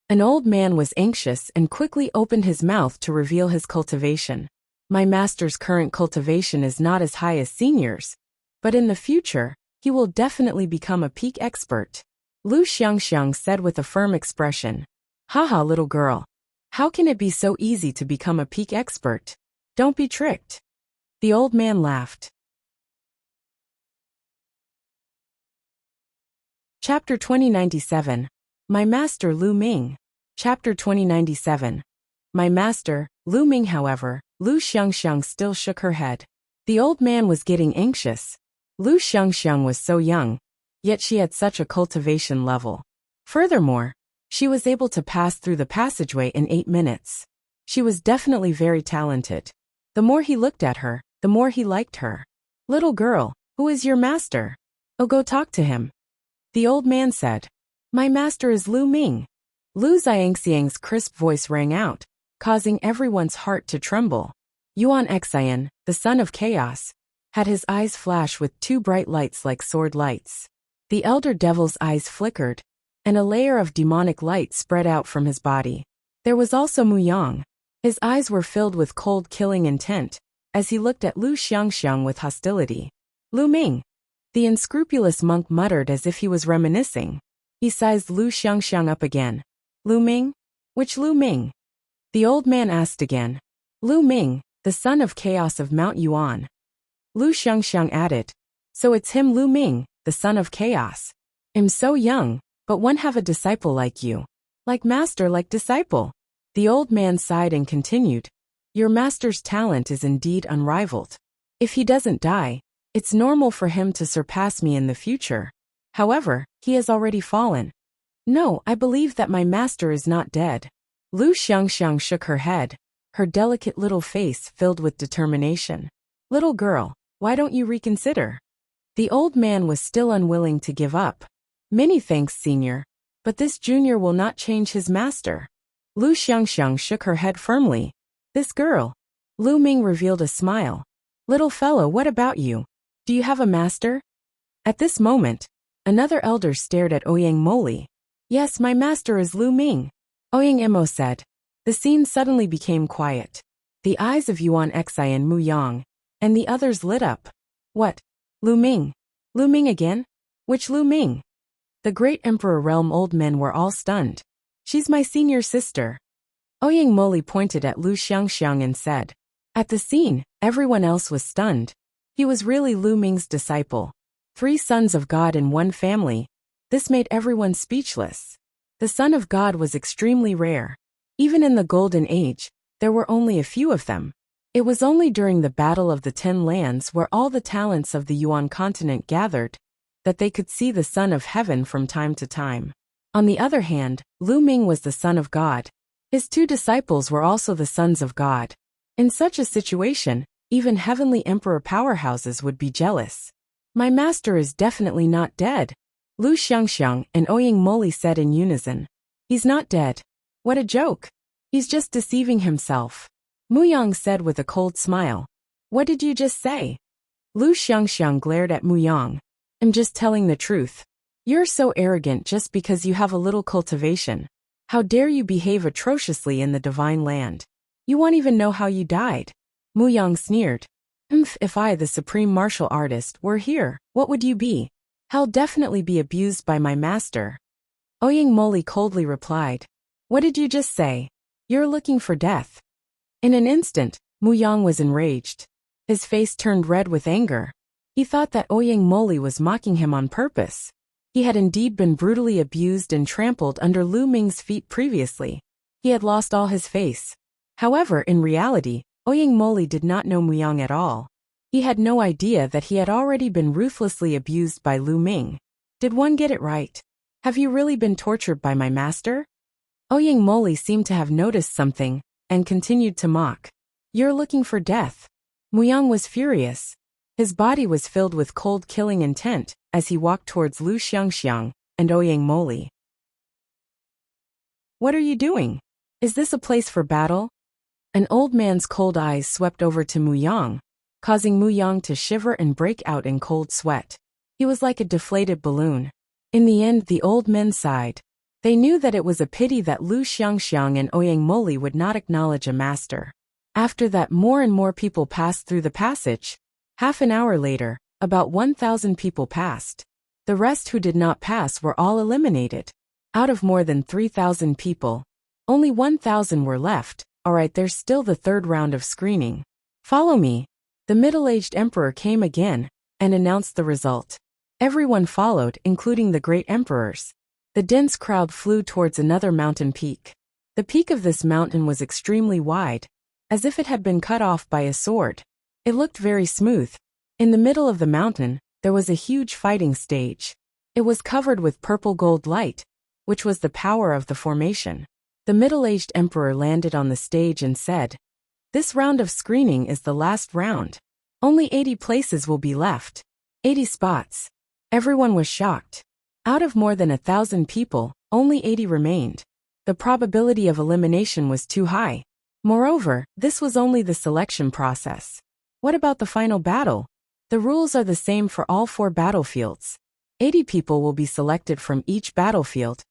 An old man was anxious and quickly opened his mouth to reveal his cultivation. My master's current cultivation is not as high as senior's, but in the future, he will definitely become a peak expert. Lu Xiangxiang said with a firm expression. Haha, little girl. How can it be so easy to become a peak expert? Don't be tricked. The old man laughed. Chapter 2097. My master Lu Ming. Chapter 2097. My master, Lu Ming. However, Lu Xiangxiang still shook her head. The old man was getting anxious. Lu Xiangxiang was so young, yet she had such a cultivation level. Furthermore, she was able to pass through the passageway in 8 minutes. She was definitely very talented. The more he looked at her, the more he liked her. Little girl, who is your master? Oh, go talk to him. The old man said. My master is Lu Ming. Lu Xiangxiang's crisp voice rang out, causing everyone's heart to tremble. Yuan Xian, the son of chaos, had his eyes flash with 2 bright lights like sword lights. The elder devil's eyes flickered, and a layer of demonic light spread out from his body. There was also Muyang. His eyes were filled with cold killing intent, as he looked at Lu Xiangxiang with hostility. Lu Ming. The unscrupulous monk muttered as if he was reminiscing. He sized Lu Xiangxiang up again. Lu Ming? Which Lu Ming? The old man asked again. Lu Ming, the son of chaos of Mount Yuan. Lu Xiangxiang added. So it's him Lu Ming, the son of chaos. I'm so young, but one have a disciple like you. Like master like disciple. The old man sighed and continued. Your master's talent is indeed unrivaled. If he doesn't die, it's normal for him to surpass me in the future. However, he has already fallen. No, I believe that my master is not dead. Lu Xiangxiang shook her head, her delicate little face filled with determination. Little girl, why don't you reconsider? The old man was still unwilling to give up. Many thanks, senior, but this junior will not change his master. Lu Xiangxiang shook her head firmly. This girl. Lu Ming revealed a smile. Little fellow, what about you? Do you have a master? At this moment, another elder stared at Ouyang Moli. Yes, my master is Lu Ming. Ouyang Imo said. The scene suddenly became quiet. The eyes of Yuan Xi and Mu Yang, and the others lit up. What? Lu Ming? Lu Ming again? Which Lu Ming? The great emperor realm old men were all stunned. She's my senior sister. Ouyang Moli pointed at Lu Xiangxiang and said. At the scene, everyone else was stunned. He was really Lu Ming's disciple. 3 sons of God in one family. This made everyone speechless. The son of God was extremely rare. Even in the Golden Age, there were only a few of them. It was only during the Battle of the 10 Lands where all the talents of the Yuan continent gathered, that they could see the Son of Heaven from time to time. On the other hand, Lu Ming was the son of God. His 2 disciples were also the sons of God. In such a situation, even heavenly emperor powerhouses would be jealous. My master is definitely not dead. Lu Xiangxiang and Ouyang Moli said in unison. He's not dead. What a joke. He's just deceiving himself. Mu Yang said with a cold smile. What did you just say? Lu Xiangxiang glared at Mu Yang. I'm just telling the truth. You're so arrogant just because you have a little cultivation. How dare you behave atrociously in the divine land? You won't even know how you died. Mu Yang sneered. If I, the supreme martial artist, were here, what would you be? I'll definitely be abused by my master. Ouyang Moli coldly replied. What did you just say? You're looking for death. In an instant, Mu Yang was enraged. His face turned red with anger. He thought that Ouyang Moli was mocking him on purpose. He had indeed been brutally abused and trampled under Lu Ming's feet previously. He had lost all his face. However, in reality, Ouyang Moli did not know Mu Yang at all. He had no idea that he had already been ruthlessly abused by Lu Ming. Did one get it right? Have you really been tortured by my master? Ouyang Moli seemed to have noticed something, and continued to mock. You're looking for death. Mu Yang was furious. His body was filled with cold killing intent, as he walked towards Lu Xiangxiang and Ouyang Moli. What are you doing? Is this a place for battle? An old man's cold eyes swept over to Mu Yang, causing Mu Yang to shiver and break out in cold sweat. He was like a deflated balloon. In the end, the old men sighed. They knew that it was a pity that Lu Xiangxiang and Ouyang Moli would not acknowledge a master. After that, more and more people passed through the passage. Half an hour later, about 1,000 people passed. The rest who did not pass were all eliminated. Out of more than 3,000 people, only 1,000 were left. Alright, there's still the 3rd round of screening. Follow me. The middle-aged emperor came again, and announced the result. Everyone followed, including the great emperors. The dense crowd flew towards another mountain peak. The peak of this mountain was extremely wide, as if it had been cut off by a sword. It looked very smooth. In the middle of the mountain, there was a huge fighting stage. It was covered with purple gold light, which was the power of the formation. The middle-aged emperor landed on the stage and said, This round of screening is the last round. Only 80 places will be left. 80 spots. Everyone was shocked. Out of more than 1,000 people, only 80 remained. The probability of elimination was too high. Moreover, this was only the selection process. What about the final battle? The rules are the same for all 4 battlefields. 80 people will be selected from each battlefield,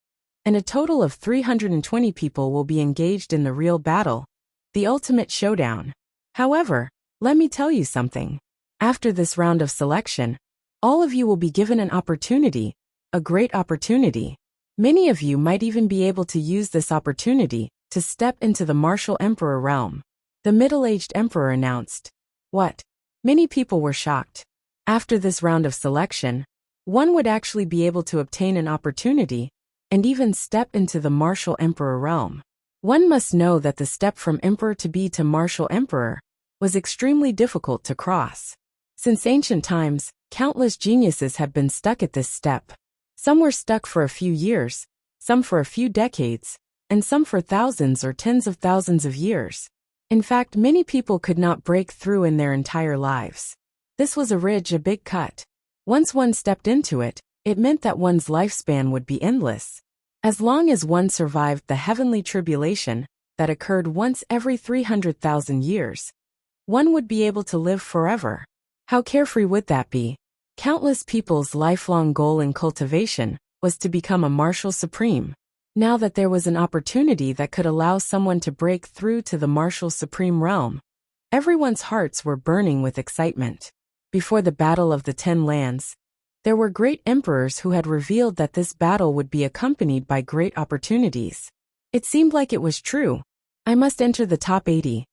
and a total of 320 people will be engaged in the real battle, the ultimate showdown. However, let me tell you something. After this round of selection, all of you will be given an opportunity, a great opportunity. Many of you might even be able to use this opportunity to step into the martial emperor realm. The middle-aged emperor announced. What? Many people were shocked. After this round of selection, one would actually be able to obtain an opportunity and even step into the martial emperor realm. One must know that the step from emperor to be to martial emperor was extremely difficult to cross. Since ancient times, countless geniuses have been stuck at this step. Some were stuck for a few years, some for a few decades, and some for thousands or tens of thousands of years. In fact, many people could not break through in their entire lives. This was a big cut. Once one stepped into it, it meant that one's lifespan would be endless. As long as one survived the heavenly tribulation that occurred once every 300,000 years, one would be able to live forever. How carefree would that be? Countless people's lifelong goal in cultivation was to become a martial supreme. Now that there was an opportunity that could allow someone to break through to the martial supreme realm, everyone's hearts were burning with excitement. Before the Battle of the 10 Lands, there were great emperors who had revealed that this battle would be accompanied by great opportunities. It seemed like it was true. I must enter the top 80.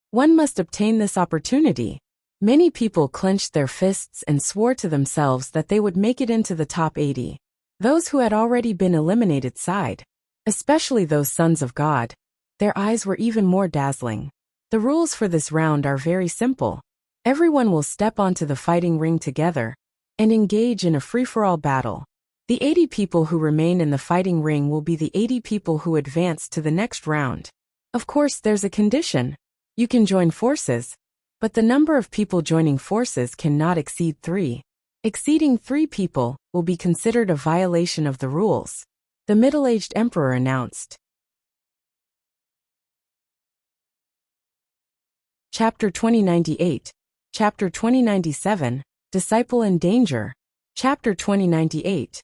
One must obtain this opportunity. Many people clenched their fists and swore to themselves that they would make it into the top 80. Those who had already been eliminated sighed. Especially those sons of God. Their eyes were even more dazzling. The rules for this round are very simple. Everyone will step onto the fighting ring together and engage in a free-for-all battle. The 80 people who remain in the fighting ring will be the 80 people who advance to the next round. Of course, there's a condition. You can join forces, but the number of people joining forces cannot exceed 3. Exceeding 3 people will be considered a violation of the rules. The middle-aged emperor announced. Chapter 2098. Chapter 2097. Disciple in Danger. Chapter 2098.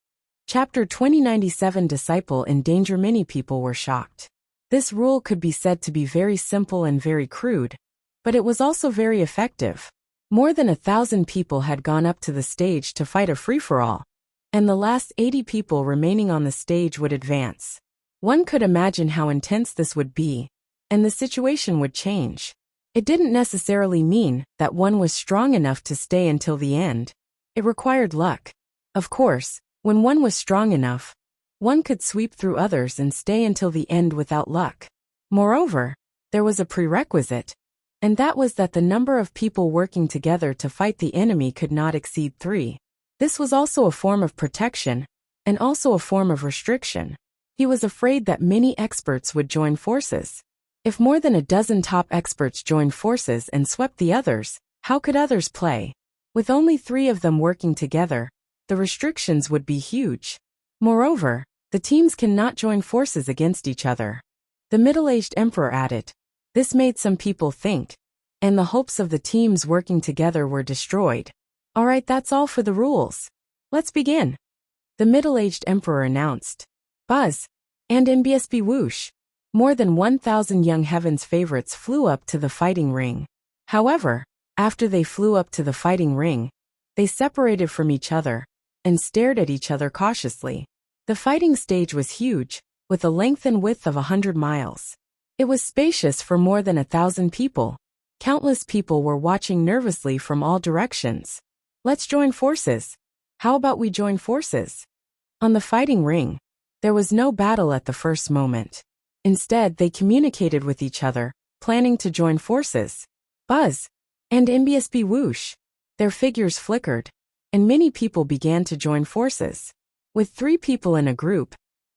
Chapter 2097. Disciple in Danger. Many people were shocked. This rule could be said to be very simple and very crude, but it was also very effective. More than 1,000 people had gone up to the stage to fight a free-for-all, and the last 80 people remaining on the stage would advance. One could imagine how intense this would be, and the situation would change. It didn't necessarily mean that one was strong enough to stay until the end. It required luck. Of course, when one was strong enough, one could sweep through others and stay until the end without luck. Moreover, there was a prerequisite, and that was that the number of people working together to fight the enemy could not exceed 3. This was also a form of protection, and also a form of restriction. He was afraid that many experts would join forces. If more than a dozen top experts joined forces and swept the others, how could others play? With only 3 of them working together, the restrictions would be huge. Moreover, the teams cannot join forces against each other. The middle-aged emperor added. This made some people think, and the hopes of the teams working together were destroyed. Alright, that's all for the rules. Let's begin. The middle-aged emperor announced. Buzz. And NBSB whoosh. More than 1,000 young heaven's favorites flew up to the fighting ring. However, after they flew up to the fighting ring, they separated from each other and stared at each other cautiously. The fighting stage was huge, with a length and width of 100 miles. It was spacious for more than 1,000 people. Countless people were watching nervously from all directions. Let's join forces. How about we join forces? On the fighting ring, there was no battle at the first moment. Instead, they communicated with each other, planning to join forces. Buzz. And NBSB whoosh. Their figures flickered, and many people began to join forces. With 3 people in a group,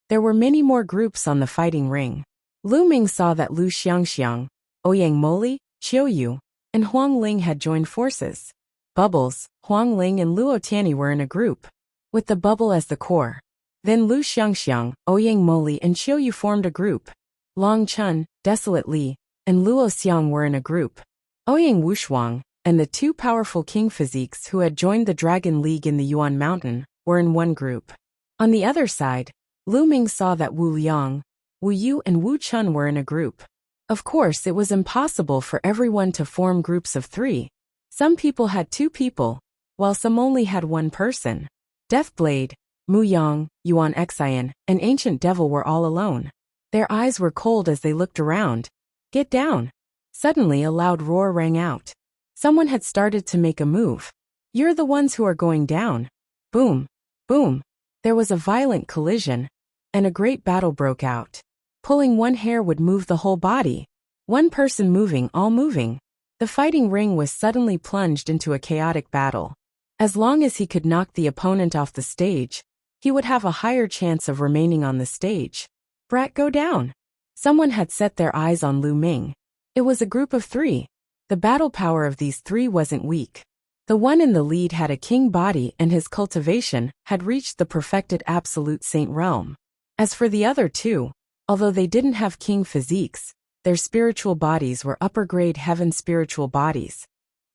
there were many more groups on the fighting ring. Lu Ming saw that Lu Xiangxiang, Ouyang Moli, Qiuyu, and Huang Ling had joined forces. Bubbles, Huang Ling and Luo Tianyi were in a group, with the bubble as the core. Then Lu Xiangxiang, Ouyang Moli and Qiuyu formed a group. Long Chun, Desolate Li, and Luo Xiang were in a group. Ouyang Wushuang, and the 2 powerful king physiques who had joined the Dragon League in the Yuan Mountain, were in one group. On the other side, Lu Ming saw that Wu Liang, Wu Yu and Wu Chun were in a group. Of course, it was impossible for everyone to form groups of 3. Some people had 2 people, while some only had 1 person. Deathblade, Mu Yang, Yuan Xian, and Ancient Devil were all alone. Their eyes were cold as they looked around. Get down! Suddenly a loud roar rang out. Someone had started to make a move. You're the ones who are going down. Boom! Boom! There was a violent collision, and a great battle broke out. Pulling one hair would move the whole body. One person moving, all moving. The fighting ring was suddenly plunged into a chaotic battle. As long as he could knock the opponent off the stage, he would have a higher chance of remaining on the stage. Brat, go down! Someone had set their eyes on Lu Ming. It was a group of 3. The battle power of these 3 wasn't weak. The one in the lead had a king body and his cultivation had reached the perfected absolute saint realm. As for the other 2, although they didn't have king physiques, their spiritual bodies were upper-grade heaven spiritual bodies,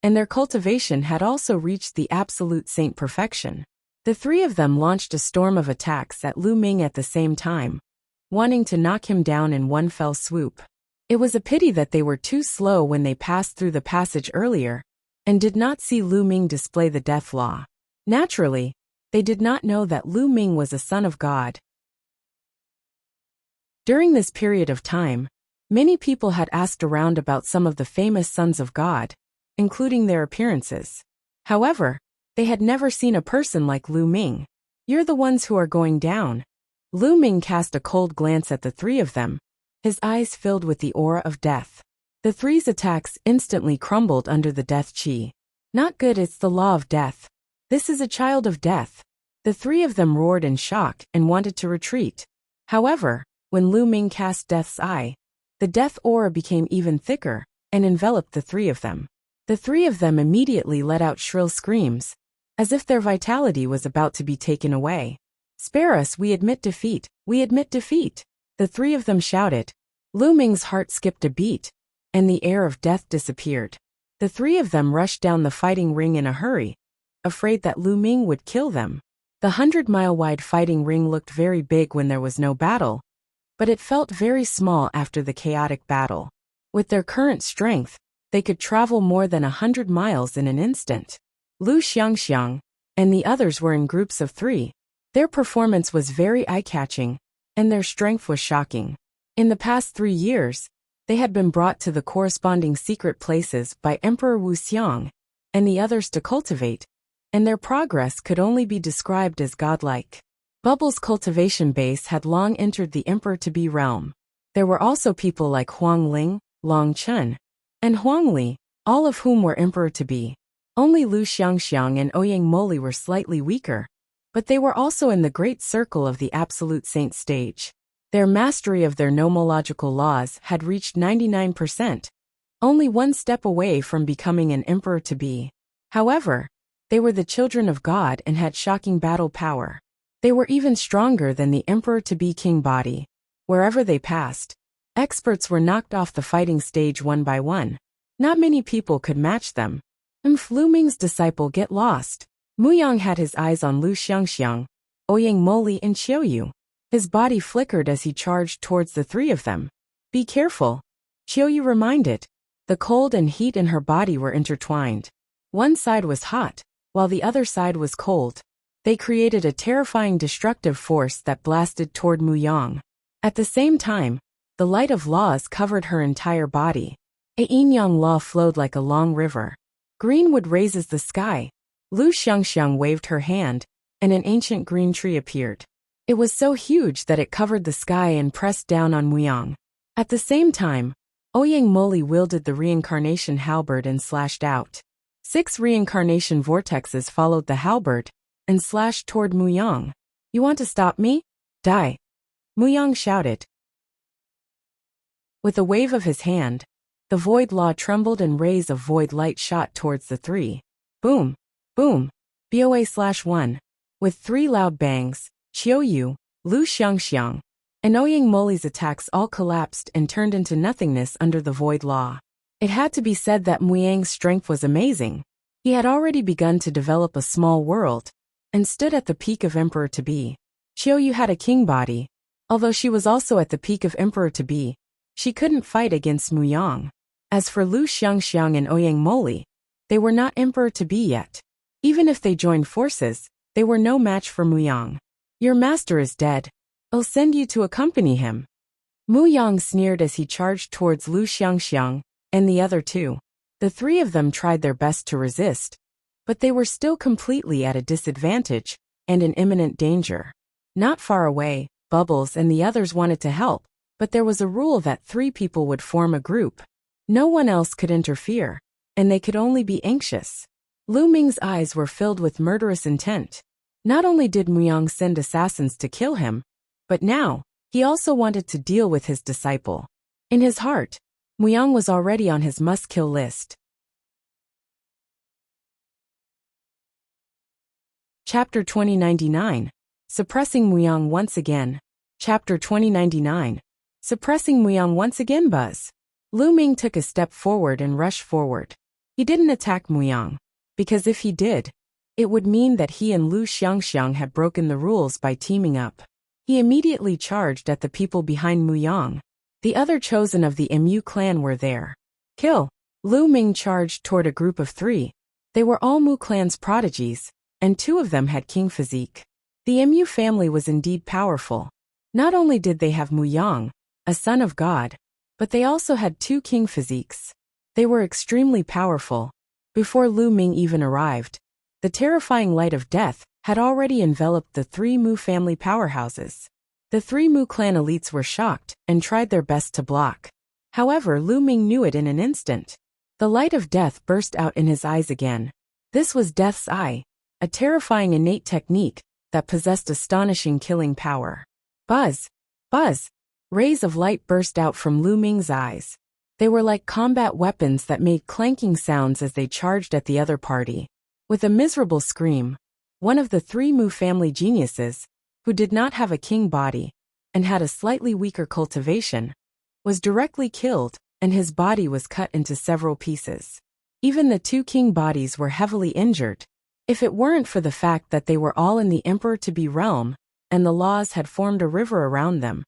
and their cultivation had also reached the absolute saint perfection. The 3 of them launched a storm of attacks at Lu Ming at the same time, wanting to knock him down in one fell swoop. It was a pity that they were too slow when they passed through the passage earlier, and did not see Lu Ming display the death law. Naturally, they did not know that Lu Ming was a son of God. During this period of time, many people had asked around about some of the famous sons of God, including their appearances. However, they had never seen a person like Lu Ming. You're the ones who are going down. Lu Ming cast a cold glance at the 3 of them, his eyes filled with the aura of death. The 3's attacks instantly crumbled under the death chi. Not good, it's the law of death. This is a child of death. The 3 of them roared in shock and wanted to retreat. However, when Lu Ming cast Death's Eye, the death aura became even thicker and enveloped the 3 of them. The 3 of them immediately let out shrill screams, as if their vitality was about to be taken away. Spare us, we admit defeat, we admit defeat. The 3 of them shouted. Lu Ming's heart skipped a beat, and the air of death disappeared. The 3 of them rushed down the fighting ring in a hurry, afraid that Lu Ming would kill them. The 100-mile-wide fighting ring looked very big when there was no battle, but it felt very small after the chaotic battle. With their current strength, they could travel more than 100 miles in an instant. Lu Xiangxiang and the others were in groups of 3. Their performance was very eye-catching, and their strength was shocking. In the past 3 years, they had been brought to the corresponding secret places by Emperor Wuxia and the others to cultivate, and their progress could only be described as godlike. Bubble's cultivation base had long entered the Emperor-to-be realm. There were also people like Huang Ling, Long Chun, and Huang Li, all of whom were Emperor-to-be. Only Lu Xiangxiang and Ouyang Moli were slightly weaker, but they were also in the great circle of the Absolute Saint stage. Their mastery of their nomological laws had reached 99%, only one step away from becoming an Emperor-to-be. However, they were the children of God and had shocking battle power. They were even stronger than the Emperor-to-be king body. Wherever they passed, experts were knocked off the fighting stage one by one. Not many people could match them. Lu Ming's disciple get lost. Muyang had his eyes on Lu Xiangxiang, Ouyang Moli and Qiuyu. His body flickered as he charged towards the 3 of them. Be careful, Qiuyu reminded. The cold and heat in her body were intertwined. One side was hot, while the other side was cold. They created a terrifying destructive force that blasted toward Muyang. At the same time, the light of laws covered her entire body. A yin-yang law flowed like a long river. Greenwood raises the sky. Lu Xiangxiang waved her hand, and an ancient green tree appeared. It was so huge that it covered the sky and pressed down on Muyang. At the same time, Ouyang Moli wielded the reincarnation halberd and slashed out. 6 reincarnation vortexes followed the halberd and slashed toward Muyang. You want to stop me? Die! Muyang shouted. With a wave of his hand, the void law trembled and rays of void light shot towards the 3. Boom! Boom! BOA/1. With 3 loud bangs, Qiuyu, Lu Xiangxiang, and Ouyang Moli's attacks all collapsed and turned into nothingness under the void law. It had to be said that Muyang's strength was amazing. He had already begun to develop a small world, and stood at the peak of Emperor-to-be. Qiuyu had a king body. Although she was also at the peak of emperor-to-be, she couldn't fight against Muyang. As for Lu Xiangxiang and Ouyang Moli, they were not emperor-to-be yet. Even if they joined forces, they were no match for Muyang. Your master is dead. I'll send you to accompany him. Muyang sneered as he charged towards Lu Xiangxiang and the other two. The three of them tried their best to resist, but they were still completely at a disadvantage and in imminent danger. Not far away, Bubbles and the others wanted to help, but there was a rule that 3 people would form a group. No one else could interfere, and they could only be anxious. Lu Ming's eyes were filled with murderous intent. Not only did Muyang send assassins to kill him, but now, he also wanted to deal with his disciple. In his heart, Muyang was already on his must-kill list. Chapter 2099. Suppressing Muyang once again. Chapter 2099. Suppressing Muyang once again. Buzz. Lu Ming took a step forward and rushed forward. He didn't attack Muyang, because if he did, it would mean that he and Lu Xiangxiang had broken the rules by teaming up. He immediately charged at the people behind Muyang. The other chosen of the Mu clan were there. Kill! Lu Ming charged toward a group of 3. They were all Mu clan's prodigies, and 2 of them had king physique. The Mu family was indeed powerful. Not only did they have Muyang, a son of God, but they also had 2 king physiques. They were extremely powerful. Before Lu Ming even arrived, the terrifying light of death had already enveloped the 3 Mu family powerhouses. The 3 Mu clan elites were shocked and tried their best to block. However, Lu Ming knew it in an instant. The light of death burst out in his eyes again. This was Death's Eye, a terrifying innate technique that possessed astonishing killing power. Buzz! Buzz! Rays of light burst out from Lu Ming's eyes. They were like combat weapons that made clanking sounds as they charged at the other party. With a miserable scream, one of the 3 Mu family geniuses, who did not have a king body and had a slightly weaker cultivation, was directly killed, and his body was cut into several pieces. Even the 2 king bodies were heavily injured. If it weren't for the fact that they were all in the emperor-to-be realm, and the laws had formed a river around them,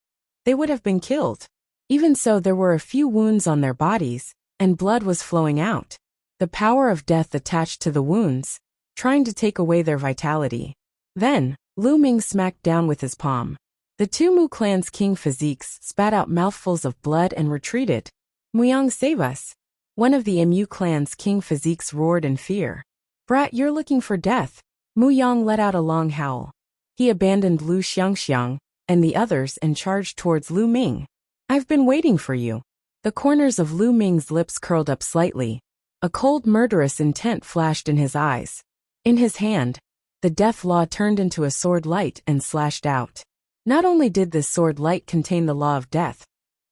they would have been killed. Even so, there were a few wounds on their bodies, and blood was flowing out. The power of death attached to the wounds, trying to take away their vitality. Then, Lu Ming smacked down with his palm. The 2 Mu clan's king physiques spat out mouthfuls of blood and retreated. Muyang, save us! One of the Mu clan's king physiques roared in fear. Brat, you're looking for death. Muyang let out a long howl. He abandoned Lu Xiangxiang and the others and charged towards Lu Ming. I've been waiting for you. The corners of Lu Ming's lips curled up slightly. A cold, murderous intent flashed in his eyes. In his hand, the death law turned into a sword light and slashed out. Not only did this sword light contain the law of death,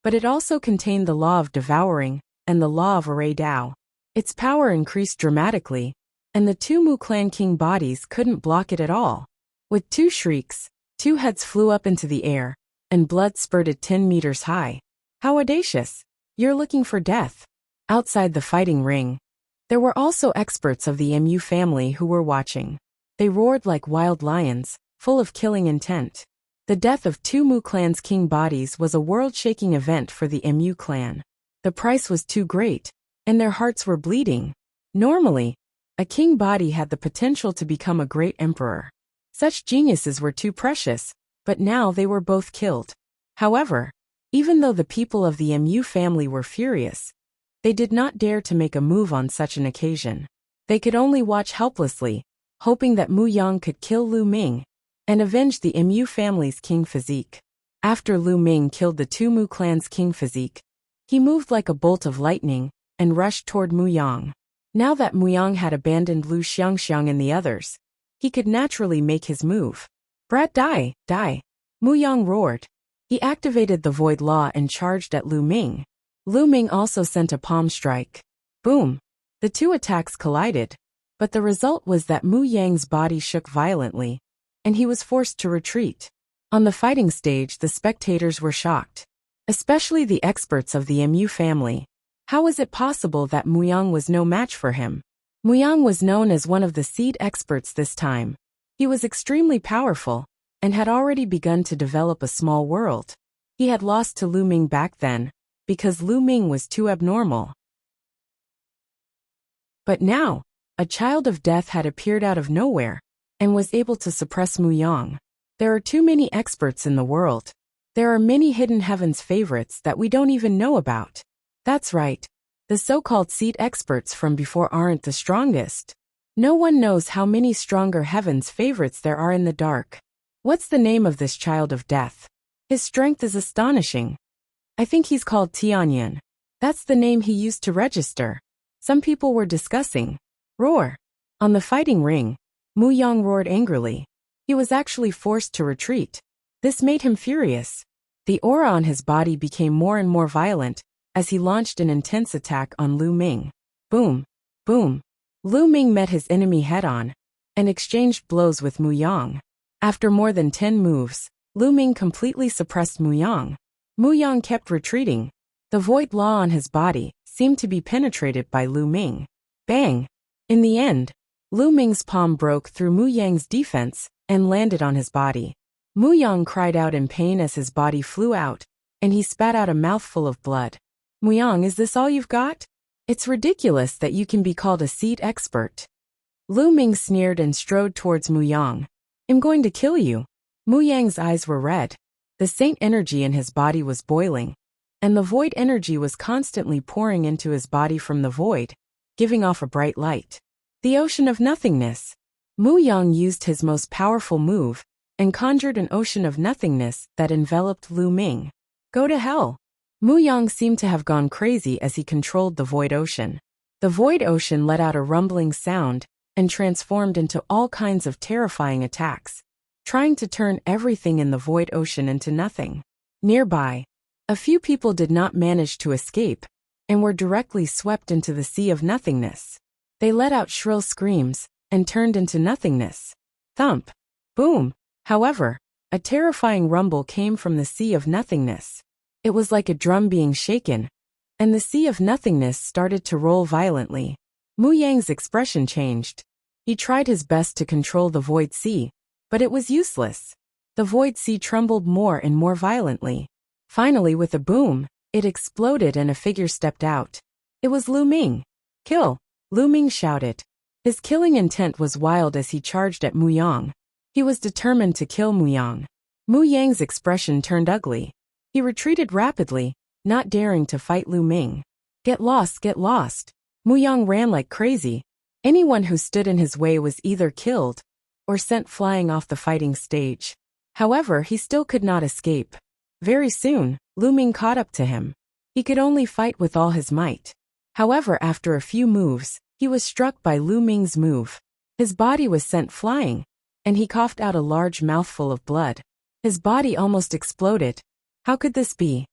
but it also contained the law of devouring and the law of array Dao. Its power increased dramatically, and the 2 Mu clan king bodies couldn't block it at all. With 2 shrieks, 2 heads flew up into the air, and blood spurted 10 meters high. How audacious! You're looking for death. Outside the fighting ring, there were also experts of the Mu family who were watching. They roared like wild lions, full of killing intent. The death of 2 Mu clan's king bodies was a world-shaking event for the Mu clan. The price was too great, and their hearts were bleeding. Normally, a king body had the potential to become a great emperor. Such geniuses were too precious, but now they were both killed. However, even though the people of the Mu family were furious, they did not dare to make a move on such an occasion. They could only watch helplessly, hoping that Muyang could kill Lu Ming and avenge the Mu family's king physique. After Lu Ming killed the 2 Mu clan's king physique, he moved like a bolt of lightning and rushed toward Muyang. Now that Muyang had abandoned Lu Xiangxiang and the others, he could naturally make his move. Brat, die, die! Muyang roared. He activated the void law and charged at Lu Ming. Lu Ming also sent a palm strike. Boom! The 2 attacks collided, but the result was that Muyang's body shook violently, and he was forced to retreat. On the fighting stage, the spectators were shocked, especially the experts of the Mu family. How was it possible that Muyang was no match for him? Muyang was known as one of the seed experts this time. He was extremely powerful, and had already begun to develop a small world. He had lost to Lu Ming back then, because Lu Ming was too abnormal. But now, a child of death had appeared out of nowhere, and was able to suppress Mu Yang. There are too many experts in the world. There are many hidden heavens favorites that we don't even know about. That's right. The so-called seed experts from before aren't the strongest. No one knows how many stronger heavens favorites there are in the dark. What's the name of this child of death? His strength is astonishing. I think he's called Tianyan. That's the name he used to register. Some people were discussing. Roar. On the fighting ring, Mu Yang roared angrily. He was actually forced to retreat. This made him furious. The aura on his body became more and more violent as he launched an intense attack on Lu Ming. Boom. Boom. Lu Ming met his enemy head-on and exchanged blows with Mu Yang. After more than 10 moves, Lu Ming completely suppressed Mu Yang. Mu Yang kept retreating. The void law on his body seemed to be penetrated by Lu Ming. Bang! In the end, Lu Ming's palm broke through Mu Yang's defense and landed on his body. Mu Yang cried out in pain as his body flew out, and he spat out a mouthful of blood. Mu Yang, is this all you've got? It's ridiculous that you can be called a seed expert. Lu Ming sneered and strode towards Mu Yang. I'm going to kill you. Mu Yang's eyes were red. The saint energy in his body was boiling, and the void energy was constantly pouring into his body from the void, giving off a bright light. The ocean of nothingness. Mu Yang used his most powerful move and conjured an ocean of nothingness that enveloped Lu Ming. Go to hell. Mu Yang seemed to have gone crazy as he controlled the void ocean. The void ocean let out a rumbling sound and transformed into all kinds of terrifying attacks, trying to turn everything in the void ocean into nothing. Nearby, a few people did not manage to escape and were directly swept into the sea of nothingness. They let out shrill screams and turned into nothingness. Thump. Boom. However, a terrifying rumble came from the sea of nothingness. It was like a drum being shaken, and the sea of nothingness started to roll violently. Mu Yang's expression changed. He tried his best to control the void sea, but it was useless. The void sea trembled more and more violently. Finally, with a boom, it exploded and a figure stepped out. It was Lu Ming. Kill! Lu Ming shouted. His killing intent was wild as he charged at Mu Yang. He was determined to kill Mu Yang. Mu Yang's expression turned ugly. He retreated rapidly, not daring to fight Lu Ming. Get lost, get lost. Mu Yang ran like crazy. Anyone who stood in his way was either killed or sent flying off the fighting stage. However, he still could not escape. Very soon, Lu Ming caught up to him. He could only fight with all his might. However, after a few moves, he was struck by Lu Ming's move. His body was sent flying, and he coughed out a large mouthful of blood. His body almost exploded. How could this be?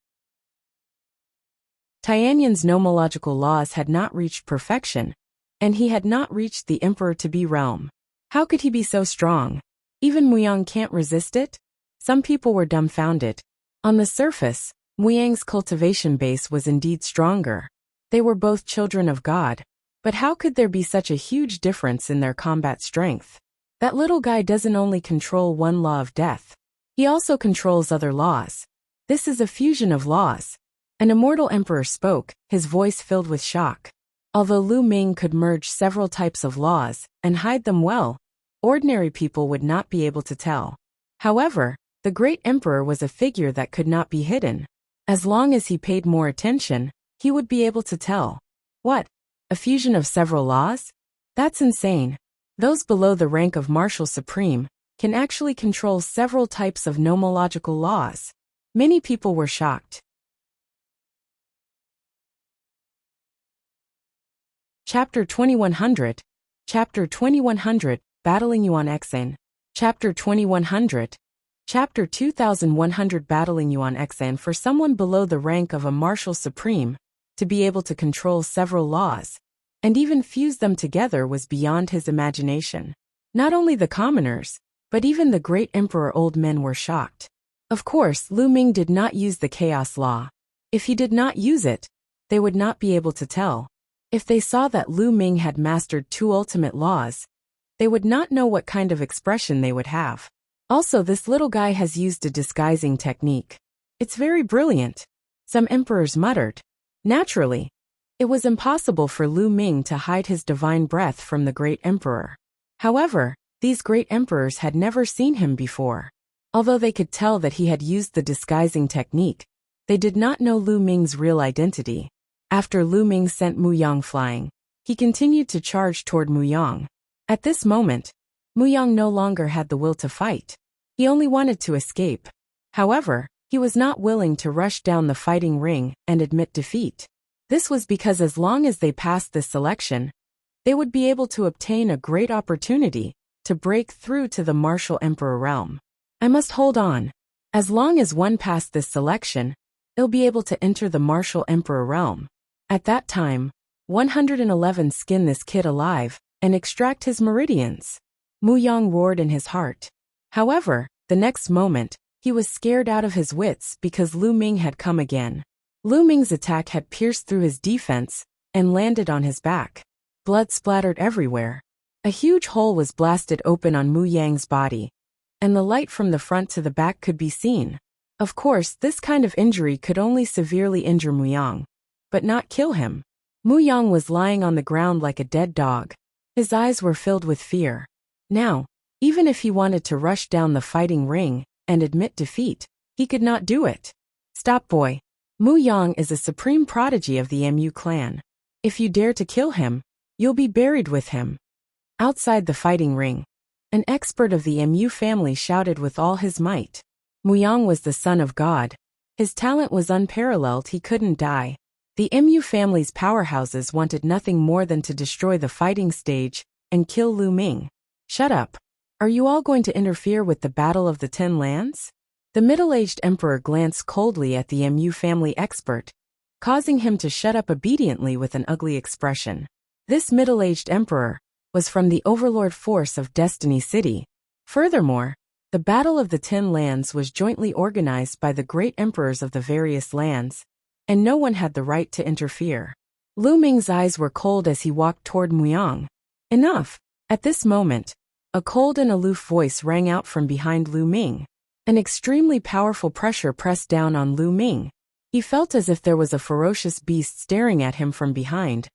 Tianyan's nomological laws had not reached perfection, and he had not reached the Emperor-to-be realm. How could he be so strong? Even Mu Yang can't resist it? Some people were dumbfounded. On the surface, Mu Yang's cultivation base was indeed stronger. They were both children of God. But how could there be such a huge difference in their combat strength? That little guy doesn't only control one law of death. He also controls other laws. This is a fusion of laws. An immortal emperor spoke, his voice filled with shock. Although Lu Ming could merge several types of laws and hide them well, ordinary people would not be able to tell. However, the great emperor was a figure that could not be hidden. As long as he paid more attention, he would be able to tell. What? A fusion of several laws? That's insane. Those below the rank of Marshal Supreme can actually control several types of nomological laws. Many people were shocked. Chapter 2100. Chapter 2100, Battling Yuan Xan. Chapter 2100. Chapter 2100, Battling Yuan Xan. For someone below the rank of a Marshal Supreme to be able to control several laws and even fuse them together was beyond his imagination. Not only the commoners, but even the great emperor old men were shocked. Of course, Lu Ming did not use the chaos law. If he did not use it, they would not be able to tell. If they saw that Lu Ming had mastered two ultimate laws, they would not know what kind of expression they would have. Also, this little guy has used a disguising technique. It's very brilliant, some emperors muttered. Naturally, it was impossible for Lu Ming to hide his divine breath from the great emperor. However, these great emperors had never seen him before. Although they could tell that he had used the disguising technique, they did not know Lu Ming's real identity. After Lu Ming sent Mu Yang flying, he continued to charge toward Mu Yang. At this moment, Mu Yang no longer had the will to fight. He only wanted to escape. However, he was not willing to rush down the fighting ring and admit defeat. This was because as long as they passed this selection, they would be able to obtain a great opportunity to break through to the martial emperor realm. I must hold on. As long as one passed this selection, they'll be able to enter the martial emperor realm. At that time, 111 skin this kid alive and extract his meridians. Mu Yang roared in his heart. However, the next moment, he was scared out of his wits because Lu Ming had come again. Lu Ming's attack had pierced through his defense and landed on his back. Blood splattered everywhere. A huge hole was blasted open on Mu Yang's body, and the light from the front to the back could be seen. Of course, this kind of injury could only severely injure Mu Yang, but not kill him. Mu Yang was lying on the ground like a dead dog. His eyes were filled with fear. Now, even if he wanted to rush down the fighting ring and admit defeat, he could not do it. Stop, boy. Mu Yang is a supreme prodigy of the Mu clan. If you dare to kill him, you'll be buried with him. Outside the fighting ring, an expert of the Mu family shouted with all his might. Mu Yang was the son of God. His talent was unparalleled, he couldn't die. The Mu family's powerhouses wanted nothing more than to destroy the fighting stage and kill Lu Ming. Shut up. Are you all going to interfere with the Battle of the Ten Lands? The middle-aged emperor glanced coldly at the Mu family expert, causing him to shut up obediently with an ugly expression. This middle-aged emperor was from the overlord force of Destiny City. Furthermore, the Battle of the Ten Lands was jointly organized by the great emperors of the various lands, and no one had the right to interfere. Lu Ming's eyes were cold as he walked toward Mu Yang. Enough! At this moment, a cold and aloof voice rang out from behind Lu Ming. An extremely powerful pressure pressed down on Lu Ming. He felt as if there was a ferocious beast staring at him from behind,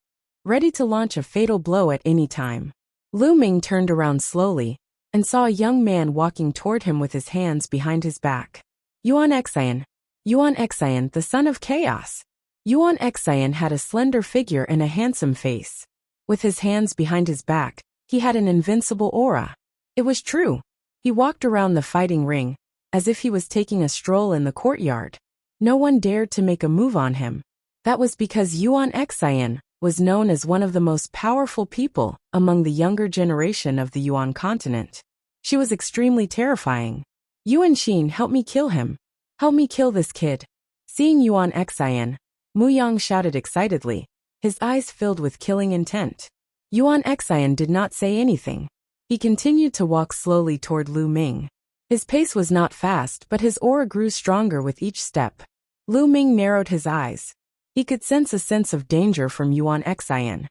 ready to launch a fatal blow at any time. Lu Ming turned around slowly and saw a young man walking toward him with his hands behind his back. Yuan Xian, the son of chaos. Yuan Xian had a slender figure and a handsome face. With his hands behind his back, he had an invincible aura. It was true. He walked around the fighting ring, as if he was taking a stroll in the courtyard. No one dared to make a move on him. That was because Yuan Xian was known as one of the most powerful people among the younger generation of the Yuan continent. She was extremely terrifying. Yuan Xin, help me kill him. Help me kill this kid. Seeing Yuan Xian, Mu Yang shouted excitedly, his eyes filled with killing intent. Yuan Xian did not say anything. He continued to walk slowly toward Lu Ming. His pace was not fast, but his aura grew stronger with each step. Lu Ming narrowed his eyes. He could sense a sense of danger from Yuan Xian.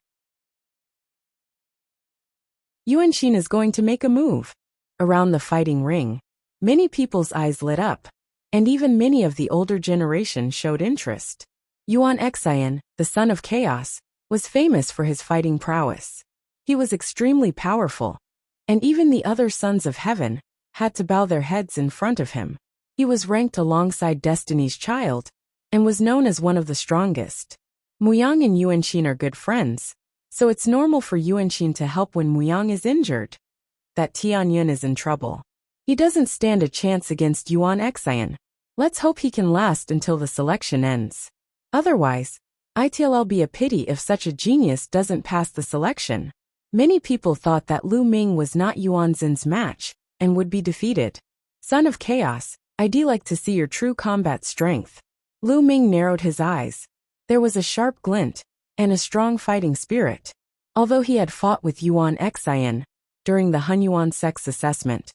Yuan Xin is going to make a move. Around the fighting ring, many people's eyes lit up, and even many of the older generation showed interest. Yuan Xian, the son of chaos, was famous for his fighting prowess. He was extremely powerful, and even the other sons of heaven had to bow their heads in front of him. He was ranked alongside Destiny's Child, and was known as one of the strongest. Mu Yang and Yuan Xin are good friends, so it's normal for Yuan Xin to help when Mu Yang is injured. That Tianyun is in trouble. He doesn't stand a chance against Yuan Xian. Let's hope he can last until the selection ends. Otherwise, it'll be a pity if such a genius doesn't pass the selection. Many people thought that Lu Ming was not Yuan Xin's match, and would be defeated. Son of chaos, I'd like to see your true combat strength. Lu Ming narrowed his eyes. There was a sharp glint, and a strong fighting spirit. Although he had fought with Yuan Xian during the Hunyuan sex assessment,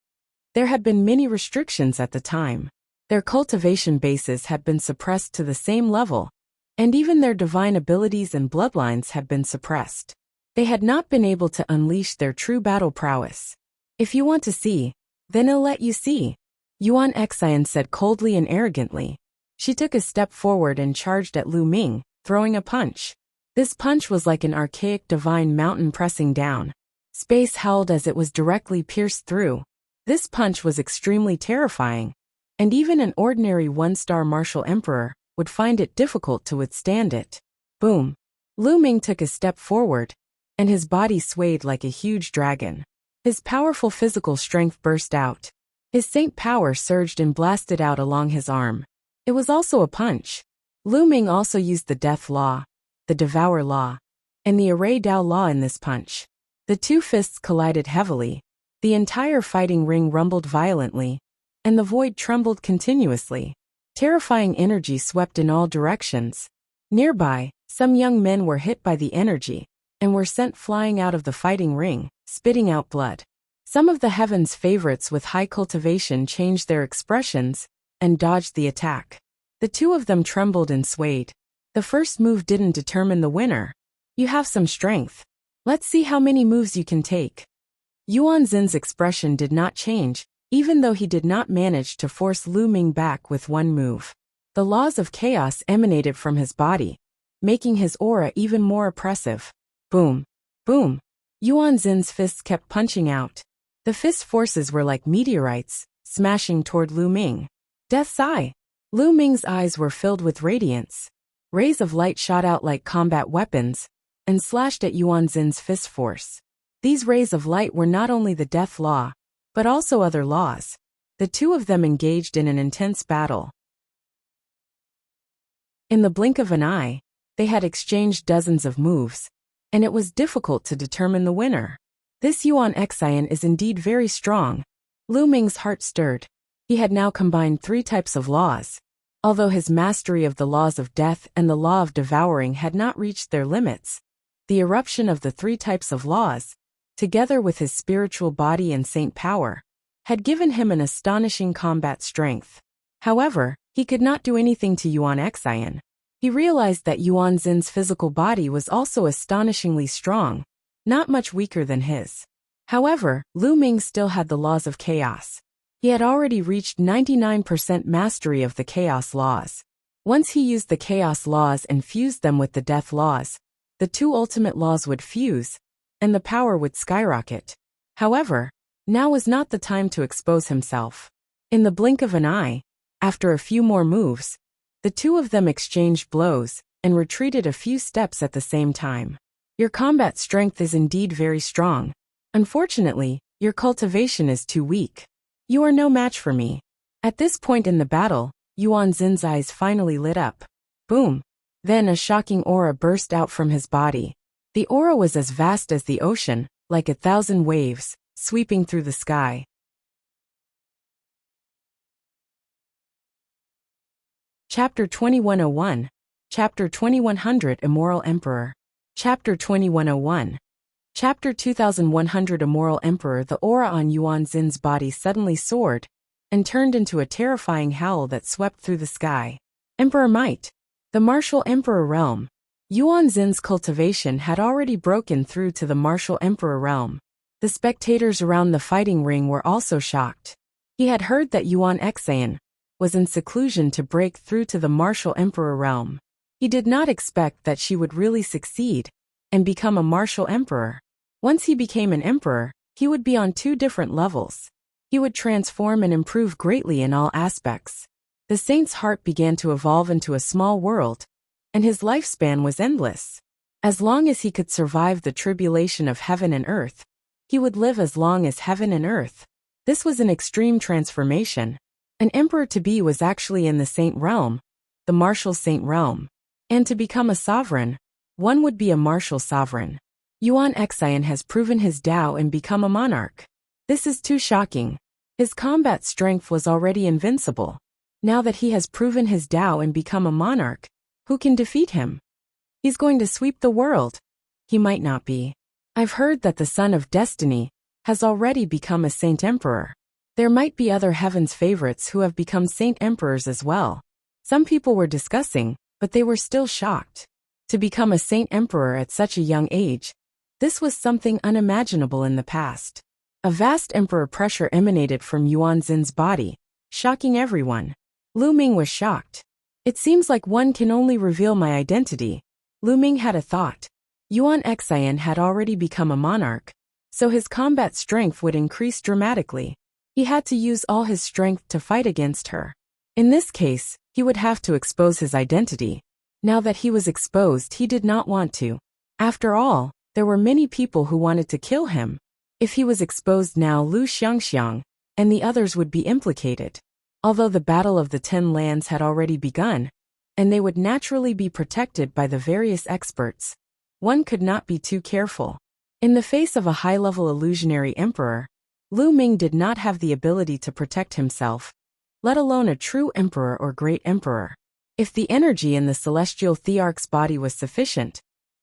there had been many restrictions at the time. Their cultivation bases had been suppressed to the same level, and even their divine abilities and bloodlines had been suppressed. They had not been able to unleash their true battle prowess. If you want to see, Then I'll let you see. Yuan Xian said coldly and arrogantly. She took a step forward and charged at Lu Ming, throwing a punch. This punch was like an archaic divine mountain pressing down. Space howled as it was directly pierced through. This punch was extremely terrifying, and even an ordinary one-star martial emperor would find it difficult to withstand it. Boom! Lu Ming took a step forward, and his body swayed like a huge dragon. His powerful physical strength burst out. His saint power surged and blasted out along his arm. It was also a punch. Lu Ming also used the Death Law, the Devour Law, and the Array Dao Law in this punch. The two fists collided heavily. The entire fighting ring rumbled violently, and the void trembled continuously. Terrifying energy swept in all directions. Nearby, some young men were hit by the energy, and were sent flying out of the fighting ring, spitting out blood. Some of the heaven's favorites with high cultivation changed their expressions, and dodged the attack. The two of them trembled and swayed. The first move didn't determine the winner. You have some strength. Let's see how many moves you can take. Yuan Xin's expression did not change, even though he did not manage to force Lu Ming back with one move. The laws of chaos emanated from his body, making his aura even more oppressive. Boom! Boom! Yuan Xin's fists kept punching out. The fist forces were like meteorites, smashing toward Lu Ming. Death's Eye! Lu Ming's eyes were filled with radiance. Rays of light shot out like combat weapons, and slashed at Yuan Xin's fist force. These rays of light were not only the Death Law, but also other laws. The two of them engaged in an intense battle. In the blink of an eye, they had exchanged dozens of moves, and it was difficult to determine the winner. This Yuan Xian is indeed very strong. Lu Ming's heart stirred. He had now combined 3 types of laws. Although his mastery of the laws of death and the law of devouring had not reached their limits, the eruption of the 3 types of laws, together with his spiritual body and saint power, had given him an astonishing combat strength. However, he could not do anything to Yuan Xian. He realized that Yuan Xin's physical body was also astonishingly strong, not much weaker than his. However, Lu Ming still had the laws of chaos. He had already reached 99% mastery of the chaos laws. Once he used the chaos laws and fused them with the death laws, the 2 ultimate laws would fuse, and the power would skyrocket. However, now was not the time to expose himself. In the blink of an eye, after a few more moves, the two of them exchanged blows, and retreated a few steps at the same time. Your combat strength is indeed very strong. Unfortunately, your cultivation is too weak. You are no match for me. At this point in the battle, Yuan Xin's eyes finally lit up. Boom! Then a shocking aura burst out from his body. The aura was as vast as the ocean, like 1,000 waves, sweeping through the sky. Chapter 2101. Chapter 2100 Immoral Emperor. Chapter 2101. Chapter 2100 Immoral Emperor. The aura on Yuan Xin's body suddenly soared, and turned into a terrifying howl that swept through the sky. Emperor Might. The martial emperor realm. Yuan Xin's cultivation had already broken through to the martial emperor realm. The spectators around the fighting ring were also shocked. He had heard that Yuan Xian was in seclusion to break through to the martial emperor realm. He did not expect that she would really succeed and become a martial emperor. Once he became an emperor, he would be on 2 different levels. He would transform and improve greatly in all aspects. The saint's heart began to evolve into a small world, and his lifespan was endless. As long as he could survive the tribulation of heaven and earth, he would live as long as heaven and earth. This was an extreme transformation. An emperor-to-be was actually in the saint realm, the martial saint realm. And to become a sovereign, one would be a martial sovereign. Yuan Xian has proven his Tao and become a monarch. This is too shocking. His combat strength was already invincible. Now that he has proven his Tao and become a monarch, who can defeat him? He's going to sweep the world. He might not be. I've heard that the son of destiny has already become a saint emperor. There might be other heaven's favorites who have become saint emperors as well. Some people were discussing, but they were still shocked. To become a saint emperor at such a young age, this was something unimaginable in the past. A vast emperor pressure emanated from Yuan Xin's body, shocking everyone. Lu Ming was shocked. It seems like one can only reveal my identity. Lu Ming had a thought. Yuan Xian had already become a monarch, so his combat strength would increase dramatically. He had to use all his strength to fight against her. In this case, he would have to expose his identity. Now that he was exposed, he did not want to. After all, there were many people who wanted to kill him. If he was exposed now, Lu Xiangxiang and the others would be implicated. Although the Battle of the Ten Lands had already begun, and they would naturally be protected by the various experts, one could not be too careful. In the face of a high-level illusionary emperor, Lu Ming did not have the ability to protect himself, let alone a true emperor or great emperor. If the energy in the celestial thearch's body was sufficient,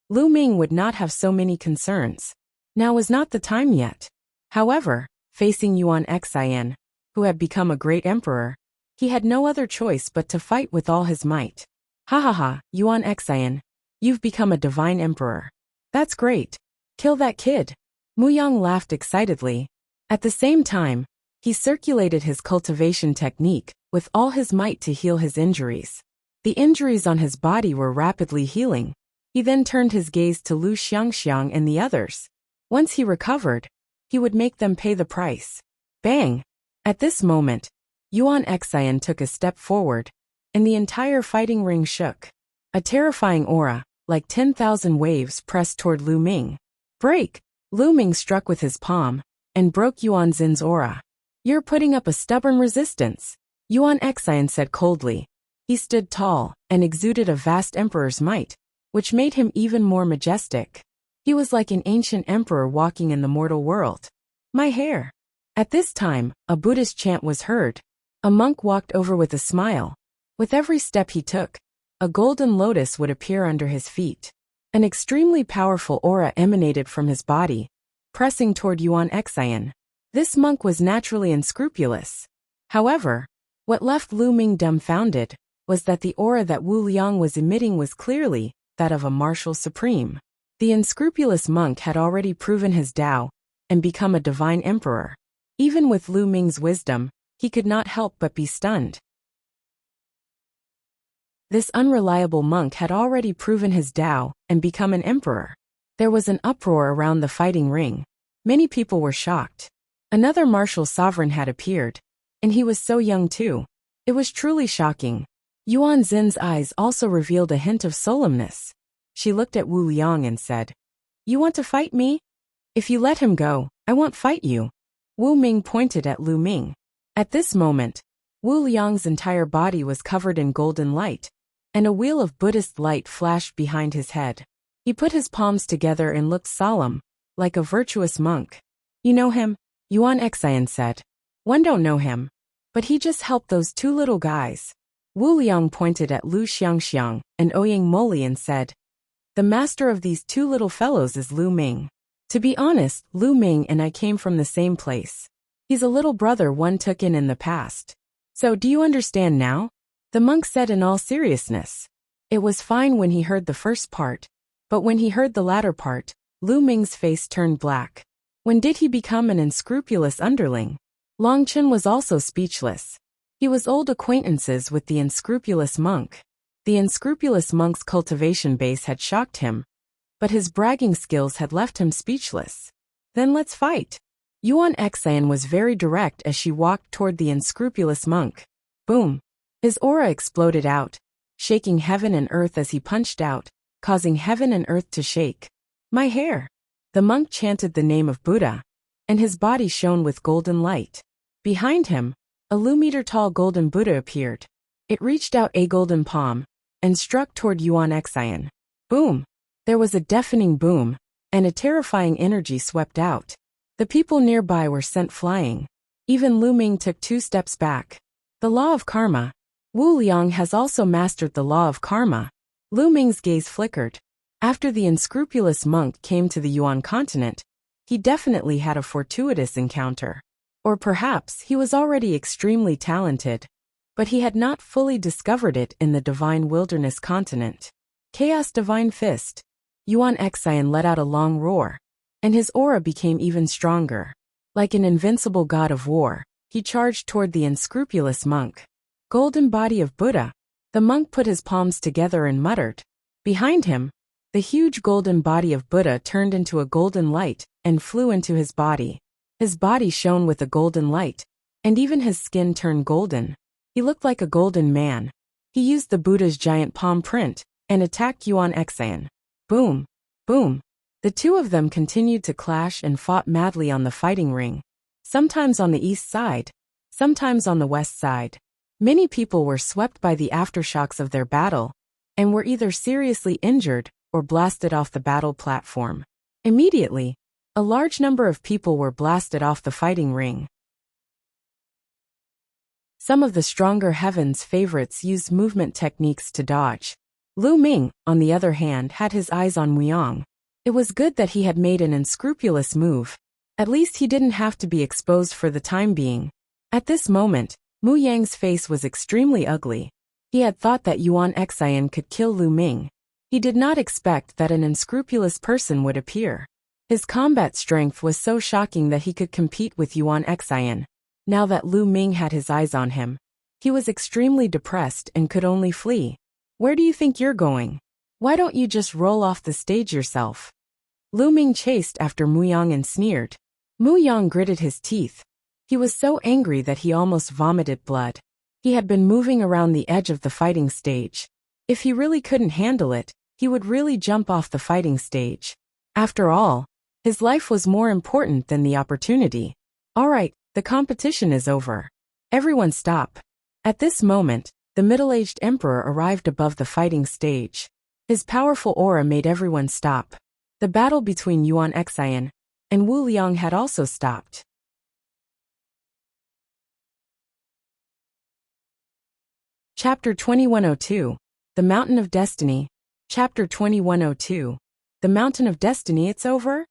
Lu Ming would not have so many concerns. Now was not the time yet. However, facing Yuan Xian, who had become a great emperor, he had no other choice but to fight with all his might. Ha ha ha, Yuan Xian, you've become a divine emperor. That's great. Kill that kid. Muyang laughed excitedly. At the same time, he circulated his cultivation technique with all his might to heal his injuries. The injuries on his body were rapidly healing. He then turned his gaze to Lu Xiangxiang and the others. Once he recovered, he would make them pay the price. Bang! At this moment, Yuan Xian took a step forward, and the entire fighting ring shook. A terrifying aura, like 10,000 waves, pressed toward Lu Ming. Break! Lu Ming struck with his palm, and broke Yuan Xin's aura. You're putting up a stubborn resistance, Yuan Xian said coldly. He stood tall, and exuded a vast emperor's might, which made him even more majestic. He was like an ancient emperor walking in the mortal world. My hair! At this time, a Buddhist chant was heard. A monk walked over with a smile. With every step he took, a golden lotus would appear under his feet. An extremely powerful aura emanated from his body, pressing toward Yuan Xian. This monk was naturally unscrupulous. However, what left Lu Ming dumbfounded was that the aura that Wu Liang was emitting was clearly that of a martial supreme. The unscrupulous monk had already proven his Tao and become a divine emperor. Even with Lu Ming's wisdom, he could not help but be stunned. This unreliable monk had already proven his Tao and become an emperor. There was an uproar around the fighting ring. Many people were shocked. Another martial sovereign had appeared, and he was so young too. It was truly shocking. Yuan Xin's eyes also revealed a hint of solemnness. She looked at Wu Liang and said, "You want to fight me? If you let him go, I won't fight you." Wu Ming pointed at Lu Ming. At this moment, Wu Liang's entire body was covered in golden light, and a wheel of Buddhist light flashed behind his head. He put his palms together and looked solemn, like a virtuous monk. You know him? Yuan Xian said. One don't know him, but he just helped those two little guys. Wu Liang pointed at Lu Xiangxiang and Ouyang Moli and said, the master of these two little fellows is Lu Ming. To be honest, Lu Ming and I came from the same place. He's a little brother one took in the past. So do you understand now? The monk said in all seriousness. It was fine when he heard the first part, but when he heard the latter part, Lu Ming's face turned black. When did he become an unscrupulous underling? Long Chen was also speechless. He was old acquaintances with the unscrupulous monk. The unscrupulous monk's cultivation base had shocked him, but his bragging skills had left him speechless. Then let's fight. Yuan Xian was very direct as she walked toward the unscrupulous monk. Boom! His aura exploded out, shaking heaven and earth as he punched out, causing heaven and earth to shake. My hair! The monk chanted the name of Buddha, and his body shone with golden light. Behind him, a Lu-meter-tall golden Buddha appeared. It reached out a golden palm and struck toward Yuan Xian. Boom! There was a deafening boom, and a terrifying energy swept out. The people nearby were sent flying. Even Lu Ming took 2 steps back. The law of karma. Wu Liang has also mastered the law of karma. Lu Ming's gaze flickered. After the unscrupulous monk came to the Yuan continent, he definitely had a fortuitous encounter. Or perhaps he was already extremely talented, but he had not fully discovered it in the divine wilderness continent. Chaos Divine Fist. Yuan Xian let out a long roar, and his aura became even stronger. Like an invincible god of war, he charged toward the unscrupulous monk. Golden body of Buddha. The monk put his palms together and muttered. Behind him, the huge golden body of Buddha turned into a golden light and flew into his body. His body shone with a golden light, and even his skin turned golden. He looked like a golden man. He used the Buddha's giant palm print and attacked Yuan Exan. Boom! Boom! The two of them continued to clash and fought madly on the fighting ring. Sometimes on the east side, sometimes on the west side. Many people were swept by the aftershocks of their battle, and were either seriously injured or blasted off the battle platform. Immediately, a large number of people were blasted off the fighting ring. Some of the stronger Heaven's favorites used movement techniques to dodge. Lu Ming, on the other hand, had his eyes on Muyang. It was good that he had made an unscrupulous move. At least he didn't have to be exposed for the time being. At this moment, Mu Yang's face was extremely ugly. He had thought that Yuan Xian could kill Lu Ming. He did not expect that an unscrupulous person would appear. His combat strength was so shocking that he could compete with Yuan Xian. Now that Lu Ming had his eyes on him, he was extremely depressed and could only flee. Where do you think you're going? Why don't you just roll off the stage yourself? Lu Ming chased after Mu Yang and sneered. Mu Yang gritted his teeth. He was so angry that he almost vomited blood. He had been moving around the edge of the fighting stage. If he really couldn't handle it, he would really jump off the fighting stage. After all, his life was more important than the opportunity. All right, the competition is over. Everyone stop. At this moment, the middle-aged emperor arrived above the fighting stage. His powerful aura made everyone stop. The battle between Yuan Xian and Wu Liang had also stopped. Chapter 2102. The Mountain of Destiny. Chapter 2102. The Mountain of Destiny. It's over?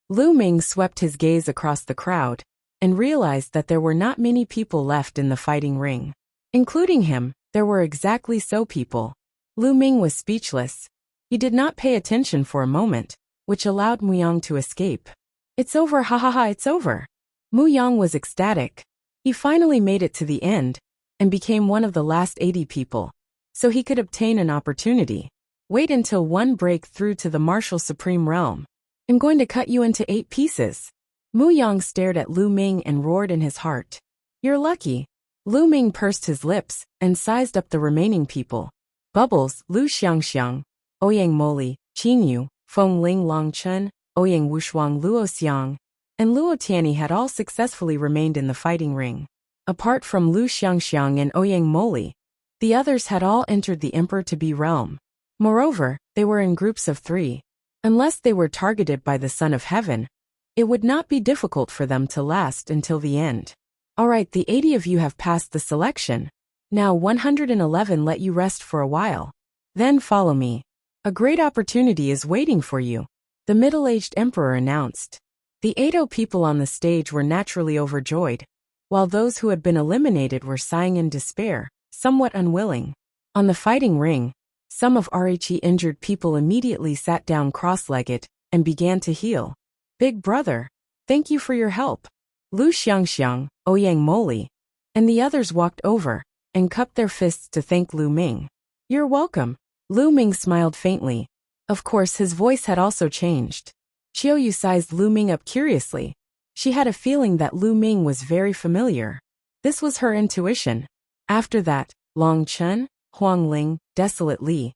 Lu Ming swept his gaze across the crowd and realized that there were not many people left in the fighting ring. Including him, there were exactly so people. Lu Ming was speechless. He did not pay attention for a moment, which allowed Mu Yang to escape. It's over, ha ha ha, it's over. Mu Yang was ecstatic. He finally made it to the end and became one of the last 80 people, so he could obtain an opportunity. Wait until one break through to the martial supreme realm. I'm going to cut you into 8 pieces. Mu Yang stared at Lu Ming and roared in his heart. You're lucky. Lu Ming pursed his lips and sized up the remaining people. Bubbles, Lu Xiangxiang, Ouyang Moli, Qingyu, Feng Ling Long Chen, Ouyang Wushuang Luo Xiang, and Luo Tianyi had all successfully remained in the fighting ring. Apart from Lu Xiangxiang and Ouyang Moli, the others had all entered the Emperor-to-be realm. Moreover, they were in groups of 3. Unless they were targeted by the Son of Heaven, it would not be difficult for them to last until the end. Alright, the 80 of you have passed the selection. Now 111 let you rest for a while. Then follow me. A great opportunity is waiting for you, the middle-aged emperor announced. The 80 people on the stage were naturally overjoyed, while those who had been eliminated were sighing in despair, somewhat unwilling. On the fighting ring, some of Arichi injured people immediately sat down cross-legged and began to heal. Big brother, thank you for your help. Lu Xiangxiang, Ouyang Moli, and the others walked over and cupped their fists to thank Lu Ming. You're welcome. Lu Ming smiled faintly. Of course, his voice had also changed. Qiuyu sized Lu Ming up curiously. She had a feeling that Lu Ming was very familiar. This was her intuition. After that, Long Chen, Huang Ling, Desolate Li,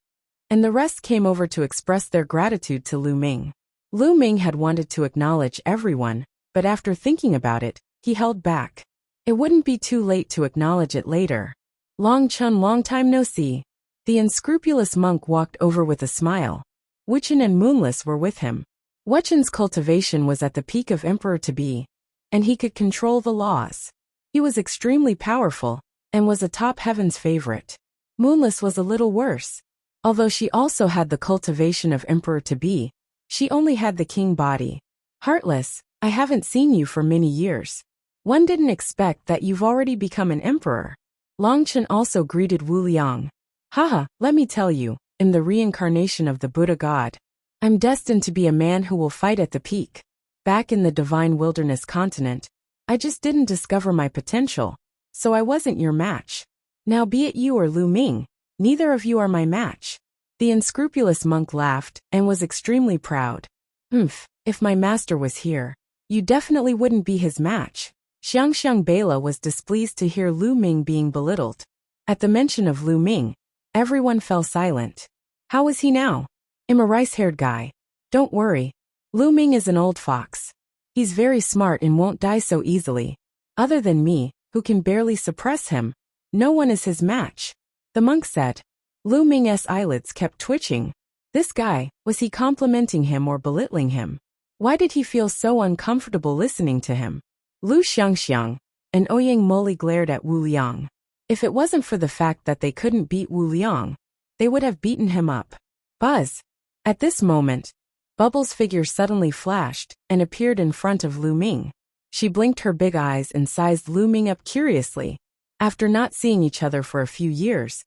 and the rest came over to express their gratitude to Lu Ming. Lu Ming had wanted to acknowledge everyone, but after thinking about it, he held back. It wouldn't be too late to acknowledge it later. Long Chen, long time no see. The unscrupulous monk walked over with a smile. Wuchen and Moonless were with him. Wuchen's cultivation was at the peak of Emperor-to-be, and he could control the laws. He was extremely powerful, and was a top heaven's favorite. Moonless was a little worse. Although she also had the cultivation of Emperor-to-be, she only had the king body. Heartless, I haven't seen you for many years. One didn't expect that you've already become an emperor. Longchen also greeted Wu Liang. Haha, let me tell you, in the reincarnation of the Buddha God, I'm destined to be a man who will fight at the peak. back in the divine wilderness continent. I just didn't discover my potential, so I wasn't your match. Now be it you or Lu Ming, neither of you are my match." The unscrupulous monk laughed and was extremely proud. If my master was here, you definitely wouldn't be his match." Xiangxiang Bela was displeased to hear Lu Ming being belittled. At the mention of Lu Ming, everyone fell silent. "How is he now?" "I'm a rice-haired guy. Don't worry. Lu Ming is an old fox. He's very smart and won't die so easily. Other than me, who can barely suppress him, no one is his match," the monk said. Lu Ming's eyelids kept twitching. This guy, was he complimenting him or belittling him? Why did he feel so uncomfortable listening to him? Lu Xiangxiang and Ouyang Moli glared at Wu Liang. If it wasn't for the fact that they couldn't beat Wu Liang, they would have beaten him up. Buzz! At this moment, Bubbles' figure suddenly flashed and appeared in front of Lu Ming. She blinked her big eyes and sized Lu Ming up curiously. After not seeing each other for a few years,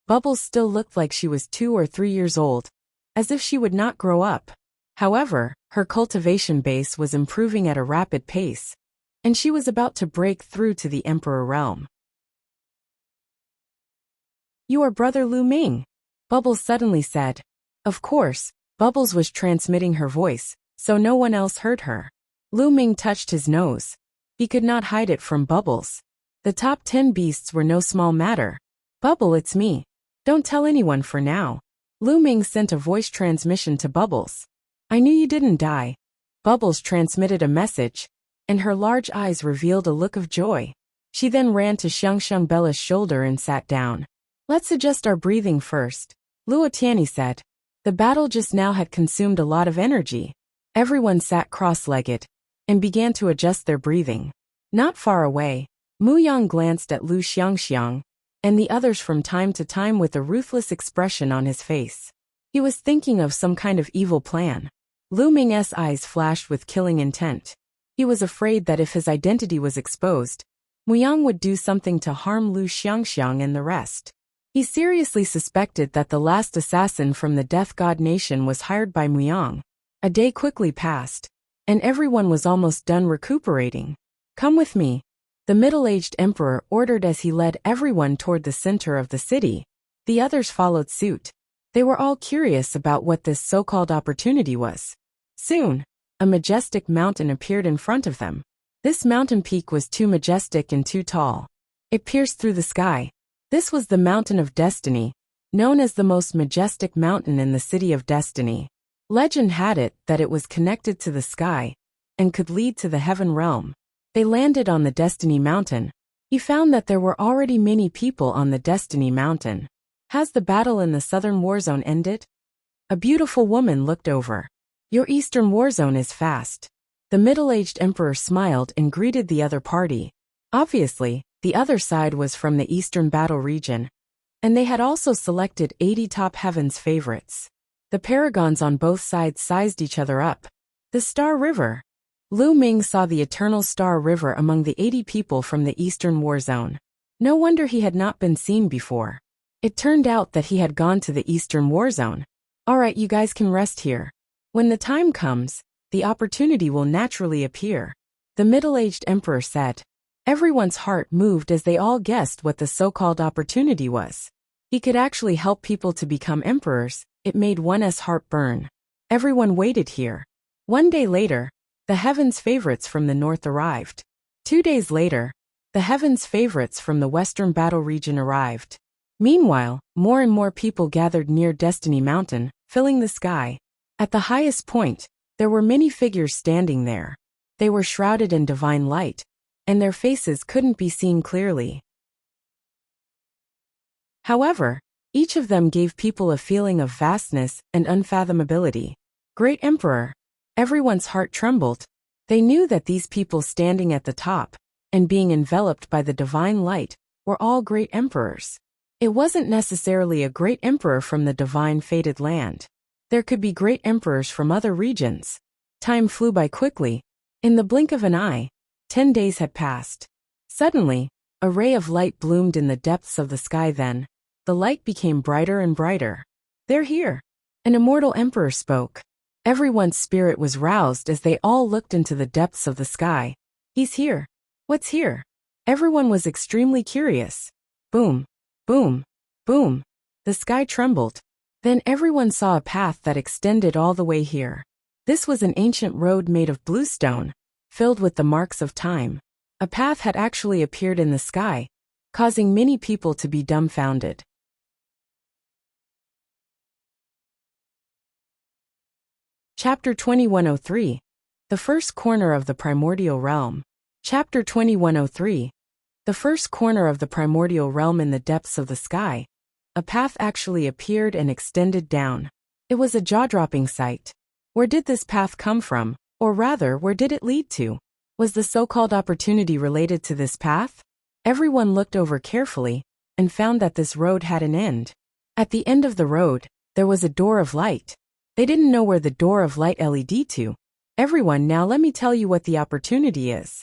Bubbles still looked like she was 2 or 3 years old, as if she would not grow up. However, her cultivation base was improving at a rapid pace, and she was about to break through to the Emperor realm. "You are brother Lu Ming," Bubbles suddenly said. Of course, Bubbles was transmitting her voice, so no one else heard her. Lu Ming touched his nose. He could not hide it from Bubbles. The top 10 beasts were no small matter. "Bubble, it's me. Don't tell anyone for now." Lu Ming sent a voice transmission to Bubbles. "I knew you didn't die." Bubbles transmitted a message, and her large eyes revealed a look of joy. She then ran to Xiangxiang Bela's shoulder and sat down. "Let's adjust our breathing first," Luo Tianyi said. The battle just now had consumed a lot of energy. Everyone sat cross-legged and began to adjust their breathing. Not far away, Mu Yang glanced at Lu Xiangxiang and the others from time to time with a ruthless expression on his face. He was thinking of some kind of evil plan. Lu Ming's eyes flashed with killing intent. He was afraid that if his identity was exposed, Mu Yang would do something to harm Lu Xiangxiang and the rest. He seriously suspected that the last assassin from the Death God Nation was hired by Mu Yang. A day quickly passed, and everyone was almost done recuperating. "Come with me," the middle-aged emperor ordered as he led everyone toward the center of the city. The others followed suit. They were all curious about what this so-called opportunity was. Soon, a majestic mountain appeared in front of them. This mountain peak was too majestic and too tall. It pierced through the sky. This was the Mountain of Destiny, known as the most majestic mountain in the City of Destiny. Legend had it that it was connected to the sky and could lead to the heaven realm. They landed on the Destiny Mountain. He found that there were already many people on the Destiny Mountain. "Has the battle in the southern war zone ended?" A beautiful woman looked over. "Your eastern war zone is fast." The middle-aged emperor smiled and greeted the other party. Obviously, the other side was from the Eastern Battle region, and they had also selected 80 top heavens favorites. The paragons on both sides sized each other up. The Star River. Lu Ming saw the eternal Star River among the 80 people from the Eastern War Zone. No wonder he had not been seen before. It turned out that he had gone to the Eastern War Zone. "Alright, you guys can rest here. When the time comes, the opportunity will naturally appear," the middle-aged emperor said. Everyone's heart moved as they all guessed what the so-called opportunity was. He could actually help people to become emperors. It made one's heart burn. Everyone waited here. 1 day later, the heavens favorites from the north arrived. 2 days later, the heavens favorites from the Western Battle region arrived. Meanwhile, more and more people gathered near Destiny Mountain, filling the sky. At the highest point, there were many figures standing there. They were shrouded in divine light, and their faces couldn't be seen clearly. However, each of them gave people a feeling of vastness and unfathomability. Great Emperor. Everyone's heart trembled. They knew that these people standing at the top and being enveloped by the divine light were all great emperors. It wasn't necessarily a great emperor from the divine fated land. There could be great emperors from other regions. Time flew by quickly. In the blink of an eye, 10 days had passed. Suddenly, a ray of light bloomed in the depths of the sky. Then, the light became brighter and brighter. "They're here." An immortal emperor spoke. Everyone's spirit was roused as they all looked into the depths of the sky. He's here. What's here? Everyone was extremely curious. Boom, boom, boom. The sky trembled. Then everyone saw a path that extended all the way here. This was an ancient road made of bluestone, filled with the marks of time. A path had actually appeared in the sky, causing many people to be dumbfounded. Chapter 2103. The First Corner of the Primordial Realm. Chapter 2103. The first corner of the primordial realm in the depths of the sky. A path actually appeared and extended down. It was a jaw-dropping sight. Where did this path come from? Or rather, where did it lead to? Was the so-called opportunity related to this path? Everyone looked over carefully and found that this road had an end. At the end of the road, there was a door of light. They didn't know where the door of light led to. Everyone, now let me tell you what the opportunity is.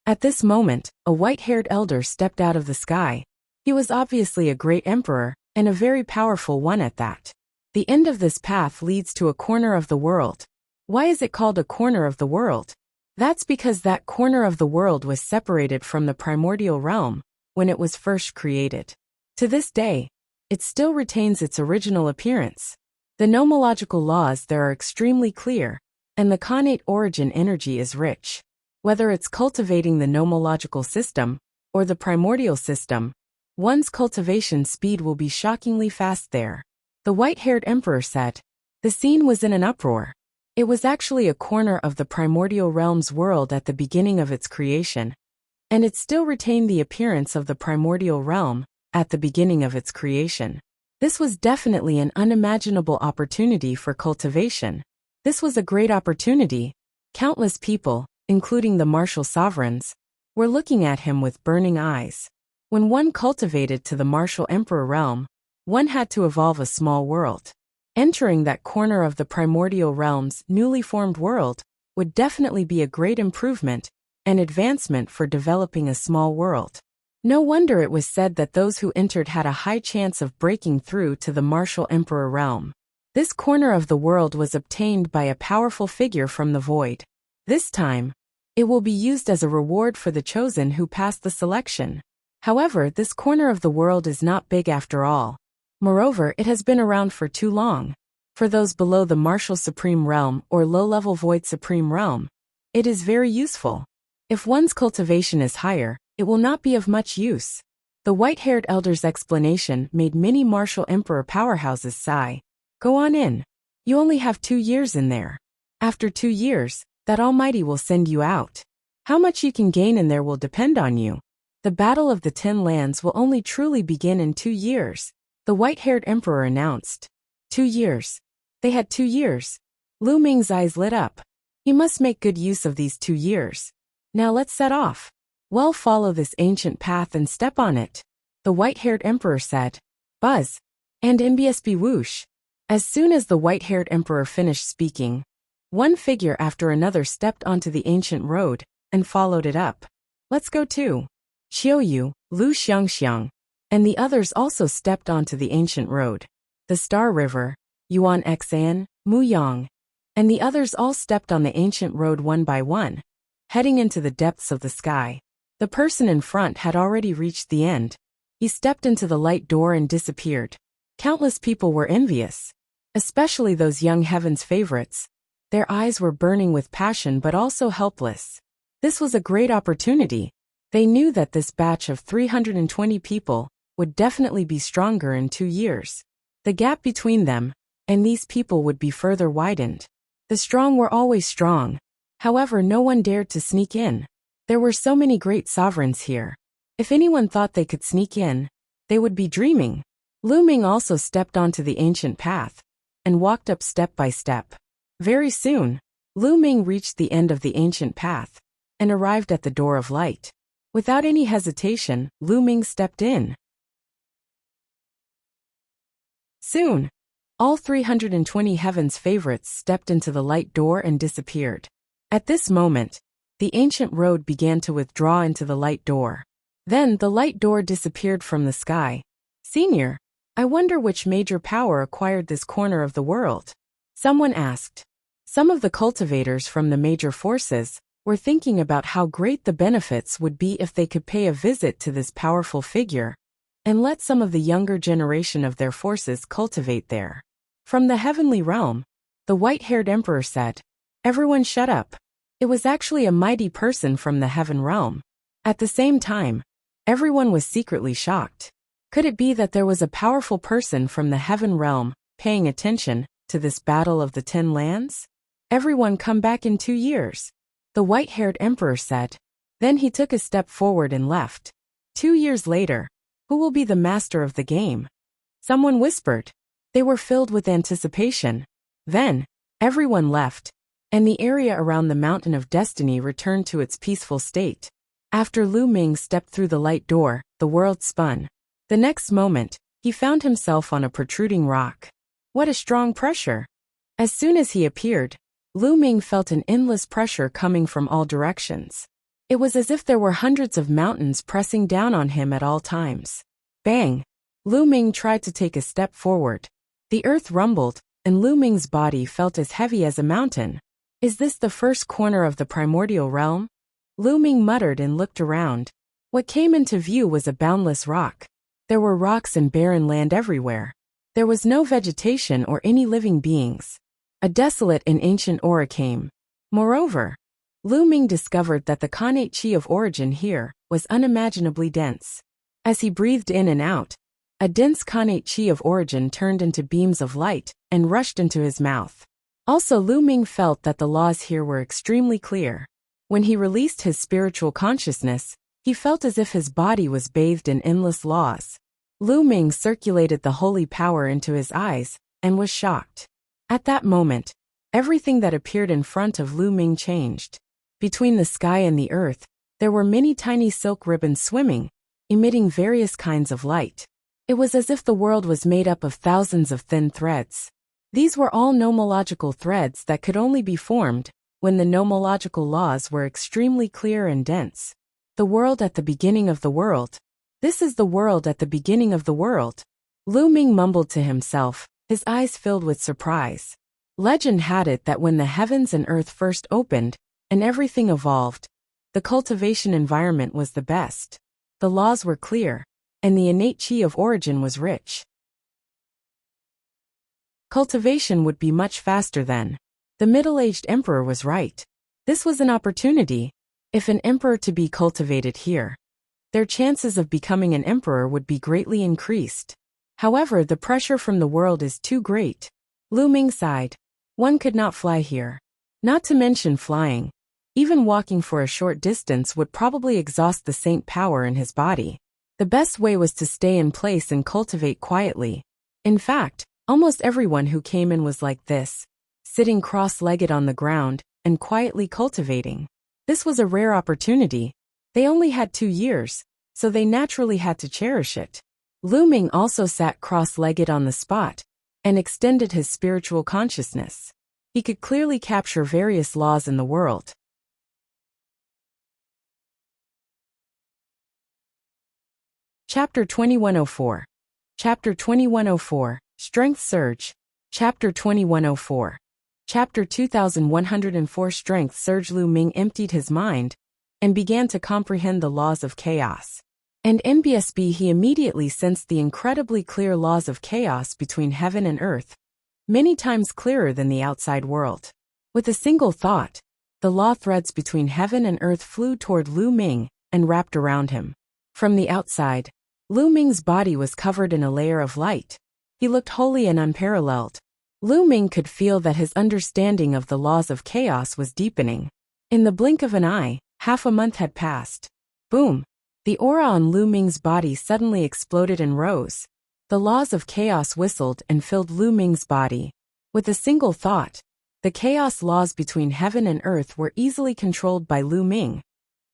At this moment, a white-haired elder stepped out of the sky. He was obviously a great emperor, and a very powerful one at that. The end of this path leads to a corner of the world. Why is it called a corner of the world? That's because that corner of the world was separated from the primordial realm when it was first created. To this day, it still retains its original appearance. The nomological laws there are extremely clear, and the connate origin energy is rich. Whether it's cultivating the nomological system or the primordial system, one's cultivation speed will be shockingly fast there. The white-haired emperor said. The scene was in an uproar. It was actually a corner of the primordial realm's world at the beginning of its creation, and it still retained the appearance of the primordial realm at the beginning of its creation. This was definitely an unimaginable opportunity for cultivation. This was a great opportunity. Countless people, including the martial sovereigns, were looking at him with burning eyes. When one cultivated to the martial emperor realm, one had to evolve a small world. Entering that corner of the primordial realm's newly formed world would definitely be a great improvement and advancement for developing a small world. No wonder it was said that those who entered had a high chance of breaking through to the martial emperor realm. This corner of the world was obtained by a powerful figure from the void. This time, it will be used as a reward for the chosen who passed the selection. However, this corner of the world is not big after all. Moreover, it has been around for too long. For those below the martial supreme realm or low-level void supreme realm, it is very useful. If one's cultivation is higher, it will not be of much use. The white-haired elder's explanation made many martial emperor powerhouses sigh. Go on in. You only have 2 years in there. After 2 years, that Almighty will send you out. How much you can gain in there will depend on you. The Battle of the 10 Lands will only truly begin in 2 years, the white-haired emperor announced. 2 years. They had 2 years. Lu Ming's eyes lit up. He must make good use of these 2 years. Now let's set off. Well, follow this ancient path and step on it, the white-haired emperor said. Buzz. And MBSB whoosh. As soon as the white-haired emperor finished speaking, one figure after another stepped onto the ancient road and followed it up. Let's go too. Xiaoyu, Lu Xiangxiang, and the others also stepped onto the ancient road. The Star River, Yuan Xan, Mu Yang, and the others all stepped on the ancient road one by one, heading into the depths of the sky. The person in front had already reached the end. He stepped into the light door and disappeared. Countless people were envious, especially those young heaven's favorites. Their eyes were burning with passion but also helpless. This was a great opportunity. They knew that this batch of 320 people would definitely be stronger in 2 years. The gap between them and these people would be further widened. The strong were always strong. However, no one dared to sneak in. There were so many great sovereigns here. If anyone thought they could sneak in, they would be dreaming. Lu Ming also stepped onto the ancient path and walked up step by step. Very soon, Lu Ming reached the end of the ancient path and arrived at the door of light. Without any hesitation, Lu Ming stepped in. Soon, all 320 heaven's favorites stepped into the light door and disappeared. At this moment, the ancient road began to withdraw into the light door. Then the light door disappeared from the sky. Senior, I wonder which major power acquired this corner of the world? Someone asked. Some of the cultivators from the major forces were thinking about how great the benefits would be if they could pay a visit to this powerful figure and let some of the younger generation of their forces cultivate there. From the heavenly realm, the white-haired emperor said, "Everyone shut up." It was actually a mighty person from the heaven realm. At the same time, everyone was secretly shocked. Could it be that there was a powerful person from the heaven realm paying attention to this battle of the 10 lands? "Everyone come back in 2 years," the white-haired emperor said. Then he took a step forward and left. 2 years later, who will be the master of the game? Someone whispered. They were filled with anticipation. Then, everyone left, and the area around the Mountain of Destiny returned to its peaceful state. After Lu Ming stepped through the light door, the world spun. The next moment, he found himself on a protruding rock. What a strong pressure! As soon as he appeared, Lu Ming felt an endless pressure coming from all directions. It was as if there were hundreds of mountains pressing down on him at all times. Bang! Lu Ming tried to take a step forward. The earth rumbled, and Lu Ming's body felt as heavy as a mountain. Is this the first corner of the primordial realm? Lu Ming muttered and looked around. What came into view was a boundless rock. There were rocks and barren land everywhere. There was no vegetation or any living beings. A desolate and ancient aura came. Moreover, Lu Ming discovered that the Khanate chi of origin here was unimaginably dense. As he breathed in and out, a dense Khanate chi of origin turned into beams of light and rushed into his mouth. Also, Lu Ming felt that the laws here were extremely clear. When he released his spiritual consciousness, he felt as if his body was bathed in endless laws. Lu Ming circulated the holy power into his eyes and was shocked. At that moment, everything that appeared in front of Lu Ming changed. Between the sky and the earth, there were many tiny silk ribbons swimming, emitting various kinds of light. It was as if the world was made up of thousands of thin threads. These were all nomological threads that could only be formed when the nomological laws were extremely clear and dense. The world at the beginning of the world. This is the world at the beginning of the world. Lu Ming mumbled to himself, his eyes filled with surprise. Legend had it that when the heavens and earth first opened, and everything evolved, the cultivation environment was the best. The laws were clear, and the innate chi of origin was rich. Cultivation would be much faster then. The middle-aged emperor was right. This was an opportunity. If an emperor to be cultivated here, their chances of becoming an emperor would be greatly increased. However, the pressure from the world is too great. Lu Ming sighed. One could not fly here. Not to mention flying. Even walking for a short distance would probably exhaust the saint power in his body. The best way was to stay in place and cultivate quietly. In fact, almost everyone who came in was like this, sitting cross-legged on the ground and quietly cultivating. This was a rare opportunity. They only had 2 years, so they naturally had to cherish it. Lu Ming also sat cross-legged on the spot and extended his spiritual consciousness. He could clearly capture various laws in the world. Chapter 2104. Chapter 2104. Strength Surge. Chapter 2104. Chapter 2104. Strength Surge. Lu Ming emptied his mind and began to comprehend the laws of chaos. And in BSB he immediately sensed the incredibly clear laws of chaos between heaven and earth, many times clearer than the outside world. With a single thought, the law threads between heaven and earth flew toward Lu Ming and wrapped around him. From the outside, Lu Ming's body was covered in a layer of light. He looked holy and unparalleled. Lu Ming could feel that his understanding of the laws of chaos was deepening. In the blink of an eye, half a month had passed. Boom! The aura on Lu Ming's body suddenly exploded and rose. The laws of chaos whistled and filled Lu Ming's body. With a single thought, the chaos laws between heaven and earth were easily controlled by Lu Ming,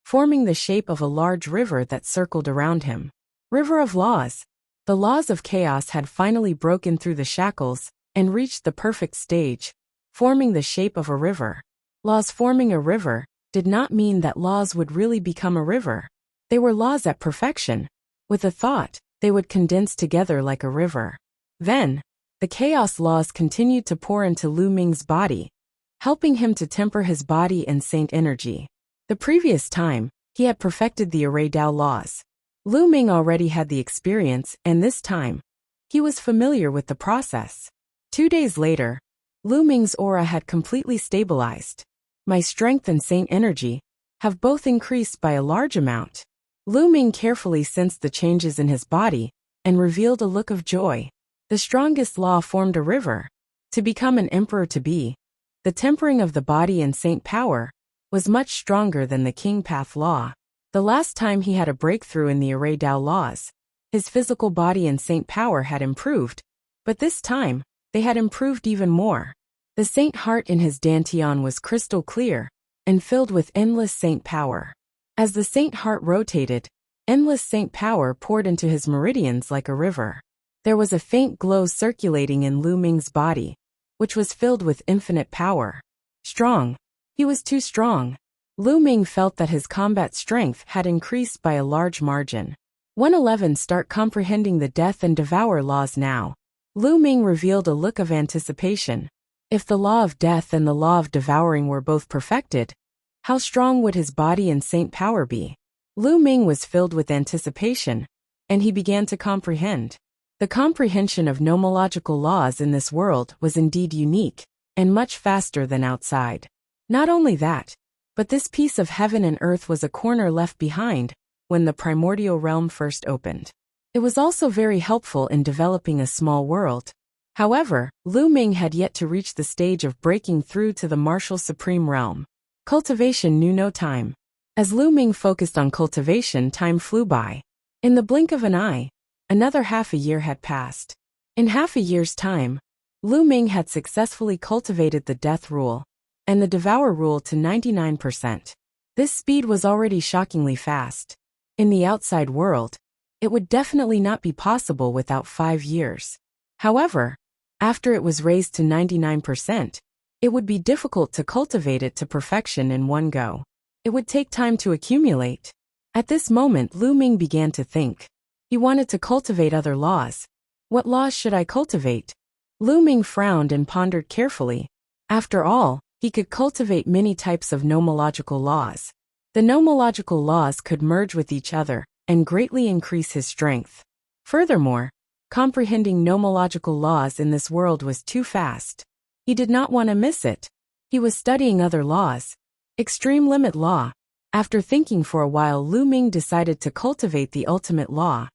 forming the shape of a large river that circled around him. River of Laws. The laws of chaos had finally broken through the shackles and reached the perfect stage, forming the shape of a river. Laws forming a river did not mean that laws would really become a river. They were laws at perfection. With a thought, they would condense together like a river. Then, the chaos laws continued to pour into Lu Ming's body. helping him to temper his body and saint energy. The previous time, he had perfected the Array Dao laws. Lu Ming already had the experience, and this time, he was familiar with the process. 2 days later, Lu Ming's aura had completely stabilized. My strength and saint energy have both increased by a large amount. Lu Ming carefully sensed the changes in his body and revealed a look of joy. The strongest law formed a river. To become an emperor to be, the tempering of the body and saint power was much stronger than the king path law. The last time he had a breakthrough in the Array Dao laws, his physical body and saint power had improved, but this time, they had improved even more. The saint heart in his dantian was crystal clear and filled with endless saint power. As the saint heart rotated, endless saint power poured into his meridians like a river. There was a faint glow circulating in Lu Ming's body, which was filled with infinite power. Strong. He was too strong. Lu Ming felt that his combat strength had increased by a large margin. 111 Start comprehending the death and devour laws now. Lu Ming revealed a look of anticipation. If the law of death and the law of devouring were both perfected, how strong would his body and saint power be? Lu Ming was filled with anticipation, and he began to comprehend. The comprehension of nomological laws in this world was indeed unique, and much faster than outside. Not only that, but this piece of heaven and earth was a corner left behind when the primordial realm first opened. It was also very helpful in developing a small world. However, Lu Ming had yet to reach the stage of breaking through to the martial supreme realm. Cultivation knew no time. As Lu Ming focused on cultivation, time flew by. In the blink of an eye, another half a year had passed. In half a year's time, Lu Ming had successfully cultivated the death rule and the devour rule to 99%. This speed was already shockingly fast. In the outside world, it would definitely not be possible without 5 years. However, after it was raised to 99%, it would be difficult to cultivate it to perfection in one go. It would take time to accumulate. At this moment, Lu Ming began to think. He wanted to cultivate other laws. What laws should I cultivate? Lu Ming frowned and pondered carefully. After all, he could cultivate many types of nomological laws. The nomological laws could merge with each other and greatly increase his strength. Furthermore, comprehending nomological laws in this world was too fast. He did not want to miss it. He was studying other laws. Extreme limit law. After thinking for a while, Lu Ming decided to cultivate the ultimate law.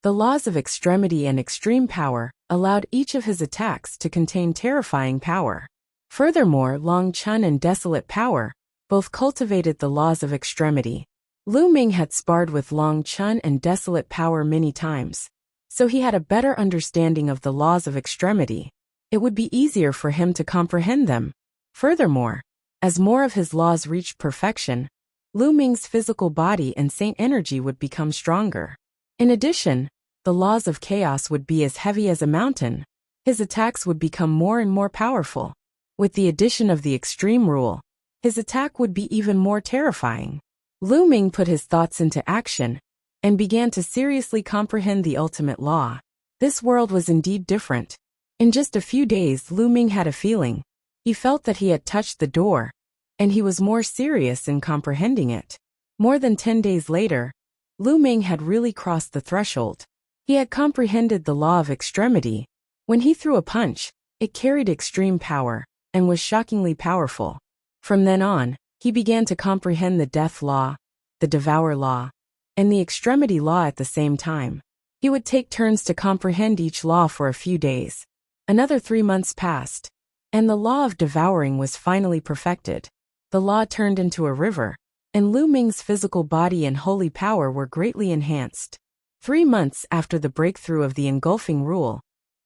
The laws of extremity and extreme power allowed each of his attacks to contain terrifying power. Furthermore, Long Chun and Desolate Power both cultivated the laws of extremity. Lu Ming had sparred with Long Chun and Desolate Power many times, so he had a better understanding of the laws of extremity. It would be easier for him to comprehend them. Furthermore, as more of his laws reached perfection, Lu Ming's physical body and saint energy would become stronger. In addition, the laws of chaos would be as heavy as a mountain. His attacks would become more and more powerful. With the addition of the extreme rule, his attack would be even more terrifying. Lu Ming put his thoughts into action and began to seriously comprehend the ultimate law. This world was indeed different. In just a few days, Lu Ming had a feeling. He felt that he had touched the door, and he was more serious in comprehending it. More than 10 days later, Lu Ming had really crossed the threshold. He had comprehended the law of extremity. When he threw a punch, it carried extreme power and was shockingly powerful. From then on, he began to comprehend the death law, the devour law, and the extremity law at the same time. He would take turns to comprehend each law for a few days. Another 3 months passed, and the law of devouring was finally perfected. The law turned into a river, and Lu Ming's physical body and holy power were greatly enhanced. 3 months after the breakthrough of the engulfing rule,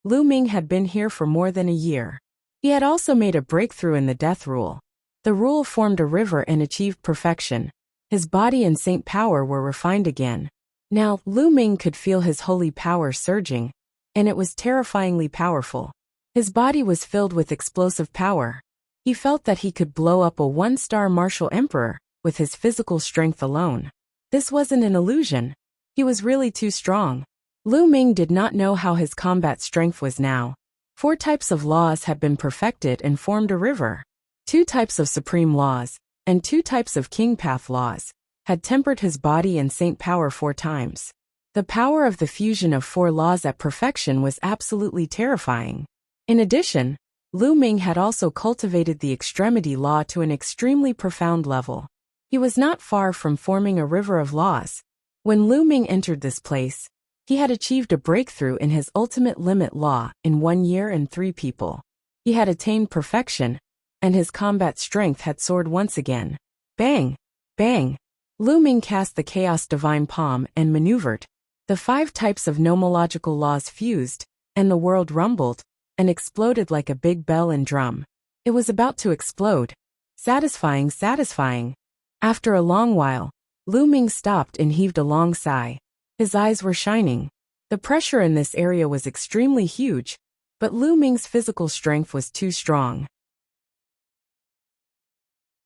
Lu Ming had been here for more than a year. He had also made a breakthrough in the death rule. The rule formed a river and achieved perfection. His body and saint power were refined again. Now, Lu Ming could feel his holy power surging, and it was terrifyingly powerful. His body was filled with explosive power. He felt that he could blow up a 1-star martial emperor with his physical strength alone. This wasn't an illusion. He was really too strong. Lu Ming did not know how his combat strength was now. 4 types of laws had been perfected and formed a river. 2 types of supreme laws, and 2 types of king path laws, had tempered his body and saint power 4 times. The power of the fusion of 4 laws at perfection was absolutely terrifying. In addition, Lu Ming had also cultivated the extremity law to an extremely profound level. He was not far from forming a river of laws. When Lu Ming entered this place, he had achieved a breakthrough in his ultimate limit law in 1 year and 3 people. He had attained perfection, and his combat strength had soared once again. Bang! Bang! Lu Ming cast the Chaos Divine Palm and maneuvered. The 5 types of nomological laws fused, and the world rumbled and exploded like a big bell and drum. It was about to explode. Satisfying. After a long while, Lu Ming stopped and heaved a long sigh. His eyes were shining. The pressure in this area was extremely huge, but Lu Ming's physical strength was too strong.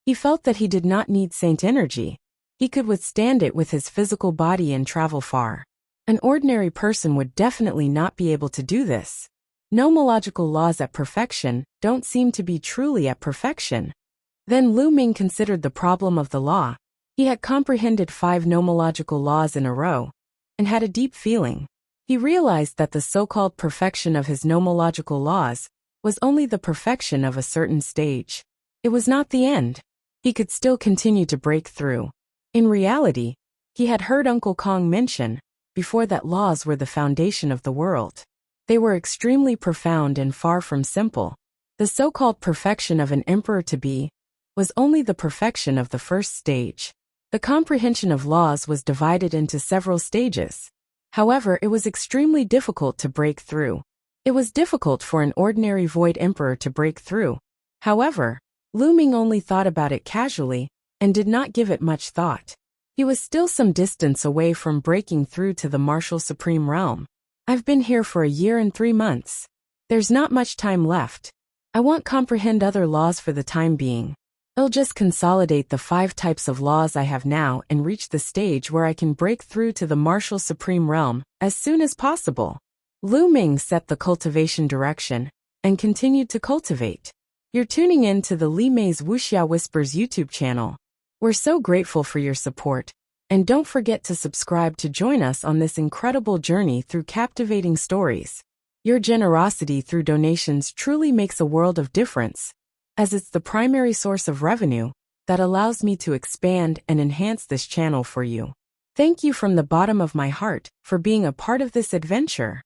He felt that he did not need saint energy. He could withstand it with his physical body and travel far. An ordinary person would definitely not be able to do this. Nomological laws at perfection don't seem to be truly at perfection. Then Lu Ming considered the problem of the law. He had comprehended 5 nomological laws in a row, and had a deep feeling. He realized that the so-called perfection of his nomological laws was only the perfection of a certain stage. It was not the end. He could still continue to break through. In reality, he had heard Uncle Kong mention before that laws were the foundation of the world. They were extremely profound and far from simple. The so-called perfection of an emperor-to-be was only the perfection of the first stage. The comprehension of laws was divided into several stages. However, it was extremely difficult to break through. It was difficult for an ordinary void emperor to break through. However, Lu Ming only thought about it casually and did not give it much thought. He was still some distance away from breaking through to the martial supreme realm. I've been here for a year and 3 months. There's not much time left. I won't comprehend other laws for the time being. I'll just consolidate the 5 types of laws I have now and reach the stage where I can break through to the martial supreme realm as soon as possible. Lu Ming set the cultivation direction and continued to cultivate. You're tuning in to the Li Mei's Wuxia Whispers YouTube channel. We're so grateful for your support. And don't forget to subscribe to join us on this incredible journey through captivating stories. Your generosity through donations truly makes a world of difference, as it's the primary source of revenue that allows me to expand and enhance this channel for you. Thank you from the bottom of my heart for being a part of this adventure.